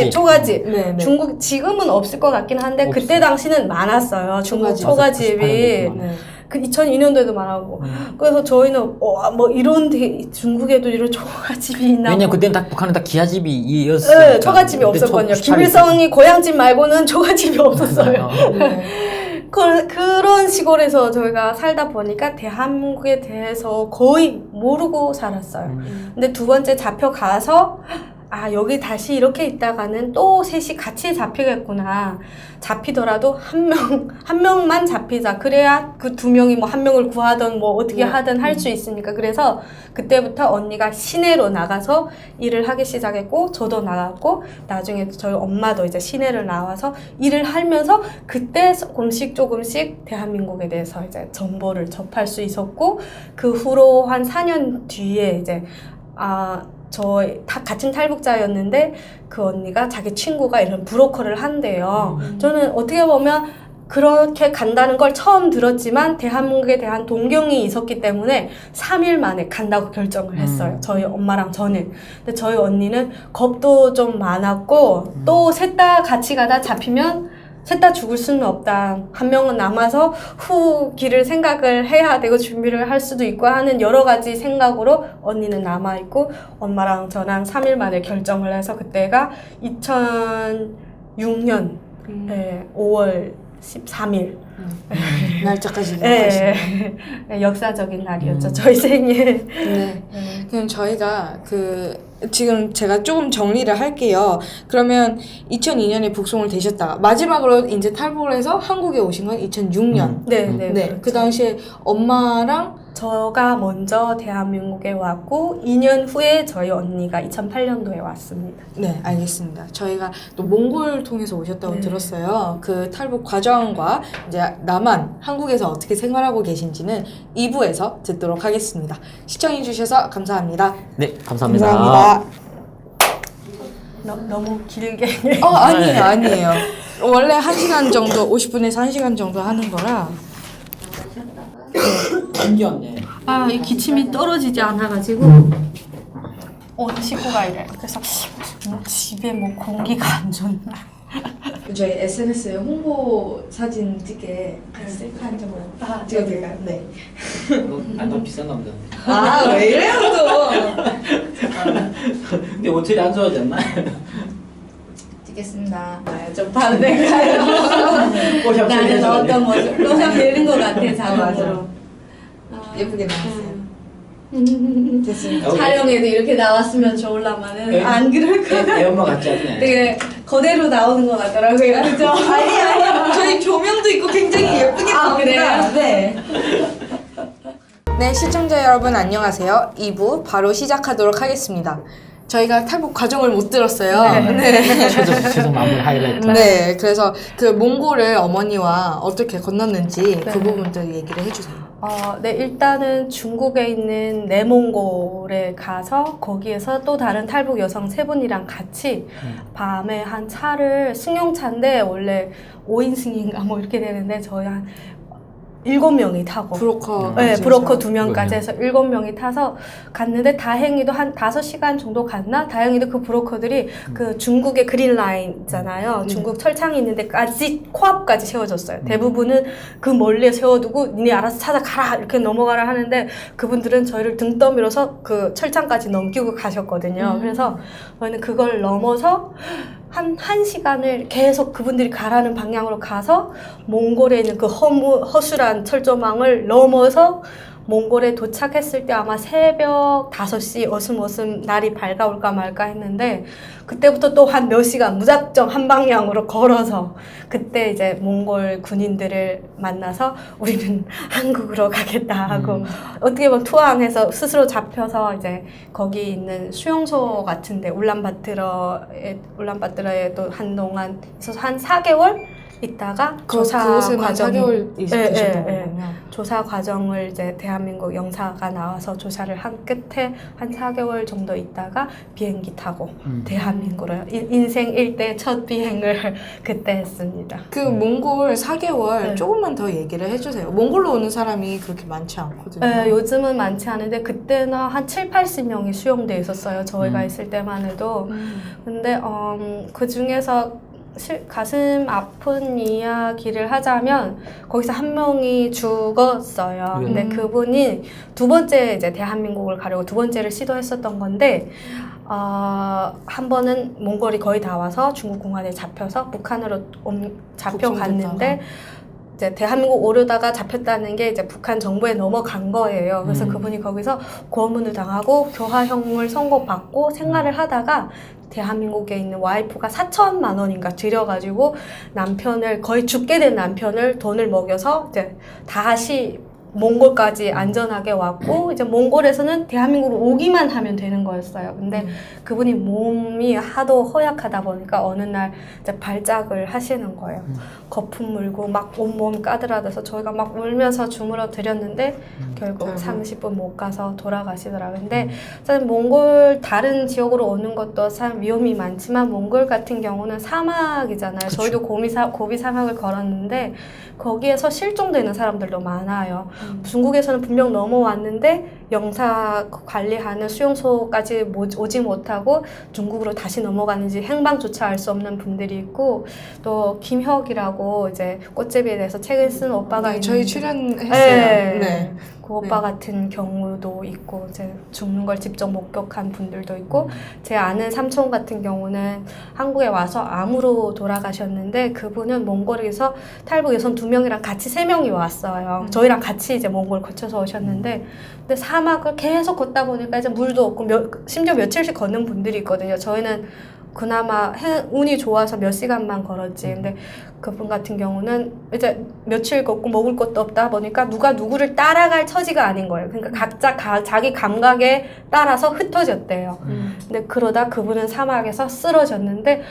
[SPEAKER 3] 초가집.
[SPEAKER 1] 네네.
[SPEAKER 3] 중국 지금은 없을 것 같긴 한데
[SPEAKER 2] 없어요.
[SPEAKER 3] 그때 당시는 많았어요. 중국 초가집이.
[SPEAKER 1] 네.
[SPEAKER 3] 그 2002년도에도 많았고 그래서 저희는 뭐 이런 중국에도 이런 초가집이 있나
[SPEAKER 2] 왜냐면
[SPEAKER 3] 뭐.
[SPEAKER 2] 그때는 다 북한은 다 기아집이었어요.
[SPEAKER 3] 네, 초가집이 없었거든요. 김일성이 고향집 말고는 초가집이 없었어요.
[SPEAKER 1] 네.
[SPEAKER 3] 그런 시골에서 저희가 살다 보니까 대한민국에 대해서 거의 모르고 살았어요. 근데 두 번째 잡혀가서 여기 다시 이렇게 있다가는 또 셋이 같이 잡히겠구나. 잡히더라도 한 명만 잡히자. 그래야 그 두 명이 뭐 한 명을 구하든 뭐 어떻게 하든 할 수 있으니까. 그래서 그때부터 언니가 시내로 나가서 일을 하기 시작했고, 저도 나갔고, 나중에 저희 엄마도 이제 시내를 나와서 일을 하면서 그때 조금씩 대한민국에 대해서 이제 정보를 접할 수 있었고, 그 후로 한 4년 뒤에 이제, 같은 탈북자였는데 그 언니가 자기 친구가 이런 브로커를 한대요. 저는 어떻게 보면 그렇게 간다는 걸 처음 들었지만 대한민국에 대한 동경이 있었기 때문에 3일 만에 간다고 결정을 했어요. 저희 엄마랑 저는. 근데 저희 언니는 겁도 좀 많았고 또 셋 다 같이 가다 잡히면 셋 다 죽을 수는 없다. 한 명은 남아서 후 길을 생각을 해야 되고 준비를 할 수도 있고 하는 여러 가지 생각으로 언니는 남아있고 엄마랑 저랑 3일 만에 결정을 해서 그때가 2006년 5월 13일
[SPEAKER 1] 날짜까지 기억하시네요.
[SPEAKER 3] 역사적인 날이었죠. 저희 생일.
[SPEAKER 1] 네. 그럼 저희가 지금 제가 조금 정리를 할게요. 그러면 2002년에 북송을 되셨다가 마지막으로 이제 탈북을 해서 한국에 오신 건 2006년.
[SPEAKER 3] 네.
[SPEAKER 1] 그렇죠. 그 당시에 엄마랑
[SPEAKER 3] 저가 먼저 대한민국에 왔고 2년 후에 저희 언니가 2008년도에 왔습니다.
[SPEAKER 1] 네, 알겠습니다. 저희가 또 몽골 통해서 오셨다고 들었어요. 그 탈북 과정과 이제 남한, 한국에서 어떻게 생활하고 계신지는 2부에서 듣도록 하겠습니다. 시청해주셔서 감사합니다.
[SPEAKER 2] 네, 감사합니다.
[SPEAKER 1] 감사합니다.
[SPEAKER 3] 너무 길게.
[SPEAKER 1] 아니에요. 원래 1시간 정도, 50분에서 1시간 정도 하는 거라.
[SPEAKER 2] 신기하네.
[SPEAKER 3] 이 기침이 떨어지지 않아가지고 오늘 식구가 이래. 그래서 집에 뭐 공기가 안 좋나.
[SPEAKER 1] 저희 SNS에 홍보 사진 찍게 같이 셀카 한 장만 찍어도 될까요? 네.
[SPEAKER 2] 너 비싼가 보다.
[SPEAKER 1] 왜 이래요 또?
[SPEAKER 2] 근데 원철이 안 좋아하지 않나?
[SPEAKER 1] 찍겠습니다. 좀 반대가요.
[SPEAKER 3] 나는 어떤 모습? 너가 되는 것 같아, 자막으로.
[SPEAKER 1] 예쁘게 나왔어요. 됐습니다.
[SPEAKER 3] 촬영에도 이렇게 나왔으면 좋을라마는 안 그럴 것 같아.
[SPEAKER 2] 애 엄마 같지 않네.
[SPEAKER 3] 되게 그대로 나오는 것 같더라고요. 그죠?
[SPEAKER 1] 아니요. 저희 조명도 있고 굉장히 예쁘게 나옵니다.
[SPEAKER 3] 그래요?
[SPEAKER 1] 네. 네, 시청자 여러분 안녕하세요. 2부 바로 시작하도록 하겠습니다. 저희가 탈북 과정을 못 들었어요. 네.
[SPEAKER 2] 최종 마무리 하이라이트.
[SPEAKER 1] 네, 그래서 그 몽골을 어머니와 어떻게 건넜는지 그 부분들 얘기를 해주세요.
[SPEAKER 3] 네, 일단은 중국에 있는 내몽골에 가서 거기에서 또 다른 탈북 여성 3분이랑 같이 밤에 한 차를 승용차인데 원래 5인승인가 뭐 이렇게 되는데 저희 한 7명이 타고
[SPEAKER 1] 브로커.
[SPEAKER 3] 네,
[SPEAKER 1] 진짜.
[SPEAKER 3] 브로커 2명까지
[SPEAKER 2] 그거요.
[SPEAKER 3] 해서 7명이 타서 갔는데 다행히도 한 5시간 정도 갔나? 다행히도 그 브로커들이 그 중국의 그린라인 있잖아요. 중국 철창이 있는 데까지 코앞까지 세워줬어요. 대부분은 그 멀리에 세워두고 니네 알아서 찾아가라 이렇게 넘어가라 하는데 그분들은 저희를 등 떠밀어서 그 철창까지 넘기고 가셨거든요. 그래서 저희는 그걸 넘어서 한 1시간을 계속 그분들이 가라는 방향으로 가서 몽골에 있는 그 허술한 철조망을 넘어서 몽골에 도착했을 때 아마 새벽 5시 어슴어슴 날이 밝아올까 말까 했는데 그때부터 또 한 몇 시간 무작정 한 방향으로 걸어서 그때 이제 몽골 군인들을 만나서 우리는 한국으로 가겠다 하고 어떻게 보면 투항해서 스스로 잡혀서 이제 거기 있는 수용소 같은데 울란바토르에 또 한동안 있어서 한 4개월 있다가 조사
[SPEAKER 1] 그곳에만
[SPEAKER 3] 과정
[SPEAKER 1] 4개월 있으셨던 거군요.
[SPEAKER 3] 조사 과정을 이제 대한민국 영사가 나와서 조사를 한 끝에 한 4개월 정도 있다가 비행기 타고 대한민국으로 인생 일대 첫 비행을 그때 했습니다.
[SPEAKER 1] 그 몽골 4개월
[SPEAKER 3] 네.
[SPEAKER 1] 조금만 더 얘기를 해주세요. 몽골로 오는 사람이 그렇게 많지 않거든요.
[SPEAKER 3] 네, 요즘은 많지 않은데 그때는 한 7, 80명이 수용돼 있었어요. 저희가 있을 때만 해도. 근데 그 중에서 가슴 아픈 이야기를 하자면 거기서 한 명이 죽었어요. 근데 그분이 두 번째 이제 대한민국을 가려고 두 번째를 시도했었던 건데 한 번은 몽골이 거의 다 와서 중국 공안에 잡혀서 북한으로 잡혀갔는데 이제 대한민국 오르다가 잡혔다는 게 이제 북한 정부에 넘어간 거예요. 그래서 그분이 거기서 고문을 당하고 교화형을 선고받고 생활을 하다가 대한민국에 있는 와이프가 4천만 원인가 들여가지고 남편을 거의 죽게 된 남편을 돈을 먹여서 이제 다시 몽골까지 안전하게 왔고 이제 몽골에서는 대한민국으로 오기만 하면 되는 거였어요. 근데 그분이 몸이 하도 허약하다 보니까 어느 날 이제 발작을 하시는 거예요. 거품 물고 막 온몸 까들어져서 저희가 막 울면서 주물러 드렸는데 결국 30분 못 가서 돌아가시더라고요. 근데 사실 몽골 다른 지역으로 오는 것도 참 위험이 많지만 몽골 같은 경우는 사막이잖아요.
[SPEAKER 2] 그쵸.
[SPEAKER 3] 저희도 고비 사막을 걸었는데 거기에서 실종되는 사람들도 많아요. 중국에서는 분명 넘어왔는데 영사 관리하는 수용소까지 오지 못하고 중국으로 다시 넘어가는지 행방조차 알 수 없는 분들이 있고 또 김혁이라고 이제 꽃제비에 대해서 책을 쓴 오빠가 있는데
[SPEAKER 1] 저희 출연했어요.
[SPEAKER 3] 네.
[SPEAKER 1] 네.
[SPEAKER 3] 그 오빠 같은 경우도 있고 이제 죽는 걸 직접 목격한 분들도 있고 제 아는 삼촌 같은 경우는 한국에 와서 암으로 돌아가셨는데 그분은 몽골에서 탈북 여성 2명이랑 같이 3명이 왔어요. 저희랑 같이 이제 몽골 거쳐서 오셨는데 근데 사막을 계속 걷다 보니까 이제 물도 없고 심지어 며칠씩 걷는 분들이 있거든요. 저희는 그나마 운이 좋아서 몇 시간만 걸었지. 근데 그분 같은 경우는 이제 며칠 걷고 먹을 것도 없다 보니까 누가 누구를 따라갈 처지가 아닌 거예요. 그러니까 각자 자기 감각에 따라서 흩어졌대요. 근데 그러다 그분은 사막에서 쓰러졌는데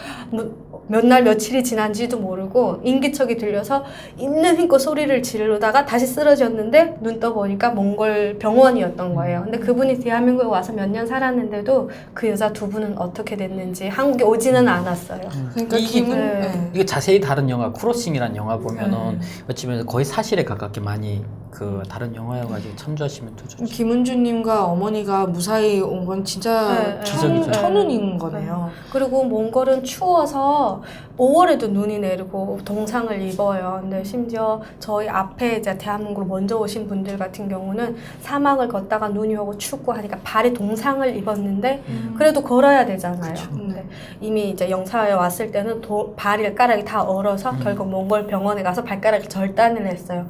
[SPEAKER 3] 몇 날 며칠이 지난지도 모르고 인기척이 들려서 있는 힘껏 소리를 지르다가 다시 쓰러졌는데 눈 떠보니까 몽골 병원이었던 거예요. 근데 그분이 대한민국에 와서 몇 년 살았는데도 그 여자 2분은 어떻게 됐는지 한국에 오지는 않았어요.
[SPEAKER 1] 그러니까
[SPEAKER 2] 이게 자세히 다른 영화 크로싱이라는 영화 보면은 어찌보면 거의 사실에 가깝게 많이 그 다른 영화여가지고 참조하시면 더 좋죠.
[SPEAKER 1] 김은주님과 어머니가 무사히 온 건 진짜
[SPEAKER 2] 기적이죠.
[SPEAKER 1] 천운인 거네요.
[SPEAKER 3] 그리고 몽골은 추워서 5월에도 눈이 내리고 동상을 입어요. 근데 심지어 저희 앞에 이제 대한민국으로 먼저 오신 분들 같은 경우는 사막을 걷다가 눈이 오고 춥고 하니까 발에 동상을 입었는데 그래도 걸어야 되잖아요. 근데 이미 이제 영사에 왔을 때는 발가락이 다 얼어서 결국 몽골 병원에 가서 발가락을 절단을 했어요.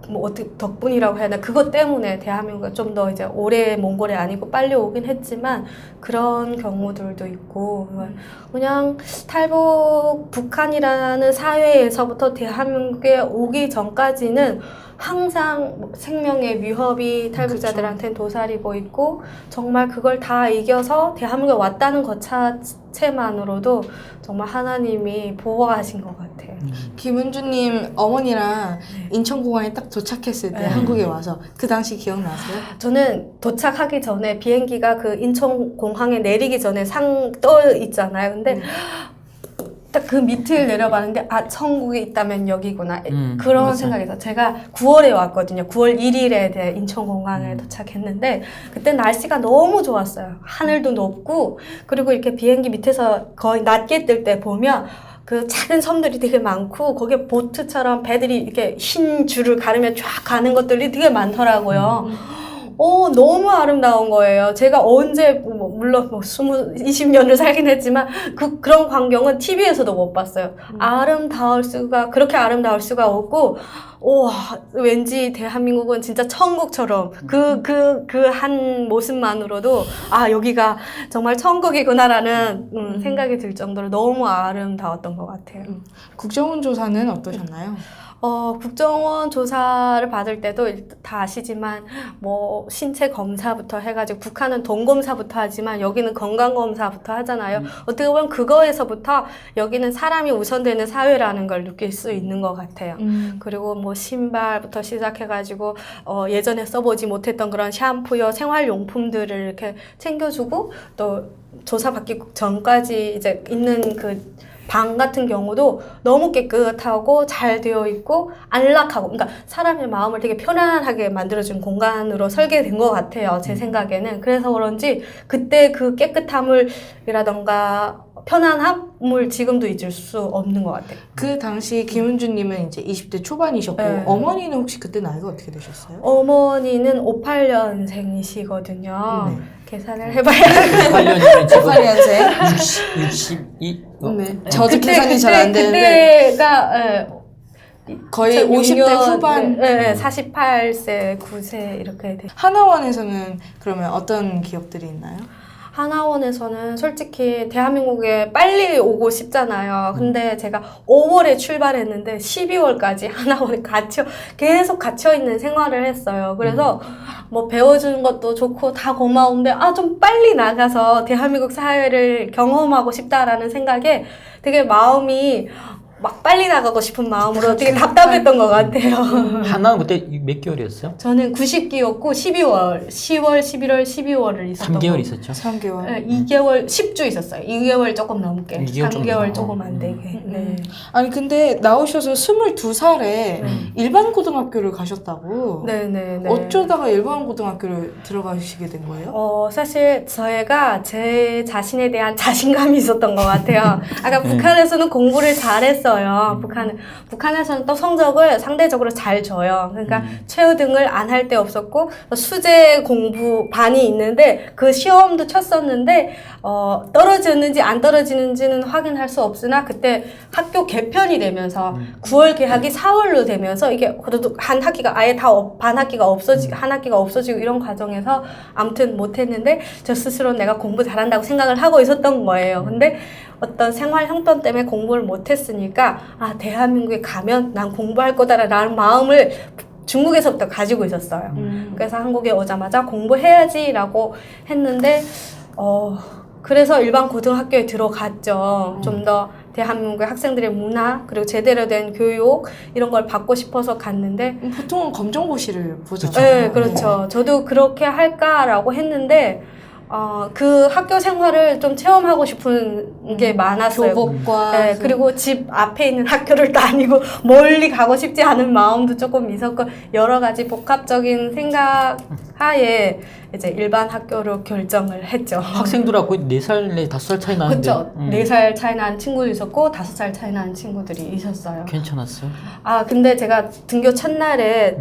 [SPEAKER 3] 뭐 어떻게 덕분이라고 해야 하나 그것 때문에 대한민국이 좀 더 이제 오래 몽골이 아니고 빨리 오긴 했지만 그런 경우들도 있고 그냥 탈북 북한이라는 사회에서부터 대한민국에 오기 전까지는 항상 생명의 위협이 탈북자들한테는 도사리고 있고 정말 그걸 다 이겨서 대한민국에 왔다는 것 자체만으로도 정말 하나님이 보호하신 것 같아요.
[SPEAKER 1] 김은주님 어머니랑 인천공항에 딱 도착했을 때 한국에 와서 그 당시 기억나세요?
[SPEAKER 3] 저는 도착하기 전에 비행기가 그 인천공항에 내리기 전에 상 떠 있잖아요. 근데 딱 그 밑을 내려봤는데 아 천국이 있다면 여기구나 그런
[SPEAKER 2] 맞아요.
[SPEAKER 3] 생각에서 제가 9월에 왔거든요. 9월 1일에 인천공항에 도착했는데 그때 날씨가 너무 좋았어요. 하늘도 높고 그리고 이렇게 비행기 밑에서 거의 낮게 뜰 때 보면 그 작은 섬들이 되게 많고 거기에 보트처럼 배들이 이렇게 흰 줄을 가르며 쫙 가는 것들이 되게 많더라고요. 너무 아름다운 거예요. 제가 언제, 물론 20년을 살긴 했지만, 그런 광경은 TV에서도 못 봤어요. 그렇게 아름다울 수가 없고, 왠지 대한민국은 진짜 천국처럼, 그 한 모습만으로도, 여기가 정말 천국이구나라는 생각이 들 정도로 너무 아름다웠던 것 같아요.
[SPEAKER 1] 국정원 조사는 어떠셨나요?
[SPEAKER 3] 국정원 조사를 받을 때도 다 아시지만, 신체 검사부터 해가지고, 북한은 돈 검사부터 하지만, 여기는 건강 검사부터 하잖아요. 어떻게 보면 그거에서부터 여기는 사람이 우선되는 사회라는 걸 느낄 수 있는 것 같아요. 그리고 신발부터 시작해가지고, 예전에 써보지 못했던 그런 샴푸요, 생활용품들을 이렇게 챙겨주고, 또 조사받기 전까지 이제 있는 방 같은 경우도 너무 깨끗하고 잘 되어 있고 안락하고 그러니까 사람의 마음을 되게 편안하게 만들어준 공간으로 설계된 것 같아요. 제 생각에는. 그래서 그런지 그때 그 깨끗함이라던가 편안함을 지금도 잊을 수 없는 것 같아요.
[SPEAKER 1] 그 당시 김은주님은 이제 20대 초반이셨고
[SPEAKER 3] 네.
[SPEAKER 1] 어머니는 혹시 그때 나이가 어떻게 되셨어요?
[SPEAKER 3] 어머니는 58년생이시거든요.
[SPEAKER 1] 네.
[SPEAKER 3] 계산을 해봐야
[SPEAKER 2] 8년이면 지금
[SPEAKER 1] 58년생.
[SPEAKER 2] 62.
[SPEAKER 1] 네. 저도 계산이 잘 안 되는데
[SPEAKER 3] 그때가
[SPEAKER 1] 거의 50대 후반.
[SPEAKER 3] 네, 48세, 9세 이렇게 돼.
[SPEAKER 1] 하나원에서는 그러면 어떤 기억들이 있나요?
[SPEAKER 3] 하나원에서는 솔직히 대한민국에 빨리 오고 싶잖아요. 근데 제가 5월에 출발했는데 12월까지 하나원에 계속 갇혀있는 생활을 했어요. 그래서 배워주는 것도 좋고 다 고마운데 좀 빨리 나가서 대한민국 사회를 경험하고 싶다라는 생각에 되게 마음이 막 빨리 나가고 싶은 마음으로 되게 답답했던 것 같아요.
[SPEAKER 2] 하나는 그때 몇 개월이었어요?
[SPEAKER 3] 저는 90기였고 10월, 11월, 12월을 있었던
[SPEAKER 2] 3개월
[SPEAKER 3] 거.
[SPEAKER 2] 있었죠.
[SPEAKER 1] 3개월.
[SPEAKER 3] 네, 2개월, 10주 있었어요. 2개월 조금 넘게.
[SPEAKER 2] 2개월
[SPEAKER 3] 3개월 조금 안 되게. 네.
[SPEAKER 1] 아니 근데 나오셔서 22살에 일반 고등학교를 가셨다고.
[SPEAKER 3] 네네네.
[SPEAKER 1] 어쩌다가 일반 고등학교를 들어가시게 된 거예요?
[SPEAKER 3] 사실 저희가 제 자신에 대한 자신감이 있었던 것 같아요. 아까 북한에서는 공부를 잘했어요. 북한에서는 또 성적을 상대적으로 잘 줘요. 그러니까 최우등을 안 할 때 없었고 수제 공부 반이 있는데 그 시험도 쳤었는데 떨어졌는지 안 떨어지는지는 확인할 수 없으나 그때 학교 개편이 되면서 9월 개학이 4월로 되면서 이게 그래도 한 학기가 아예 반 학기가 없어지고 한 학기가 없어지고 이런 과정에서 아무튼 못했는데 저 스스로 내가 공부 잘한다고 생각을 하고 있었던 거예요. 근데 어떤 생활 형편 때문에 공부를 못했으니까 대한민국에 가면 난 공부할 거다라는 마음을 중국에서부터 가지고 있었어요. 그래서 한국에 오자마자 공부해야지라고 했는데 그래서 일반 고등학교에 들어갔죠. 좀 더 대한민국의 학생들의 문화 그리고 제대로 된 교육 이런 걸 받고 싶어서 갔는데
[SPEAKER 1] 보통은 검정고시를 보죠.
[SPEAKER 3] 네, 그렇죠. 저도 그렇게 할까라고 했는데 그 학교 생활을 좀 체험하고 싶은 게 많았어요.
[SPEAKER 1] 교복과
[SPEAKER 3] 네, 그리고 집 앞에 있는 학교를 다니고 멀리 가고 싶지 않은 마음도 조금 있었고 여러 가지 복합적인 생각 하에 이제 일반 학교로 결정을 했죠.
[SPEAKER 2] 학생들하고 4살, 5살 차이 나는데.
[SPEAKER 3] 그렇죠. 4살 차이 나는 친구도 있었고 5살 차이 나는 친구들이 있었어요.
[SPEAKER 2] 괜찮았어요.
[SPEAKER 3] 근데 제가 등교 첫날에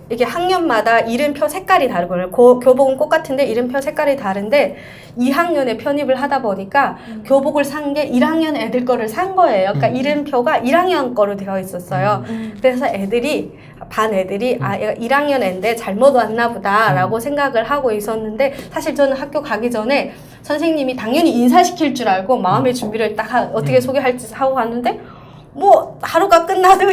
[SPEAKER 3] 이게 학년마다 이름표 색깔이 다르거든요. 교복은 똑같은데 이름표 색깔이 다른데 2학년에 편입을 하다 보니까 교복을 산 게 1학년 애들 거를 산 거예요. 그러니까 이름표가 1학년 거로 되어 있었어요. 그래서 반 애들이 얘가 1학년 애인데 잘못 왔나 보다라고 생각을 하고 있었는데 사실 저는 학교 가기 전에 선생님이 당연히 인사시킬 줄 알고 마음의 준비를 딱 어떻게 소개할지 하고 갔는데 하루가 끝나도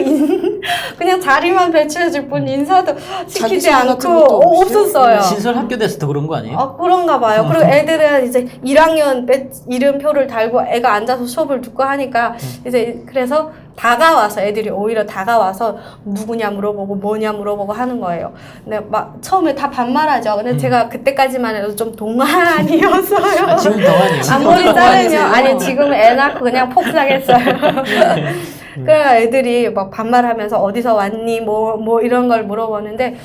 [SPEAKER 3] 그냥 자리만 배치해줄 뿐 인사도 시키지
[SPEAKER 1] 자기소개 같은
[SPEAKER 3] 않고
[SPEAKER 1] 것도
[SPEAKER 3] 없었어요.
[SPEAKER 2] 신설 학교 돼서 더 그런 거 아니에요?
[SPEAKER 3] 그런가 봐요. 그리고 애들은 이제 1학년 이름표를 달고 애가 앉아서 수업을 듣고 하니까 이제 그래서 다가와서 애들이 오히려 다가와서 누구냐 물어보고 뭐냐 물어보고 하는 거예요. 근데 처음에 다 반말하죠. 근데 제가 그때까지만 해도 좀 동안이었어요.
[SPEAKER 2] 지금 동안이에요.
[SPEAKER 3] 앞머리 자르면
[SPEAKER 1] 동안이세요?
[SPEAKER 3] 아니 지금 애 낳고 그냥 폭삭했어요. 그래 애들이 막 반말하면서 어디서 왔니 뭐 이런 걸 물어보는데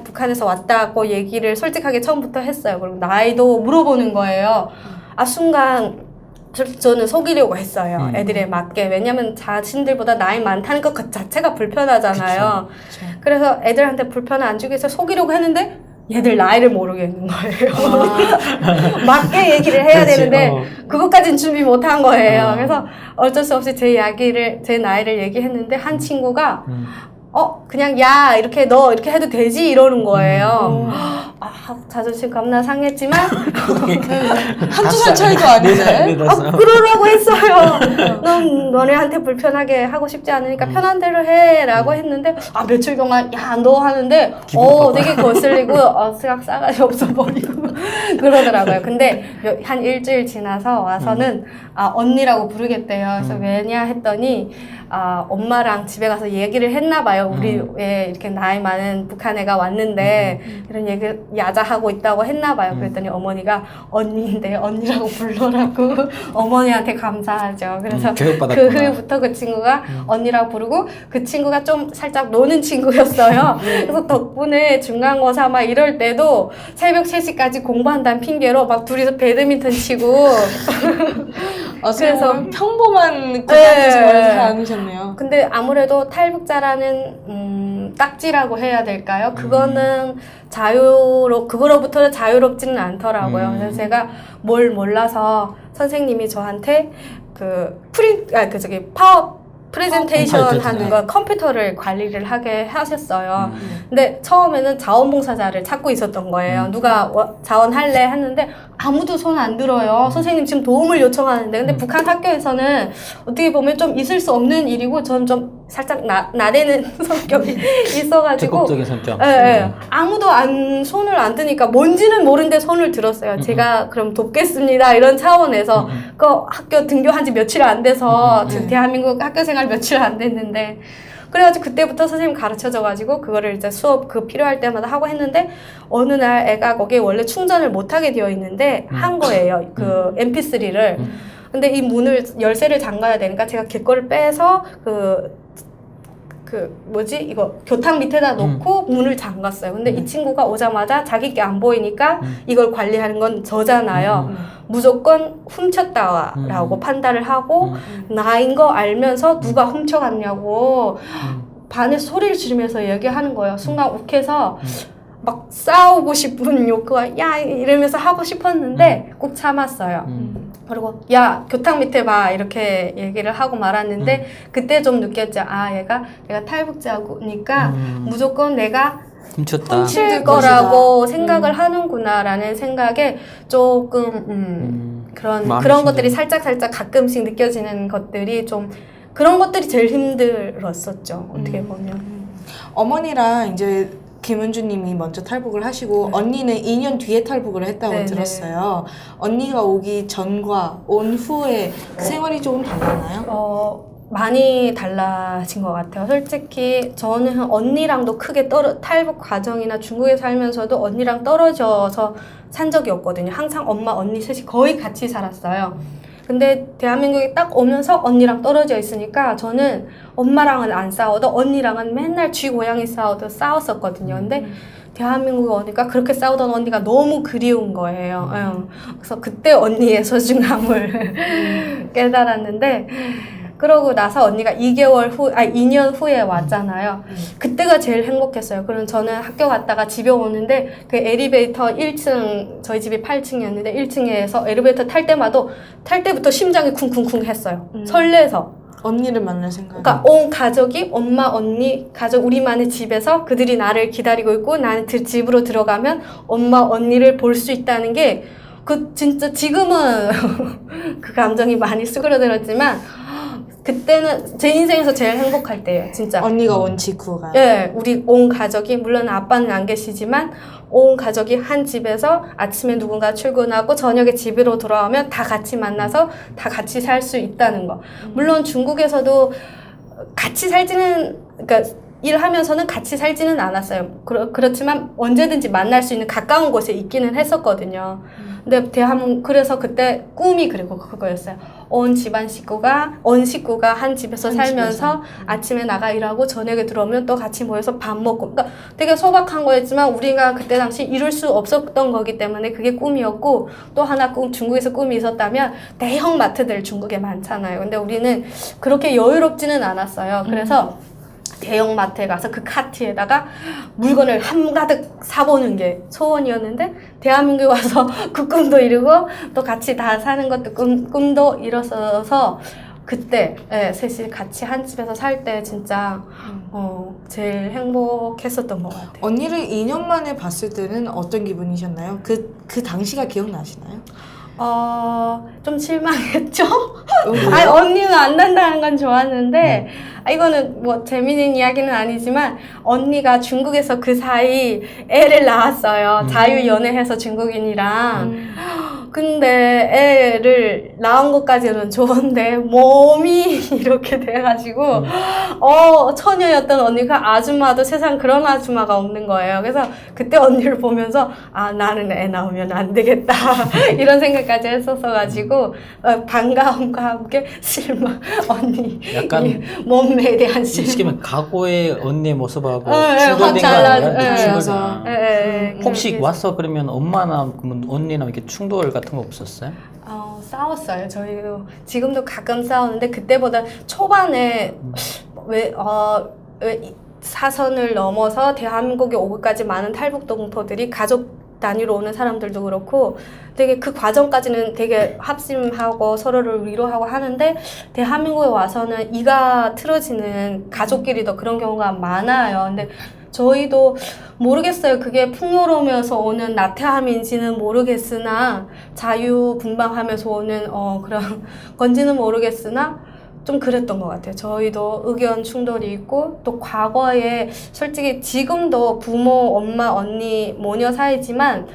[SPEAKER 3] 북한에서 왔다고 얘기를 솔직하게 처음부터 했어요. 그리고 나이도 물어보는 거예요. 아 순간 저는 속이려고 했어요. 애들에 맞게. 왜냐면 자신들보다 나이 많다는 것 자체가 불편하잖아요.
[SPEAKER 1] 그쵸.
[SPEAKER 3] 그래서 애들한테 불편을 안 주기 위해서 속이려고 했는데 얘들 나이를 모르겠는 거예요. 맞게 얘기를 해야
[SPEAKER 2] 그렇지,
[SPEAKER 3] 되는데 그것까진 준비 못 한 거예요.
[SPEAKER 2] 어.
[SPEAKER 3] 그래서 어쩔 수 없이 제 나이를 얘기했는데 한 친구가 그냥 야 이렇게 너 이렇게 해도 되지 이러는 거예요. 아 자존심 겁나 상했지만
[SPEAKER 1] 한두 살 차이도 아닌데.
[SPEAKER 3] 그러라고 했어요. 넌 너네한테 불편하게 하고 싶지 않으니까 편한 대로 해라고 했는데 며칠 동안 야 너 하는데 되게 거슬리고 스각 싸가지 없어 버리고 그러더라고요. 근데 한 일주일 지나서 와서는 언니라고 부르겠대요. 그래서 왜냐 했더니 엄마랑 집에 가서 얘기를 했나 봐요. 우리 애 이렇게 나이 많은 북한 애가 왔는데 이런 얘기 야자하고 있다고 했나 봐요. 그랬더니 어머니가 언니인데 언니라고 불러라고 어머니한테 감사하죠. 그래서 그
[SPEAKER 2] 교육받았구나.
[SPEAKER 3] 후부터 그 친구가 언니라고 부르고 그 친구가 좀 살짝 노는 친구였어요. 그래서 덕분에 중간고사 막 이럴 때도 새벽 3시까지 공부한다는 핑계로 막 둘이서 배드민턴 치고
[SPEAKER 1] 그래서 평범한 고등학교 생활을 잘 않으셨네요.
[SPEAKER 3] 근데 아무래도 탈북자라는 딱지라고 해야 될까요? 그거는 그거로부터는 자유롭지는 않더라고요. 그래서 제가 뭘 몰라서 선생님이 저한테 파워 프레젠테이션 하는 거 컴퓨터를 관리를 하게 하셨어요. 근데 처음에는 자원봉사자를 찾고 있었던 거예요. 누가 자원할래 했는데 아무도 손 안 들어요. 선생님 지금 도움을 요청하는데 근데 북한 학교에서는 어떻게 보면 좀 있을 수 없는 일이고 저는 좀 살짝 나대는 성격이 있어가지고
[SPEAKER 2] 적극적인 성격.
[SPEAKER 3] 아무도 손을 안 드니까 뭔지는 모르는데 손을 들었어요. 제가 그럼 돕겠습니다 이런 차원에서 그 학교 등교한 지 며칠 안 돼서 지금 대한민국 학교 생활 며칠 안 됐는데 그래가지고 그때부터 선생님 가르쳐줘가지고 그거를 이제 수업 필요할 때마다 하고 했는데 어느 날 애가 거기에 원래 충전을 못하게 되어 있는데 한 거예요. 그 MP3를. 근데 이 열쇠를 잠가야 되니까 제가 걔 거를 빼서 이거 교탁 밑에다 놓고 문을 잠갔어요. 근데 이 친구가 오자마자 자기 게 안 보이니까 이걸 관리하는 건 저잖아요. 무조건 훔쳤다라고 판단을 하고 나인 거 알면서 누가 훔쳐갔냐고 반에서 소리를 지르면서 얘기하는 거예요. 순간 욱해서 막 싸우고 싶은 욕구가 야 이러면서 하고 싶었는데 꼭 참았어요. 그리고 야 교탁 밑에 봐 이렇게 얘기를 하고 말았는데 그때 좀 느꼈죠. 얘가 내가 탈북자니까 무조건 내가 훔칠 거라고 생각을 하는구나라는 생각에 조금 그런 것들이 살짝 가끔씩 느껴지는 것들이 좀 그런 것들이 제일 힘들었었죠. 어떻게 보면
[SPEAKER 1] 어머니랑 이제 김은주님이 먼저 탈북을 하시고 언니는 2년 뒤에 탈북을 했다고
[SPEAKER 3] 네네.
[SPEAKER 1] 들었어요. 언니가 오기 전과 온 후에 생활이 조금 달랐나요?
[SPEAKER 3] 많이 달라진 것 같아요. 솔직히 저는 언니랑도 크게 탈북 과정이나 중국에 살면서도 언니랑 떨어져서 산 적이 없거든요. 항상 엄마, 언니 셋이 거의 같이 살았어요. 근데 대한민국에 딱 오면서 언니랑 떨어져 있으니까 저는 엄마랑은 안 싸워도 언니랑은 맨날 쥐 고양이 싸웠었거든요. 근데 대한민국에 오니까 그렇게 싸우던 언니가 너무 그리운 거예요. 그래서 그때 언니의 소중함을 깨달았는데 그러고 나서 언니가 2년 후에 왔잖아요. 그때가 제일 행복했어요. 그럼 저는 학교 갔다가 집에 오는데 그 엘리베이터 1층, 저희 집이 8층이었는데 1층에서 엘리베이터 탈 때부터 심장이 쿵쿵쿵 했어요. 설레서.
[SPEAKER 1] 언니를 만날 생각.
[SPEAKER 3] 그러니까 온 가족이 엄마, 언니, 가족 우리만의 집에서 그들이 나를 기다리고 있고 나는 집으로 들어가면 엄마, 언니를 볼 수 있다는 게 진짜 지금은 그 감정이 많이 수그러들었지만 그때는 제 인생에서 제일 행복할 때예요, 진짜.
[SPEAKER 1] 언니가 온 직후가.
[SPEAKER 3] 예, 우리 온 가족이 물론 아빠는 안 계시지만 온 가족이 한 집에서 아침에 누군가 출근하고 저녁에 집으로 돌아오면 다 같이 만나서 다 같이 살 수 있다는 거. 물론 중국에서도 같이 그러니까 일하면서는 같이 살지는 않았어요. 그렇지만 언제든지 만날 수 있는 가까운 곳에 있기는 했었거든요. 근데 그래서 그때 꿈이 그리고 그거였어요. 온 식구가 한 집에서 살면서 아침에 나가 일하고 저녁에 들어오면 또 같이 모여서 밥 먹고. 그러니까 되게 소박한 거였지만 우리가 그때 당시 이룰 수 없었던 거기 때문에 그게 꿈이었고, 또 하나 중국에서 꿈이 있었다면 대형 마트들 중국에 많잖아요. 근데 우리는 그렇게 여유롭지는 않았어요. 그래서 대형 마트에 가서 그 카트에다가 물건을 한가득 사보는 게 소원이었는데, 대한민국에 와서 그 꿈도 이루고 또 같이 다 사는 것도 꿈도 이뤘어서 그때 셋이 같이 한 집에서 살 때 진짜 제일 행복했었던 것 같아요.
[SPEAKER 1] 언니를 2년 만에 봤을 때는 어떤 기분이셨나요? 그 당시가 기억나시나요?
[SPEAKER 3] 좀 실망했죠? 아니, 언니는 안 난다는 건 좋았는데, 이거는 뭐 재미있는 이야기는 아니지만, 언니가 중국에서 그 사이 애를 낳았어요. 자유연애해서 중국인이랑. 근데 애를 낳은 것까지는 좋은데, 몸이 이렇게 돼가지고, 처녀였던 언니가 아줌마도 세상 그런 아줌마가 없는 거예요. 그래서 그때 언니를 보면서, 나는 애 낳으면 안 되겠다. 이런 생각까지 했었어가지고, 반가움과 함께 실망, 언니.
[SPEAKER 2] 약간
[SPEAKER 3] 몸매에 대한 실망.
[SPEAKER 2] 시키면 각오의 언니의 모습하고
[SPEAKER 3] 확
[SPEAKER 2] 충돌된 거
[SPEAKER 3] 달라져.
[SPEAKER 2] 아니야? 혹시 와서 그러면 엄마나 언니랑 이렇게 충돌 같은 거 없었어요?
[SPEAKER 3] 싸웠어요. 저희도 지금도 가끔 싸우는데, 그때보다 초반에 왜 사선을 넘어서 대한민국에 오기까지 많은 탈북 동포들이 가족 단위로 오는 사람들도 그렇고 되게 그 과정까지는 되게 합심하고 서로를 위로하고 하는데, 대한민국에 와서는 이가 틀어지는 가족끼리도 그런 경우가 많아요. 근데 저희도 모르겠어요. 그게 풍요로우면서 오는 나태함인지는 모르겠으나, 자유분방하면서 오는 그런 건지는 모르겠으나 좀 그랬던 것 같아요. 저희도 의견 충돌이 있고, 또 과거에 솔직히 지금도 부모, 엄마, 언니, 모녀 사이지만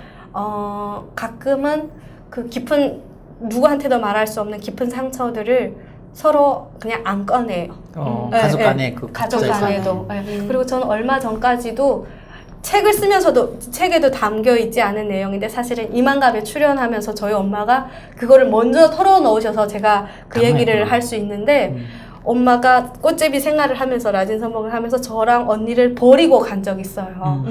[SPEAKER 3] 가끔은 그 깊은, 누구한테도 말할 수 없는 깊은 상처들을 서로 그냥 안 꺼내요.
[SPEAKER 2] 가족 간에
[SPEAKER 3] 가족 간에도. 그리고 저는 얼마 전까지도 책을 쓰면서도 책에도 담겨 있지 않은 내용인데, 사실은 이만갑에 출연하면서 저희 엄마가 그거를 먼저 털어놓으셔서 제가 그 얘기를 할 수 있는데, 엄마가 꽃제비 생활을 하면서 라진 선봉을 하면서 저랑 언니를 버리고 간 적이 있어요.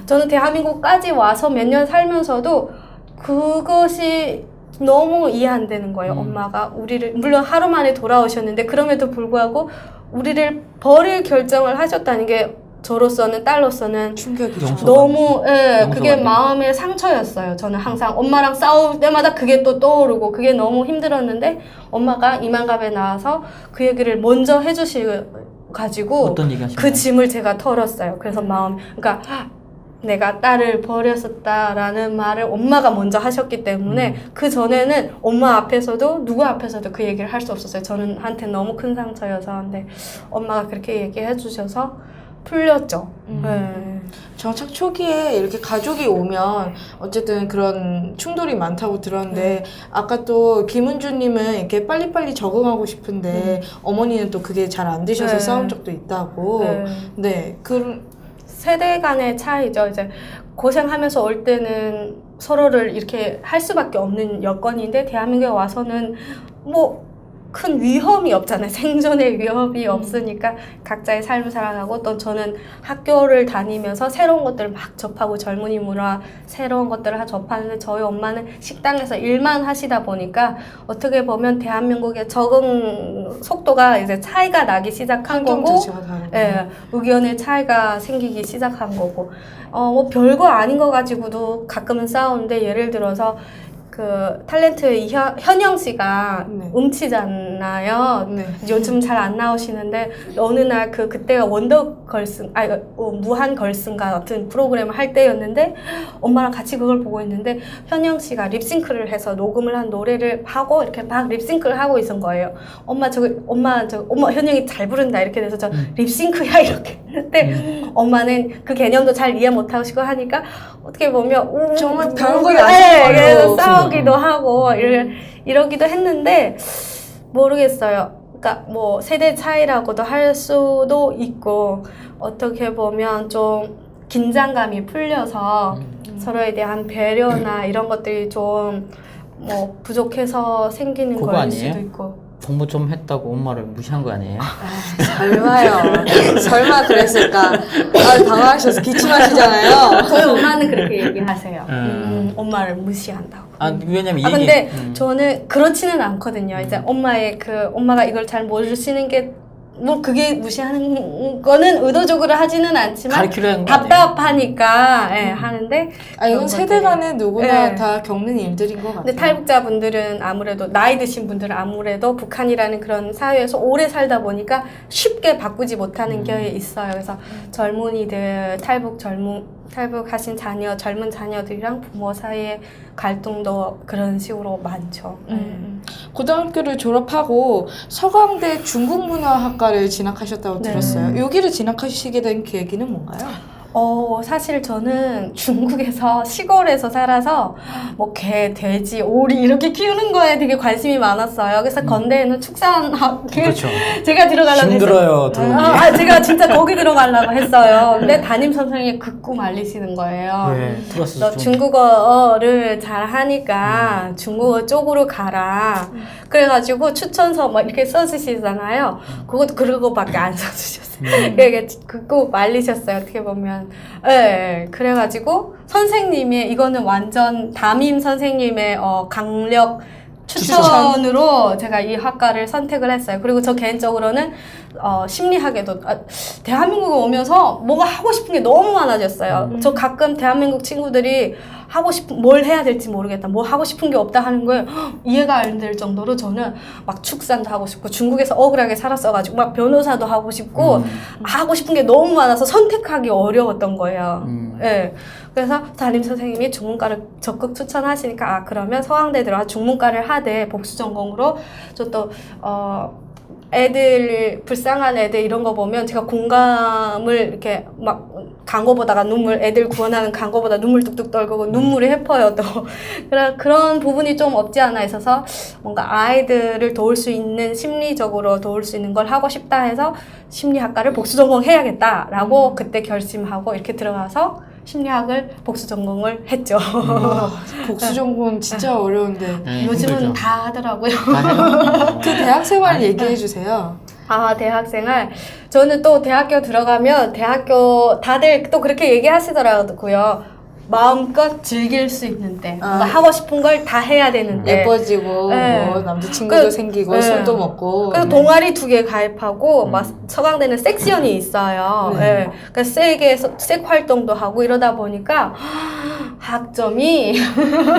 [SPEAKER 3] 저는 대한민국까지 와서 몇 년 살면서도 그것이 너무 이해 안 되는 거예요. 엄마가 우리를, 물론 하루 만에 돌아오셨는데 그럼에도 불구하고 우리를 버릴 결정을 하셨다는 게 저로서는, 딸로서는
[SPEAKER 1] 충격이죠.
[SPEAKER 3] 너무, 그게 마음의 상처였어요. 저는 항상 엄마랑 싸울 때마다 그게 또 떠오르고 그게 너무 힘들었는데, 엄마가 이만갑에 나와서 그 얘기를 먼저 해주셔가지고
[SPEAKER 2] 어떤 얘기 하셨나요?
[SPEAKER 3] 그 짐을 제가 털었어요. 그래서 그러니까 내가 딸을 버렸었다라는 말을 엄마가 먼저 하셨기 때문에 그 전에는 엄마 앞에서도 누구 앞에서도 그 얘기를 할 수 없었어요. 저는 한테 너무 큰 상처여서. 근데 엄마가 그렇게 얘기해 주셔서 풀렸죠.
[SPEAKER 1] 정착 초기에 이렇게 가족이 오면 어쨌든 그런 충돌이 많다고 들었는데, 아까 또 김은주님은 이렇게 빨리빨리 적응하고 싶은데 어머니는 또 그게 잘 안 되셔서 싸운 적도 있다고. 네,
[SPEAKER 3] 세대 간의 차이죠. 이제 고생하면서 올 때는 서로를 이렇게 할 수밖에 없는 여건인데, 대한민국에 와서는 뭐 큰 위험이 없잖아요. 생존의 위험이 없으니까 각자의 삶을 살아가고, 또 저는 학교를 다니면서 새로운 것들을 막 접하고 젊은이 문화, 새로운 것들을 접하는데, 저희 엄마는 식당에서 일만 하시다 보니까 어떻게 보면 대한민국의 적응 속도가 이제 차이가 나기 시작한 거고, 의견의 차이가 생기기 시작한 거고, 뭐 별거 아닌 거 가지고도 가끔은 싸우는데, 예를 들어서 그 탤런트 현영 씨가 음치잖아요. 요즘 잘 안 나오시는데, 어느 날 그때가 무한 걸스인가 같은 프로그램을 할 때였는데, 엄마랑 같이 그걸 보고 있는데 현영 씨가 립싱크를 해서 녹음을 한 노래를 하고 이렇게 막 립싱크를 하고 있은 거예요. 엄마 현영이 잘 부른다 이렇게 돼서 저 립싱크야 이렇게 했는데, 엄마는 그 개념도 잘 이해 못 하시고 하니까 어떻게 보면
[SPEAKER 1] 정말 다른 걸 아시는 걸로
[SPEAKER 3] 싸우기도 하고 이러기도 했는데, 모르겠어요. 그러니까 뭐 세대 차이라고도 할 수도 있고, 어떻게 보면 좀 긴장감이 풀려서 서로에 대한 배려나 이런 것들이 좀 뭐 부족해서 생기는
[SPEAKER 2] 그거
[SPEAKER 3] 거일
[SPEAKER 2] 아니에요?
[SPEAKER 3] 수도 있고.
[SPEAKER 2] 공부 좀 했다고 엄마를 무시한 거 아니에요?
[SPEAKER 1] 설마요. 설마 그랬을까? 아, 당황하셔서 기침하시잖아요.
[SPEAKER 3] 저희 엄마는 그렇게 얘기하세요.
[SPEAKER 2] 음.
[SPEAKER 3] 엄마를 무시한다고.
[SPEAKER 2] 아 왜냐면
[SPEAKER 3] 아
[SPEAKER 2] 이게
[SPEAKER 3] 근데 저는 그렇지는 않거든요. 이제 엄마의 엄마가 이걸 잘 모르시는 게 뭐 그게 무시하는 거는 의도적으로 하지는 않지만
[SPEAKER 2] 가르치려는 거 아니에요?
[SPEAKER 3] 답답하니까 예, 하는데
[SPEAKER 1] 아, 이건
[SPEAKER 3] 그런
[SPEAKER 1] 세대
[SPEAKER 3] 것들이.
[SPEAKER 1] 간에 누구나
[SPEAKER 3] 네.
[SPEAKER 1] 다 겪는 일들인 것 같아요.
[SPEAKER 3] 근데 탈북자분들은 아무래도 나이 드신 분들은 아무래도 북한이라는 그런 사회에서 오래 살다 보니까 쉽게 바꾸지 못하는 게 있어요. 그래서 젊은이들 탈북하신 자녀 젊은 자녀들이랑 부모 사이에 갈등도 그런 식으로 많죠.
[SPEAKER 1] 고등학교를 졸업하고 서강대 중국문화학과를 진학하셨다고
[SPEAKER 3] 네.
[SPEAKER 1] 들었어요. 여기를 진학하시게 된 계기는 뭔가요?
[SPEAKER 3] 사실 저는 중국에서 시골에서 살아서 뭐 개, 돼지, 오리 이렇게 키우는 거에 되게 관심이 많았어요. 그래서 건대에는 축산학교
[SPEAKER 2] 그렇죠.
[SPEAKER 3] 제가 들어가려고
[SPEAKER 2] 힘들어요 들어오기.
[SPEAKER 3] 제가 진짜 거기 들어가려고 했어요. 근데 담임 선생님이 극구 말리시는 거예요.
[SPEAKER 2] 왜 들었어
[SPEAKER 3] 너 중국어를 잘 하니까 중국어 쪽으로 가라. 그래가지고 추천서 막 이렇게 써주시잖아요. 그것도 그거밖에 안 써주셨어요. 되게 극구 말리셨어요. 어떻게 보면. 네, 그래가지고 선생님이 이거는 완전 담임 선생님의 강력 추천으로 제가 이 학과를 선택을 했어요. 그리고 저 개인적으로는 심리학에도 대한민국에 오면서 뭐가 하고 싶은 게 너무 많아졌어요. 저 가끔 대한민국 친구들이 하고 싶은 뭘 해야 될지 모르겠다, 뭐 하고 싶은 게 없다 하는 거에 이해가 안 될 정도로 저는 막 축산도 하고 싶고 중국에서 억울하게 살았어가지고 막 변호사도 하고 싶고 하고 싶은 게 너무 많아서 선택하기 어려웠던 거예요. 네. 그래서 담임 선생님이 중문과를 적극 추천하시니까 그러면 서강대 들어가 중문과를 하되 복수 전공으로 저 또 애들 불쌍한 애들 이런 거 보면 제가 공감을 이렇게 막 광고 보다가 애들 구원하는 광고 보다 눈물 뚝뚝 떨고 눈물이 해퍼요 또. 그런 부분이 좀 없지 않아 있어서 뭔가 아이들을 도울 수 있는 심리적으로 도울 수 있는 걸 하고 싶다 해서 심리학과를 복수 전공해야겠다라고 그때 결심하고 이렇게 들어가서 심리학을 복수 전공을 했죠.
[SPEAKER 1] 복수 전공 진짜 어려운데.
[SPEAKER 2] 네,
[SPEAKER 3] 요즘은
[SPEAKER 2] 힘들죠.
[SPEAKER 3] 다 하더라고요.
[SPEAKER 1] 그 대학 생활 얘기해 주세요.
[SPEAKER 3] 대학생활. 저는 또 대학교 들어가면 다들 또 그렇게 얘기하시더라고요. 마음껏 즐길 수 있는데 뭔가 하고 싶은 걸 다 해야 되는데
[SPEAKER 1] 예뻐지고
[SPEAKER 3] 네.
[SPEAKER 1] 뭐 남자친구도
[SPEAKER 3] 그-
[SPEAKER 1] 생기고
[SPEAKER 3] 네.
[SPEAKER 1] 술도 먹고.
[SPEAKER 3] 그래서 동아리 2개 가입하고 막 서강대는 섹션이 있어요.
[SPEAKER 1] 네.
[SPEAKER 3] 네. 그러니까 색 활동도 하고 이러다 보니까 학점이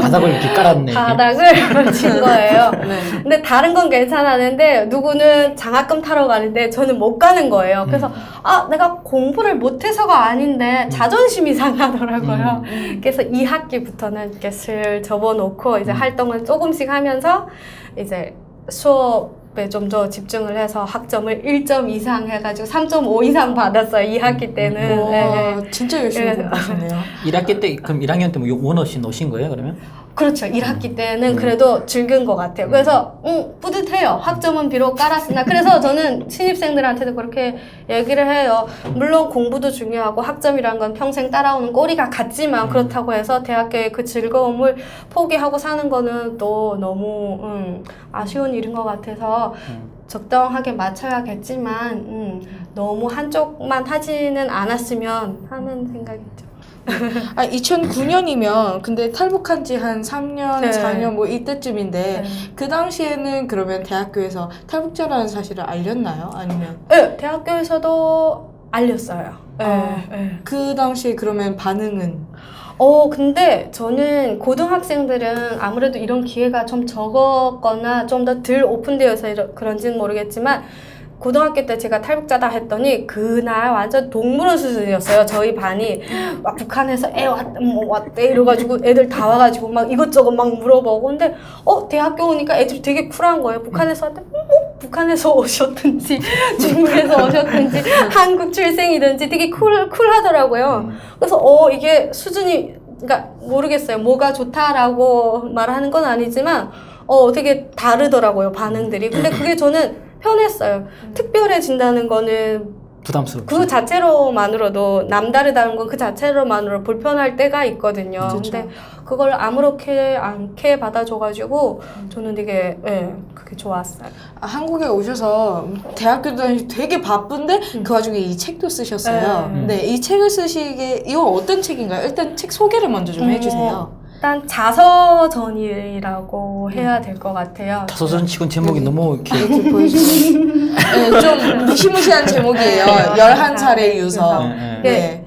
[SPEAKER 2] 바닥을 이렇게 깔았네.
[SPEAKER 3] 바닥을 친 거예요.
[SPEAKER 1] 네.
[SPEAKER 3] 근데 다른 건 괜찮았는데 누구는 장학금 타러 가는데 저는 못 가는 거예요. 그래서 내가 공부를 못해서가 아닌데 자존심이 상하더라고요. 그래서 2학기부터는 이렇게 슬 접어놓고 이제 활동을 조금씩 하면서 이제 수업에 좀 더 집중을 해서 학점을 1점 이상 해가지고 3.5 이상 받았어요. 2학기 때는.
[SPEAKER 1] 와,
[SPEAKER 3] 네.
[SPEAKER 1] 진짜 열심히
[SPEAKER 3] 네.
[SPEAKER 1] 공부하셨네요.
[SPEAKER 2] 1학기 때 그럼 1학년 때 뭐 원어시 넣으신 거예요 그러면?
[SPEAKER 3] 그렇죠. 1학기 때는 그래도 즐긴 것 같아요. 그래서 뿌듯해요. 학점은 비록 깔았으나. 그래서 저는 신입생들한테도 그렇게 얘기를 해요. 물론 공부도 중요하고 학점이란 건 평생 따라오는 꼬리가 같지만 그렇다고 해서 대학교의 그 즐거움을 포기하고 사는 거는 또 너무 아쉬운 일인 것 같아서 적당하게 맞춰야겠지만 너무 한쪽만 하지는 않았으면 하는 생각이죠.
[SPEAKER 1] 2009년이면 근데 탈북한 지 한 3년,
[SPEAKER 3] 네.
[SPEAKER 1] 4년 뭐 이때쯤인데
[SPEAKER 3] 네.
[SPEAKER 1] 그 당시에는 그러면 대학교에서 탈북자라는 사실을 알렸나요? 아니면
[SPEAKER 3] 네, 대학교에서도 알렸어요. 네.
[SPEAKER 1] 그 당시에 그러면 반응은?
[SPEAKER 3] 근데 저는 고등학생들은 아무래도 이런 기회가 좀 적었거나 좀 더 덜 오픈되어서 그런지는 모르겠지만 고등학교 때 제가 탈북자다 했더니 그날 완전 동물원 수준이었어요. 저희 반이 막 북한에서 애 왔대 이래가지고 애들 다 와가지고 막 이것저것 막 물어보고 근데 대학교 오니까 애들이 되게 쿨한 거예요. 북한에서 왔대 북한에서 오셨든지 중국에서 오셨든지 한국 출생이든지 되게 쿨하더라고요. 그래서 이게 수준이 그러니까 모르겠어요. 뭐가 좋다라고 말하는 건 아니지만 되게 다르더라고요. 반응들이. 근데 그게 저는 편했어요. 특별해진다는 거는
[SPEAKER 2] 부담스럽죠.
[SPEAKER 3] 그 자체로만으로도 남다르다는 건 그 자체로만으로 불편할 때가 있거든요.
[SPEAKER 1] 그렇죠.
[SPEAKER 3] 근데 그걸 아무렇지 않게 받아줘가지고 저는 되게 그게 좋았어요.
[SPEAKER 1] 한국에 오셔서 대학교 다니시 되게 바쁜데 그 와중에 이 책도 쓰셨어요. 네, 이 책을 쓰시게 이건 어떤 책인가요? 일단 책 소개를 먼저 좀 해주세요.
[SPEAKER 3] 일단 자서전이라고 해야 될 것 같아요.
[SPEAKER 2] 자서전 치곤 제목이 너무 이렇게
[SPEAKER 1] 이렇게 보여주세요. 네, 좀 무시무시한 제목이에요. 11살의 유서. 네.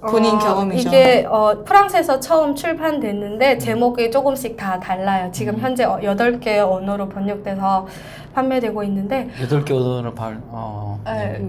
[SPEAKER 1] 본인 경험이죠.
[SPEAKER 3] 이게 프랑스에서 처음 출판됐는데 제목이 조금씩 다 달라요. 지금 현재 8개 언어로 번역돼서 판매되고 있는데
[SPEAKER 2] 8개 언어로
[SPEAKER 3] 네.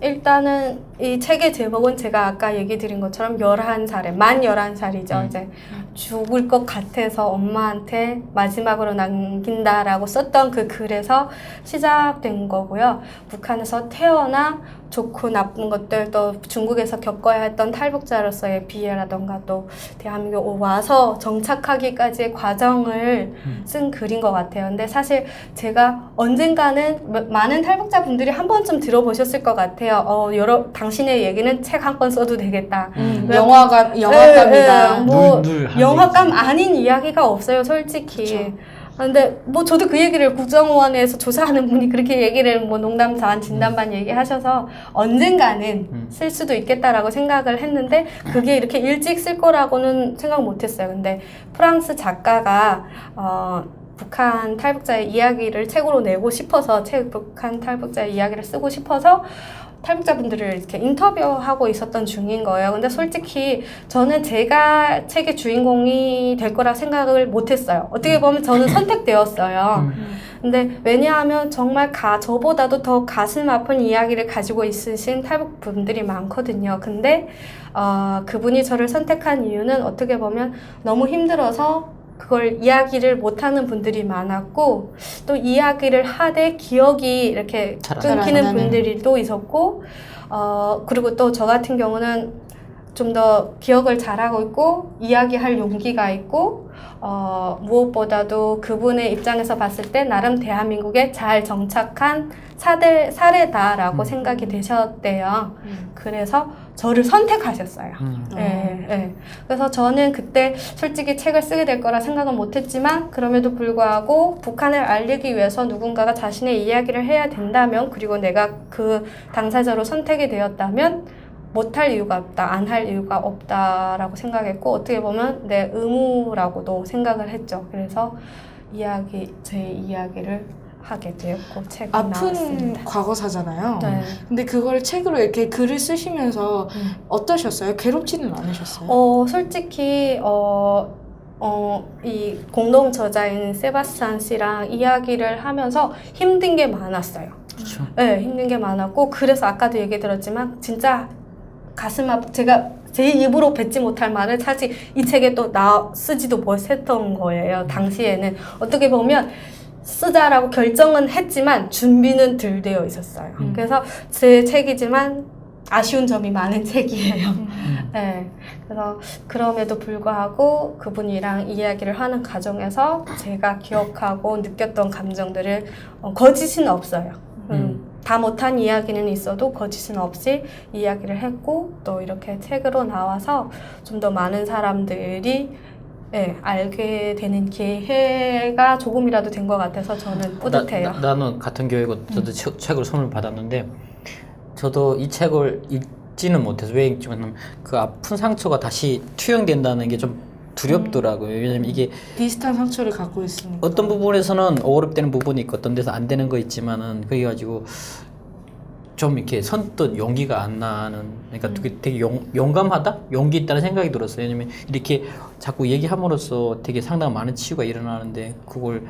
[SPEAKER 3] 일단은 이 책의 제목은 제가 아까 얘기 드린 것처럼 11살에 만 11살이죠. 이제 죽을 것 같아서 엄마한테 마지막으로 남긴다라고 썼던 그 글에서 시작된 거고요. 북한에서 태어나 좋고 나쁜 것들, 또 중국에서 겪어야 했던 탈북자로서의 비애라던가 또 대한민국 와서 정착하기까지의 과정을 쓴 글인 것 같아요. 근데 사실 제가 언젠가는 많은 탈북자분들이 한 번쯤 들어보셨을 것 같아요. 당신의 얘기는 책 한 권 써도 되겠다.
[SPEAKER 1] 영화감이다.
[SPEAKER 3] 뭐
[SPEAKER 2] 늘
[SPEAKER 3] 영화감 아닌 이야기가 없어요, 솔직히.
[SPEAKER 1] 그쵸.
[SPEAKER 3] 근데 뭐 저도 그 얘기를 국정원에서 조사하는 분이 그렇게 얘기를 뭐 농담 반 진담 반 얘기하셔서 언젠가는 쓸 수도 있겠다라고 생각을 했는데 그게 이렇게 일찍 쓸 거라고는 생각 못했어요. 근데 프랑스 작가가 북한 탈북자의 이야기를 책으로 내고 싶어서 북한 탈북자의 이야기를 쓰고 싶어서 탈북자분들을 이렇게 인터뷰하고 있었던 중인 거예요. 근데 솔직히 저는 제가 책의 주인공이 될 거라 생각을 못했어요. 어떻게 보면 저는 선택되었어요. 근데 왜냐하면 정말 저보다도 더 가슴 아픈 이야기를 가지고 있으신 탈북분들이 많거든요. 근데 그분이 저를 선택한 이유는 어떻게 보면 너무 힘들어서 그걸 이야기를 못하는 분들이 많았고 또 이야기를 하되 기억이 이렇게 끊기는 분들이 또 있었고 그리고 또 저 같은 경우는 좀 더 기억을 잘하고 있고 이야기할 용기가 있고 무엇보다도 그분의 입장에서 봤을 때 나름 대한민국에 잘 정착한 사례다라고 생각이 되셨대요. 그래서 저를 선택하셨어요. 네. 그래서 저는 그때 솔직히 책을 쓰게 될 거라 생각은 못했지만 그럼에도 불구하고 북한을 알리기 위해서 누군가가 자신의 이야기를 해야 된다면 그리고 내가 그 당사자로 선택이 되었다면 못할 이유가 없다, 안 할 이유가 없다라고 생각했고 어떻게 보면 내 의무라고도 생각을 했죠. 그래서 제 이야기를 하게 되었고 책이 나왔습니다.
[SPEAKER 1] 아픈 과거사잖아요.
[SPEAKER 3] 네.
[SPEAKER 1] 근데 그걸 책으로 이렇게 글을 쓰시면서 어떠셨어요? 괴롭지는 않으셨어요?
[SPEAKER 3] 솔직히 이 공동 저자인 세바스찬 씨랑 이야기를 하면서 힘든 게 많았어요.
[SPEAKER 2] 그렇죠.
[SPEAKER 3] 네, 힘든 게 많았고 그래서 아까도 얘기 들었지만 진짜 제가 제 입으로 뱉지 못할 말을 사실 이 책에 또 쓰지도 못했던 거예요. 당시에는 어떻게 보면 쓰자라고 결정은 했지만 준비는 덜 되어 있었어요. 그래서 제 책이지만 아쉬운 점이 많은 책이에요. 네, 그래서 그럼에도 불구하고 그분이랑 이야기를 하는 과정에서 제가 기억하고 느꼈던 감정들을 거짓은 없어요. 다 못한 이야기는 있어도 거짓은 없이 이야기를 했고 또 이렇게 책으로 나와서 좀 더 많은 사람들이 알게 되는 기회가 조금이라도 된 것 같아서 저는 뿌듯해요.
[SPEAKER 2] 나는 같은 교육을 저도 책을 선물 받았는데 저도 이 책을 읽지는 못해서 왜 읽지만 그 아픈 상처가 다시 투영된다는 게 좀 두렵더라고요. 왜냐면 이게
[SPEAKER 1] 비슷한 상처를 갖고 있으니까
[SPEAKER 2] 어떤 부분에서는 어렵되는 부분이 있고 어떤 데서 안 되는 거 있지만은 그래가지고 좀 이렇게 선뜻 용기가 안 나는 그러니까 되게 용감하다? 용기 있다는 생각이 들었어요. 왜냐면 이렇게 자꾸 얘기함으로써 되게 상당한 많은 치유가 일어나는데 그걸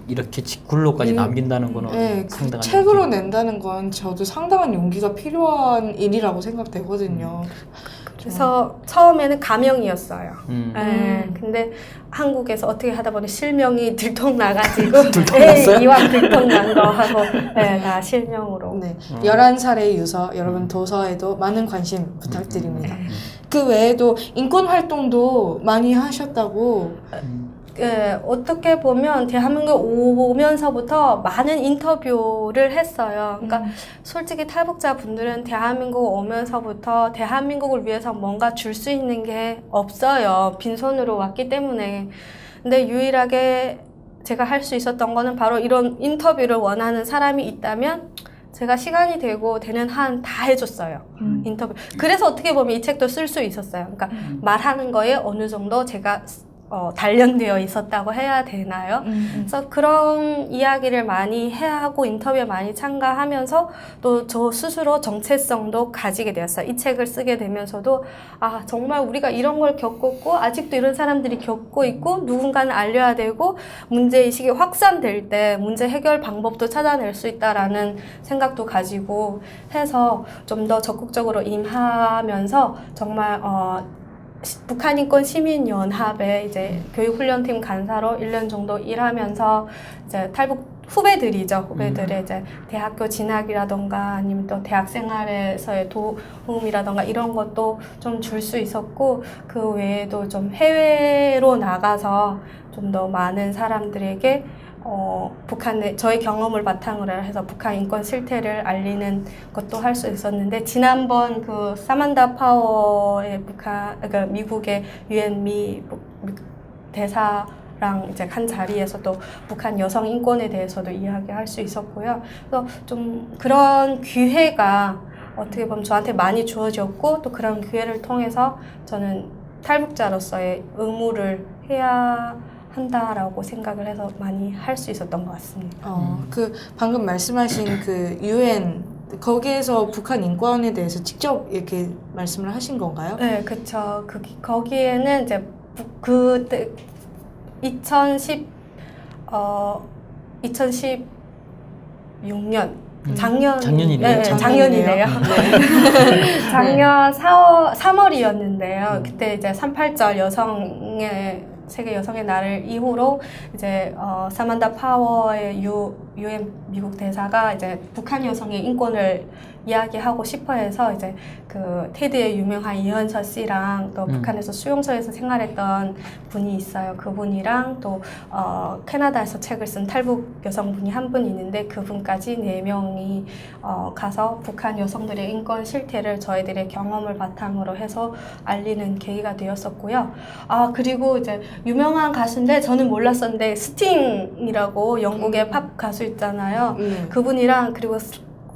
[SPEAKER 2] 이렇게 글로까지 남긴다는 거는 상당한
[SPEAKER 1] 책으로 낸다는 건 저도 상당한 용기가 필요한 일이라고 생각되거든요.
[SPEAKER 3] 그래서 처음에는 가명이었어요. 근데 한국에서 어떻게 하다 보니 실명이 들통나가지고 이왕 들통난 거 하고 다 실명으로.
[SPEAKER 1] 네, 11살의 유서 여러분 도서에도 많은 관심 부탁드립니다. 그 외에도 인권 활동도 많이 하셨다고
[SPEAKER 3] 어떻게 보면 대한민국 오면서부터 많은 인터뷰를 했어요. 그러니까 솔직히 탈북자분들은 대한민국 오면서부터 대한민국을 위해서 뭔가 줄 수 있는 게 없어요. 빈손으로 왔기 때문에. 근데 유일하게 제가 할 수 있었던 거는 바로 이런 인터뷰를 원하는 사람이 있다면 제가 시간이 되는 한 다 해줬어요. 인터뷰. 그래서 어떻게 보면 이 책도 쓸 수 있었어요. 그러니까 말하는 거에 어느 정도 제가 단련되어 있었다고 해야 되나요? 그래서 그런 이야기를 많이 하고 인터뷰에 많이 참가하면서 또 저 스스로 정체성도 가지게 되었어요. 이 책을 쓰게 되면서도 아 정말 우리가 이런 걸 겪었고 아직도 이런 사람들이 겪고 있고 누군가는 알려야 되고 문제의식이 확산될 때 문제 해결 방법도 찾아낼 수 있다라는 생각도 가지고 해서 좀 더 적극적으로 임하면서 정말 북한인권시민연합에 이제 교육훈련팀 간사로 1년 정도 일하면서 이제 탈북 후배들이죠. 후배들의 이제 대학교 진학이라던가 아니면 또 대학 생활에서의 도움이라던가 이런 것도 좀 줄 수 있었고 그 외에도 좀 해외로 나가서 좀 더 많은 사람들에게 북한의 저의 경험을 바탕으로 해서 북한 인권 실태를 알리는 것도 할 수 있었는데 지난번 그 사만다 파워의 그러니까 미국의 유엔 미 대사랑 이제 한 자리에서도 북한 여성 인권에 대해서도 이야기할 수 있었고요. 그래서 좀 그런 기회가 어떻게 보면 저한테 많이 주어졌고 또 그런 기회를 통해서 저는 탈북자로서의 의무를 해야 한다라고 생각을 해서 많이 할 수 있었던 것 같습니다.
[SPEAKER 1] 그 방금 말씀하신 그 UN 거기에서 북한 인권에 대해서 직접 이렇게 말씀을 하신 건가요?
[SPEAKER 3] 네, 그렇죠. 거기에는 이제 그때 2016년
[SPEAKER 2] 작년이네요.
[SPEAKER 3] 네, 작년이네요. 작년 3월이었는데요. 그때 이제 3.8절 세계 여성의 날을 이후로 이제 사만다 파워의 유엔 미국 대사가 이제 북한 여성의 인권을 이야기하고 싶어해서 이제 그 테드의 유명한 이현서 씨랑 또 북한에서 수용소에서 생활했던 분이 있어요. 그분이랑 또 캐나다에서 책을 쓴 탈북 여성분이 한 분 있는데 그분까지 4명이 가서 북한 여성들의 인권 실태를 저희들의 경험을 바탕으로 해서 알리는 계기가 되었었고요. 그리고 이제 유명한 가수인데 저는 몰랐었는데 스팅이라고 영국의 팝 가수 있잖아요. 그분이랑 그리고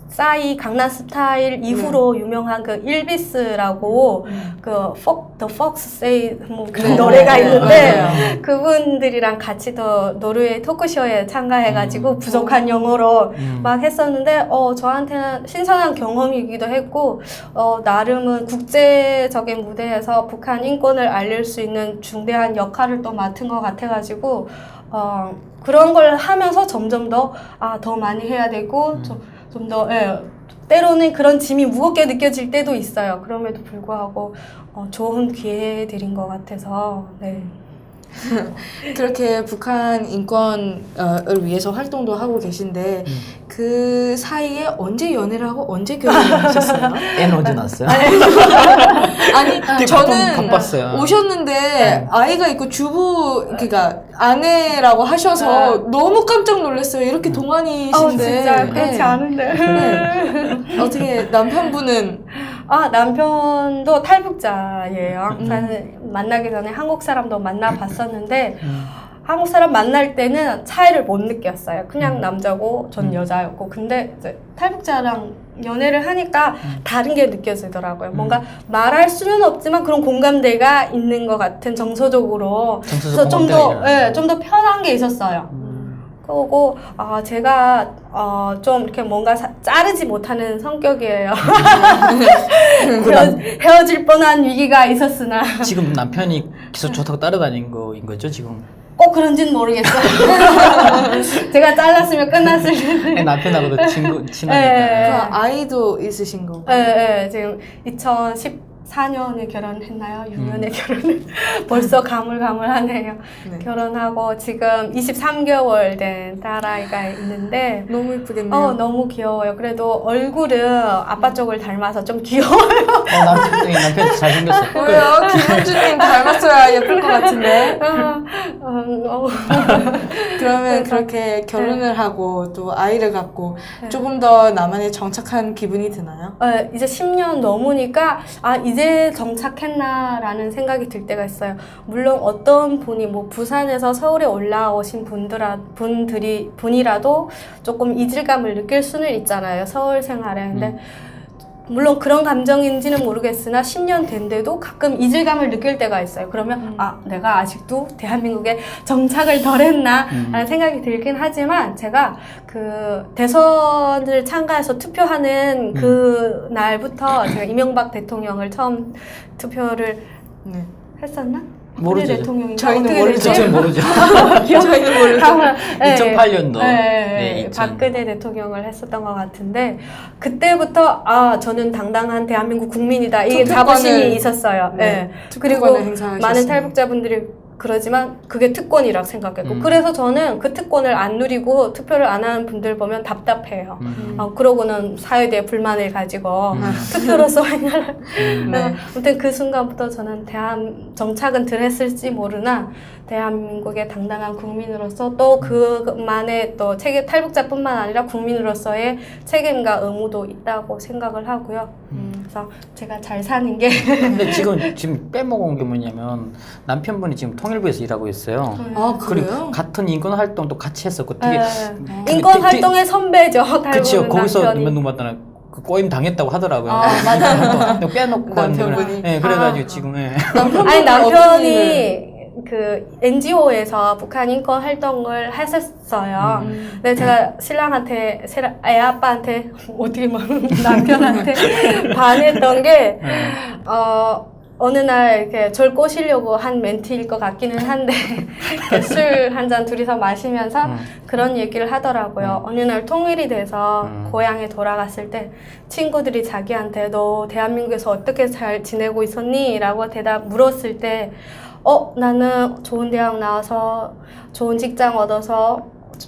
[SPEAKER 3] 싸이 강남스타일 이후로 유명한 그 일비스라고 그 The Fox Say 그 노래가 있는데 그분들이랑 같이 또 노르웨이 토크쇼에 참가해가지고 부족한 영어로 막 했었는데 저한테는 신선한 경험이기도 했고 나름은 국제적인 무대에서 북한 인권을 알릴 수 있는 중대한 역할을 또 맡은 것 같아가지고 그런 걸 하면서 점점 더 많이 해야 되고 좀 더 때로는 그런 짐이 무겁게 느껴질 때도 있어요. 그럼에도 불구하고 좋은 기회들인 것 같아서 네.
[SPEAKER 1] 그렇게 북한 인권을 위해서 활동도 하고 계신데 그 사이에 언제 연애를 하고 언제 결혼을 하셨어요?
[SPEAKER 2] 애는 언제 낳았어요?
[SPEAKER 1] 아니 저는
[SPEAKER 2] 바빴어요.
[SPEAKER 1] 오셨는데 아이가 있고 그러니까 아내라고 하셔서 너무 깜짝 놀랐어요. 이렇게 동안이신데
[SPEAKER 3] 진짜 그렇지 않은데
[SPEAKER 1] 어떻게 남편분은
[SPEAKER 3] 남편도 탈북자예요. 사실 만나기 전에 한국 사람도 만나봤었는데 한국 사람 만날 때는 차이를 못 느꼈어요. 그냥 남자고 전 여자였고 근데 이제 탈북자랑 연애를 하니까 다른 게 느껴지더라고요. 뭔가 말할 수는 없지만 그런 공감대가 있는 것 같은 정서적으로 그래서 좀 더 편한 게 있었어요. 그리고 제가 좀 이렇게 뭔가 자르지 못하는 성격이에요. 헤어질 뻔한 위기가 있었으나
[SPEAKER 2] 지금 남편이 기소 좋다고 따라다닌 거인 거죠 지금?
[SPEAKER 3] 꼭 그런지는 모르겠어요. 제가 잘랐으면 끝났을 텐데.
[SPEAKER 2] 남편하고도 친하니까.
[SPEAKER 1] 그 아이도 있으신 거고.
[SPEAKER 3] 네, 지금 4년에 결혼했나요? 6년에 결혼을 벌써 가물가물하네요.
[SPEAKER 1] 네.
[SPEAKER 3] 결혼하고 지금 23개월 된 딸아이가 있는데
[SPEAKER 1] 너무 예쁘겠네요.
[SPEAKER 3] 너무 귀여워요. 그래도 얼굴은 아빠 쪽을 닮아서 좀 귀여워요.
[SPEAKER 2] 남편 잘생겼어.
[SPEAKER 1] 왜요? 김은주님 닮았어야 예쁠 것 같은데. 그러면 그렇게 결혼을 하고 또 아이를 갖고
[SPEAKER 3] 네.
[SPEAKER 1] 조금 더 나만의 정착한 기분이 드나요?
[SPEAKER 3] 이제 10년 넘으니까 이제 정착했나라는 생각이 들 때가 있어요. 물론 어떤 분이 뭐 부산에서 서울에 올라오신 분이라도 조금 이질감을 느낄 수는 있잖아요. 서울 생활에. 근데 물론 그런 감정인지는 모르겠으나 10년 된데도 가끔 이질감을 느낄 때가 있어요. 그러면 내가 아직도 대한민국에 정착을 덜 했나 라는 생각이 들긴 하지만 제가 그 대선을 참가해서 투표하는 그 날부터 제가 이명박 대통령을 처음 투표를
[SPEAKER 1] 네.
[SPEAKER 3] 했었나?
[SPEAKER 2] 모르죠.
[SPEAKER 3] 박근혜 대통령인가?
[SPEAKER 1] 저희는
[SPEAKER 3] 어떻게
[SPEAKER 1] 모르죠.
[SPEAKER 3] 됐지?
[SPEAKER 2] 저는 모르죠.
[SPEAKER 1] 저희는 모르죠.
[SPEAKER 2] 2008년도.
[SPEAKER 3] 네,
[SPEAKER 2] 2000.
[SPEAKER 3] 박근혜 대통령을 했었던 것 같은데 그때부터 저는 당당한 대한민국 국민이다. 이게
[SPEAKER 1] 투표권을-
[SPEAKER 3] 자부심이 있었어요.
[SPEAKER 1] 네,
[SPEAKER 3] 네. 그리고
[SPEAKER 1] 투표권을 행사하셨습니다.
[SPEAKER 3] 많은 탈북자분들이 그러지만 그게 특권이라고 생각했고 그래서 저는 그 특권을 안 누리고 투표를 안 하는 분들 보면 답답해요. 그러고는 사회에 불만을 가지고 투표로서
[SPEAKER 1] 네.
[SPEAKER 3] 아무튼 그 순간부터 저는 정착은 덜 했을지 모르나 대한민국의 당당한 국민으로서 또 그만의 또 탈북자뿐만 아니라 국민으로서의 책임과 의무도 있다고 생각을 하고요. 그래서 제가 잘 사는 게
[SPEAKER 2] 근데 지금 빼먹은 게 뭐냐면 남편분이 지금 통일부에서 일하고 있어요.
[SPEAKER 1] 아,
[SPEAKER 2] 그리고
[SPEAKER 1] 그래요?
[SPEAKER 2] 같은 인권 활동도 같이 했었고 되게
[SPEAKER 3] 인권 활동의 선배죠.
[SPEAKER 2] 그치요.
[SPEAKER 3] 탈북은
[SPEAKER 2] 거기서
[SPEAKER 3] 남편이.
[SPEAKER 2] 몇명 봤더니 그 꼬임 당했다고 하더라고요.
[SPEAKER 3] 맞아요.
[SPEAKER 2] 빼놓고
[SPEAKER 1] 남편분이.
[SPEAKER 2] 네, 그래가지고 지금
[SPEAKER 3] 아니 남편이 그 NGO에서 북한 인권 활동을 했었어요. 근데 제가 신랑한테, 애 아빠한테 어떻게 말하면 남편한테 반했던 게 어느 날 이렇게 절 꼬시려고 한 멘트일 것 같기는 한데 술 한 잔 둘이서 마시면서 그런 얘기를 하더라고요. 어느 날 통일이 돼서 고향에 돌아갔을 때 친구들이 자기한테 너 대한민국에서 어떻게 잘 지내고 있었니? 라고 물었을 때 나는 좋은 대학 나와서 좋은 직장 얻어서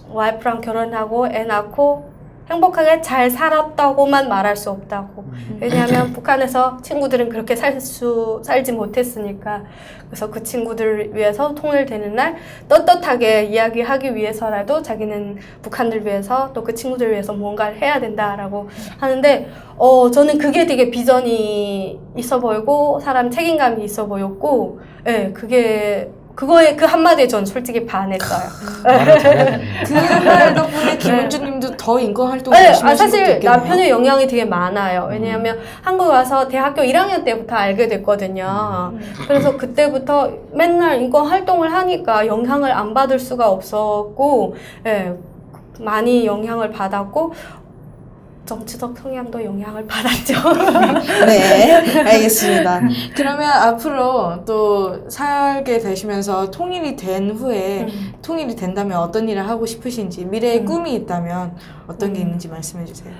[SPEAKER 3] 와이프랑 결혼하고 애 낳고 행복하게 잘 살았다고만 말할 수 없다고. 왜냐하면 북한에서 친구들은 그렇게 살지 못했으니까. 그래서 그 친구들을 위해서 통일되는 날 떳떳하게 이야기하기 위해서라도 자기는 북한들 위해서 또 그 친구들 위해서 뭔가를 해야 된다라고 하는데 저는 그게 되게 비전이 있어 보이고 사람 책임감이 있어 보였고 그거에 그 한마디에 전 솔직히 반했어요.
[SPEAKER 2] 말을 잘해야
[SPEAKER 1] 그 말 덕분에 김은주님도 더 인권 활동
[SPEAKER 3] 네,
[SPEAKER 1] 열심히 하실 것도
[SPEAKER 3] 사실
[SPEAKER 1] 있겠네요.
[SPEAKER 3] 남편의 영향이 되게 많아요. 왜냐하면 한국 와서 대학교 1학년 때부터 알게 됐거든요. 그래서 그때부터 맨날 인권 활동을 하니까 영향을 안 받을 수가 없었고, 많이 영향을 받았고, 정치적 성향도 영향을 받았죠.
[SPEAKER 1] 네, 알겠습니다. 그러면 앞으로 또 살게 되시면서 통일이 된 후에 통일이 된다면 어떤 일을 하고 싶으신지 미래의 꿈이 있다면 어떤 게 있는지 말씀해 주세요.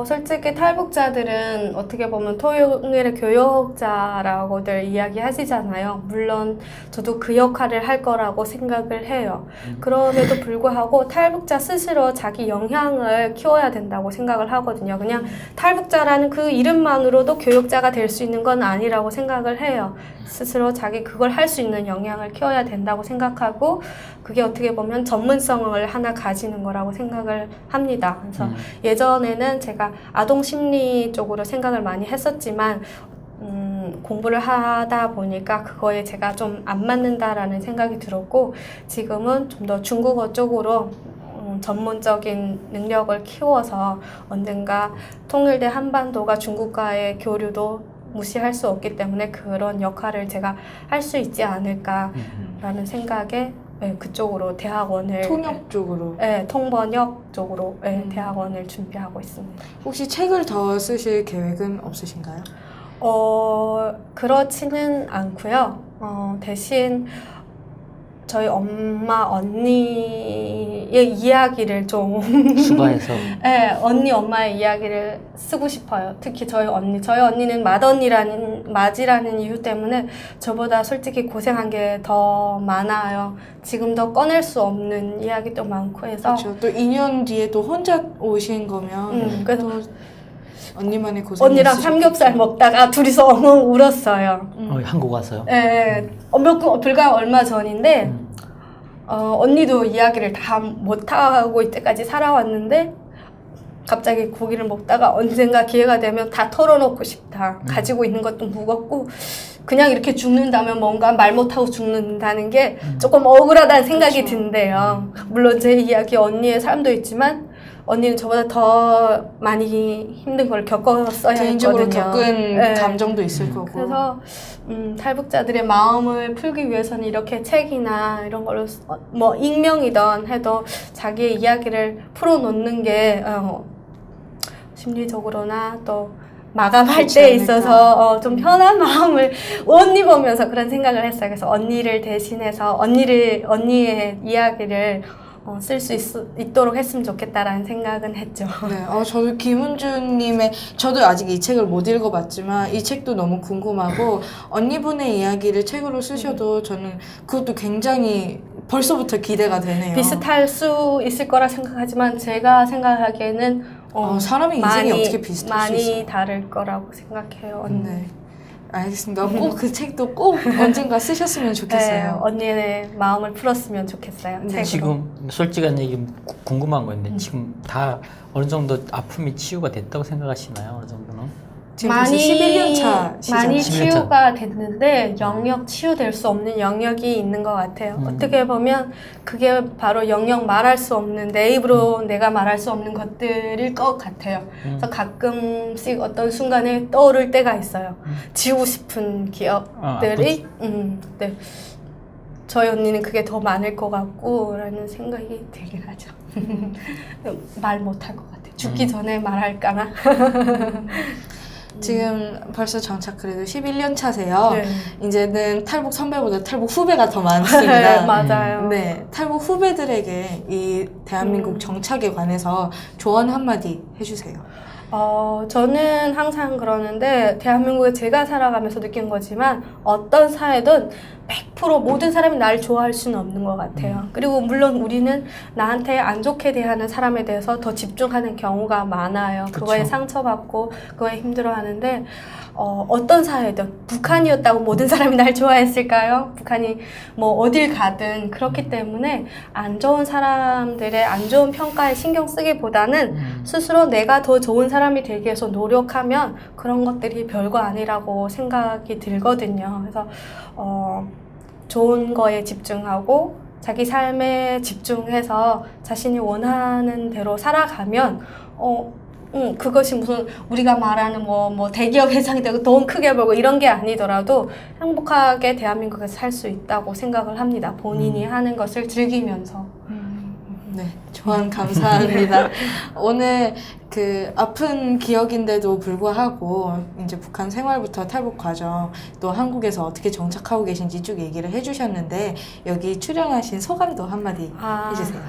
[SPEAKER 3] 솔직히 탈북자들은 어떻게 보면 통일의 교역자라고들 이야기하시잖아요. 물론 저도 그 역할을 할 거라고 생각을 해요. 그럼에도 불구하고 탈북자 스스로 자기 역량을 키워야 된다고 생각을 하거든요. 그냥 탈북자라는 그 이름만으로도 교역자가 될 수 있는 건 아니라고 생각을 해요. 스스로 자기 그걸 할 수 있는 역량을 키워야 된다고 생각하고 그게 어떻게 보면 전문성을 하나 가지는 거라고 생각을 합니다. 그래서 예전에는 제가 아동 심리 쪽으로 생각을 많이 했었지만 공부를 하다 보니까 그거에 제가 좀 안 맞는다라는 생각이 들었고 지금은 좀 더 중국어 쪽으로 전문적인 능력을 키워서 언젠가 통일된 한반도가 중국과의 교류도 무시할 수 없기 때문에 그런 역할을 제가 할 수 있지 않을까라는 생각에 그쪽으로 대학원을
[SPEAKER 1] 통역 쪽으로.
[SPEAKER 3] 통번역 쪽으로 대학원을 준비하고 있습니다.
[SPEAKER 1] 혹시 책을 더 쓰실 계획은 없으신가요?
[SPEAKER 3] 그렇지는 않고요. 대신 저희 엄마 언니의 이야기를 좀
[SPEAKER 2] 추가해서
[SPEAKER 3] 네, 언니 엄마의 이야기를 쓰고 싶어요. 특히 저희 언니는 맏이라는 이유 때문에 저보다 솔직히 고생한 게 더 많아요. 지금 더 꺼낼 수 없는 이야기도 많고 해서
[SPEAKER 1] 그렇죠. 또 2년 뒤에 또 혼자 오신 거면
[SPEAKER 3] 그래서
[SPEAKER 1] 또 언니만의 고생이
[SPEAKER 3] 언니랑
[SPEAKER 1] 있으셨겠죠.
[SPEAKER 3] 삼겹살 먹다가 둘이서 엉엉 울었어요.
[SPEAKER 2] 한국 와서요.
[SPEAKER 3] 네, 불과 얼마 전인데 언니도 이야기를 다 못하고 이때까지 살아왔는데 갑자기 고기를 먹다가 언젠가 기회가 되면 다 털어놓고 싶다. 가지고 있는 것도 무겁고 그냥 이렇게 죽는다면 뭔가 말 못하고 죽는다는 게 조금 억울하다는 생각이
[SPEAKER 1] 그렇죠.
[SPEAKER 3] 든대요. 물론 제 이야기 언니의 삶도 있지만 언니는 저보다 더 많이 힘든 걸 겪었어야
[SPEAKER 1] 개인적으로
[SPEAKER 3] 했거든요.
[SPEAKER 1] 겪은
[SPEAKER 3] 네.
[SPEAKER 1] 감정도 있을 거고.
[SPEAKER 3] 그래서 탈북자들의 마음을 풀기 위해서는 이렇게 책이나 이런 걸로 뭐 익명이든 해도 자기의 이야기를 풀어놓는 게 심리적으로나 또 마감할
[SPEAKER 1] 그렇지
[SPEAKER 3] 때
[SPEAKER 1] 않을까.
[SPEAKER 3] 있어서 좀 편한 마음을 옷 입으면서 그런 생각을 했어요. 그래서 언니를 대신해서 언니의 이야기를 쓸 수 있도록 했으면 좋겠다라는 생각은 했죠.
[SPEAKER 1] 네, 저도 김은주님의 저도 아직 이 책을 못 읽어봤지만 이 책도 너무 궁금하고 언니분의 이야기를 책으로 쓰셔도 저는 그것도 굉장히 벌써부터 기대가 되네요.
[SPEAKER 3] 비슷할 수 있을 거라 생각하지만 제가 생각하기에는
[SPEAKER 1] 사람의 인생이 어떻게 비슷할 수
[SPEAKER 3] 많이
[SPEAKER 1] 있어요?
[SPEAKER 3] 다를 거라고 생각해요. 언니.
[SPEAKER 1] 네, 알겠습니다. 꼭 그 책도 꼭 언젠가 쓰셨으면
[SPEAKER 3] 네,
[SPEAKER 1] 좋겠어요.
[SPEAKER 3] 언니의 마음을 풀었으면 좋겠어요.
[SPEAKER 1] 네,
[SPEAKER 3] 책으로.
[SPEAKER 2] 지금 솔직한 얘기 궁금한 건데 지금 다 어느 정도 아픔이 치유가 됐다고 생각하시나요? 어느 정도는?
[SPEAKER 1] 지금 벌써 11년 차시잖아요.
[SPEAKER 3] 많이
[SPEAKER 2] 11년 차.
[SPEAKER 3] 치유가 됐는데 영역 치유될 수 없는 영역이 있는 것 같아요. 어떻게 보면 그게 바로 영역 말할 수 없는 내 입으로 내가 말할 수 없는 것들일 것 같아요. 그래서 가끔씩 어떤 순간에 떠오를 때가 있어요. 지우고 싶은 기억들이. 네. 저희 언니는 그게 더 많을 것 같고 라는 생각이 들긴 하죠. 말 못할 것 같아요. 죽기 전에 말할까나?
[SPEAKER 1] 지금 벌써 정착 그래도 11년 차세요.
[SPEAKER 3] 네.
[SPEAKER 1] 이제는 탈북 선배보다 탈북 후배가 더 많습니다.
[SPEAKER 3] 맞아요.
[SPEAKER 1] 네, 탈북 후배들에게 이 대한민국 정착에 관해서 조언 한마디 해주세요.
[SPEAKER 3] 저는 항상 그러는데 대한민국에 제가 살아가면서 느낀 거지만 어떤 사회든 100% 모든 사람이 날 좋아할 수는 없는 것 같아요. 그리고 물론 우리는 나한테 안 좋게 대하는 사람에 대해서 더 집중하는 경우가 많아요. 그거에
[SPEAKER 2] 그쵸.
[SPEAKER 3] 상처받고 그거에 힘들어하는데 어떤 사회든 북한이었다고 모든 사람이 날 좋아했을까요? 북한이 뭐 어딜 가든 그렇기 때문에 안 좋은 사람들의 안 좋은 평가에 신경 쓰기보다는 스스로 내가 더 좋은 사람이 되기 위해서 노력하면 그런 것들이 별거 아니라고 생각이 들거든요. 그래서 좋은 거에 집중하고 자기 삶에 집중해서 자신이 원하는 대로 살아가면 그것이 무슨 우리가 말하는 뭐 대기업 회장이 되고 돈 크게 벌고 이런 게 아니더라도 행복하게 대한민국에서 살 수 있다고 생각을 합니다. 본인이 하는 것을 즐기면서.
[SPEAKER 1] 네, 조언 감사합니다. 오늘 그 아픈 기억인데도 불구하고 이제 북한 생활부터 탈북 과정 또 한국에서 어떻게 정착하고 계신지 쭉 얘기를 해주셨는데 여기 출연하신 소감도 한마디 해주세요.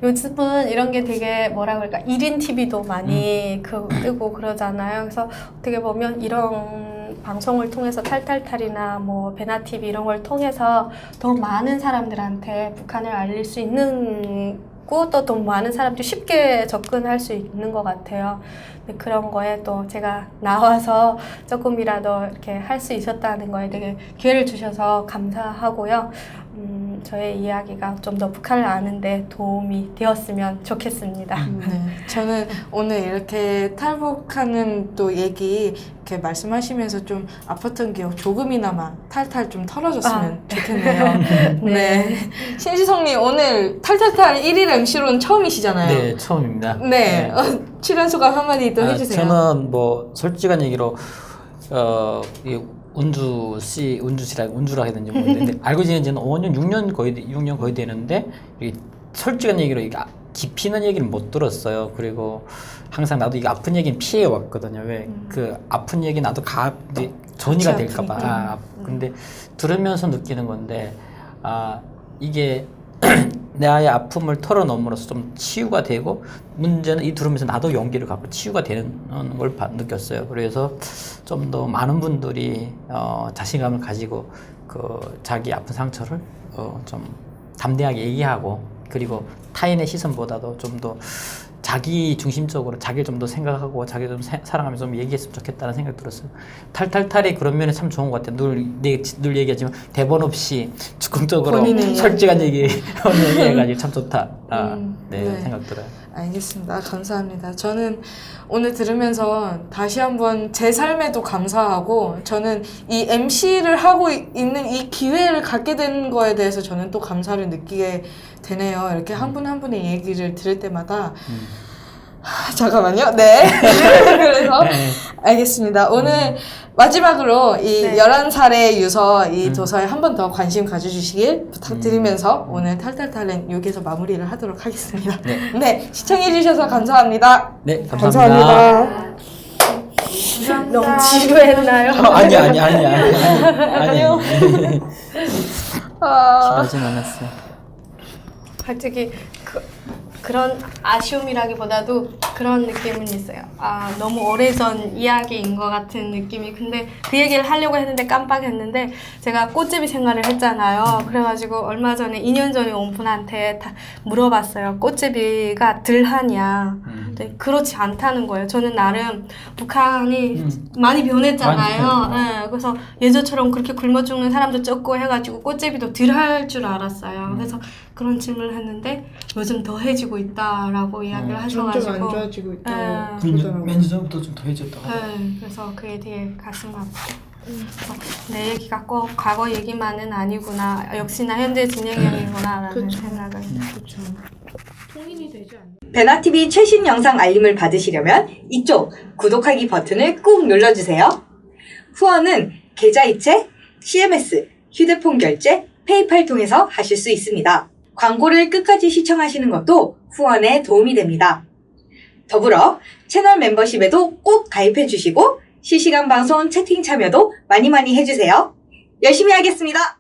[SPEAKER 3] 요즘은 이런 게 되게 뭐라 그럴까 1인 TV도 많이 뜨고 그러잖아요. 그래서 어떻게 보면 이런 방송을 통해서 탈탈탈이나 뭐 베나TV 이런 걸 통해서 더 많은 사람들한테 북한을 알릴 수 있는 또 더 많은 사람들이 쉽게 접근할 수 있는 것 같아요. 근데 그런 거에 또 제가 나와서 조금이라도 이렇게 할 수 있었다는 거에 되게 기회를 주셔서 감사하고요. 저의 이야기가 좀 더 북한을 아는데 도움이 되었으면 좋겠습니다.
[SPEAKER 1] 네, 저는 오늘 이렇게 탈북하는 또 얘기 이렇게 말씀하시면서 좀 아팠던 기억 조금이나마 탈탈 좀 털어줬으면 좋겠네요. 네. 신지성님 오늘 탈탈탈 1일 MC로는 처음이시잖아요.
[SPEAKER 2] 네, 처음입니다.
[SPEAKER 1] 네. 출연 소감 한마디 또 해주세요.
[SPEAKER 2] 저는 뭐 솔직한 얘기로 이 운주라 해야 되는지 모르겠는데 알고 지낸 지는 5년, 6년 거의 되는데 이 솔직한 얘기로 이게 깊이 있는 얘기를 못 들었어요. 그리고 항상 나도 이게 아픈 얘기는 피해 왔거든요. 왜 그 아픈 얘기 나도 이제 전이가 될까봐. 근데 들으면서 느끼는 건데 이게 나의 아픔을 털어놓음으로써 좀 치유가 되고 문제는 이 들으면서 나도 용기를 갖고 치유가 되는 걸 느꼈어요. 그래서 좀 더 많은 분들이 자신감을 가지고 그 자기 아픈 상처를 좀 담대하게 얘기하고 그리고 타인의 시선보다도 좀 더 자기 중심적으로 자기를 좀 더 생각하고 자기를 좀 사랑하면서 좀 얘기했으면 좋겠다는 생각이 들었어요. 탈탈탈이 그런 면에 참 좋은 것 같아요. 늘 얘기하지만 대본 없이 즉흥적으로
[SPEAKER 1] 본인의
[SPEAKER 2] 솔직한 얘기 얘기해가지고 참 좋다.
[SPEAKER 1] 네.
[SPEAKER 2] 생각 들어요.
[SPEAKER 1] 알겠습니다. 감사합니다. 저는 오늘 들으면서 다시 한번 제 삶에도 감사하고 저는 이 MC를 하고 있는 이 기회를 갖게 된 거에 대해서 저는 또 감사를 느끼게 되네요. 이렇게 한 분 한 분의 얘기를 들을 때마다 잠깐만요. 네. 그래서 알겠습니다. 오늘 마지막으로 이
[SPEAKER 3] 네.
[SPEAKER 1] 11살의 유서 이 도서에 한 번 더 관심 가져주시길 부탁드리면서 오늘 탈탈탈은 여기서 마무리를 하도록 하겠습니다. 네, 시청해주셔서 감사합니다.
[SPEAKER 2] 네, 감사합니다.
[SPEAKER 3] 너무 지루했나요?
[SPEAKER 2] 아니야.
[SPEAKER 1] 아니요.
[SPEAKER 2] 지루하진 않았어요.
[SPEAKER 3] 솔직히 그런 아쉬움이라기보다도 그런 느낌은 있어요. 너무 오래전 이야기인 것 같은 느낌이. 근데 그 얘기를 하려고 했는데 깜빡했는데 제가 꽃제비 생활을 했잖아요. 그래가지고 얼마 전에 2년 전에 온 분한테 다 물어봤어요. 꽃제비가 덜하냐. 근데 그렇지 않다는 거예요. 저는 나름 북한이 많이 변했잖아요. 네, 그래서 예전처럼 그렇게 굶어 죽는 사람도 적고 해가지고 꽃제비도 덜할 줄 알았어요. 그래서 그런 질문을 했는데 요즘 더해지고 있다라고 이야기를 하셔가지고
[SPEAKER 1] 점점 안 좋아지고 있다고
[SPEAKER 3] 네.
[SPEAKER 1] 그러더라고요.
[SPEAKER 2] 몇 년 전부터 좀 더해졌다고.
[SPEAKER 3] 네, 그래서 그게 되게 가슴 아프고 그래서 내 얘기가 꼭 과거 얘기만은 아니구나, 역시나 현재 진행형이구나라는 생각을
[SPEAKER 1] 그렇죠. 통일이 되지 않나?
[SPEAKER 4] 베나TV 최신 영상 알림을 받으시려면 이쪽 구독하기 버튼을 꾹 눌러주세요. 후원은 계좌이체, CMS, 휴대폰 결제, 페이팔 통해서 하실 수 있습니다. 광고를 끝까지 시청하시는 것도 후원에 도움이 됩니다. 더불어 채널 멤버십에도 꼭 가입해주시고 실시간 방송 채팅 참여도 많이 해주세요. 열심히 하겠습니다.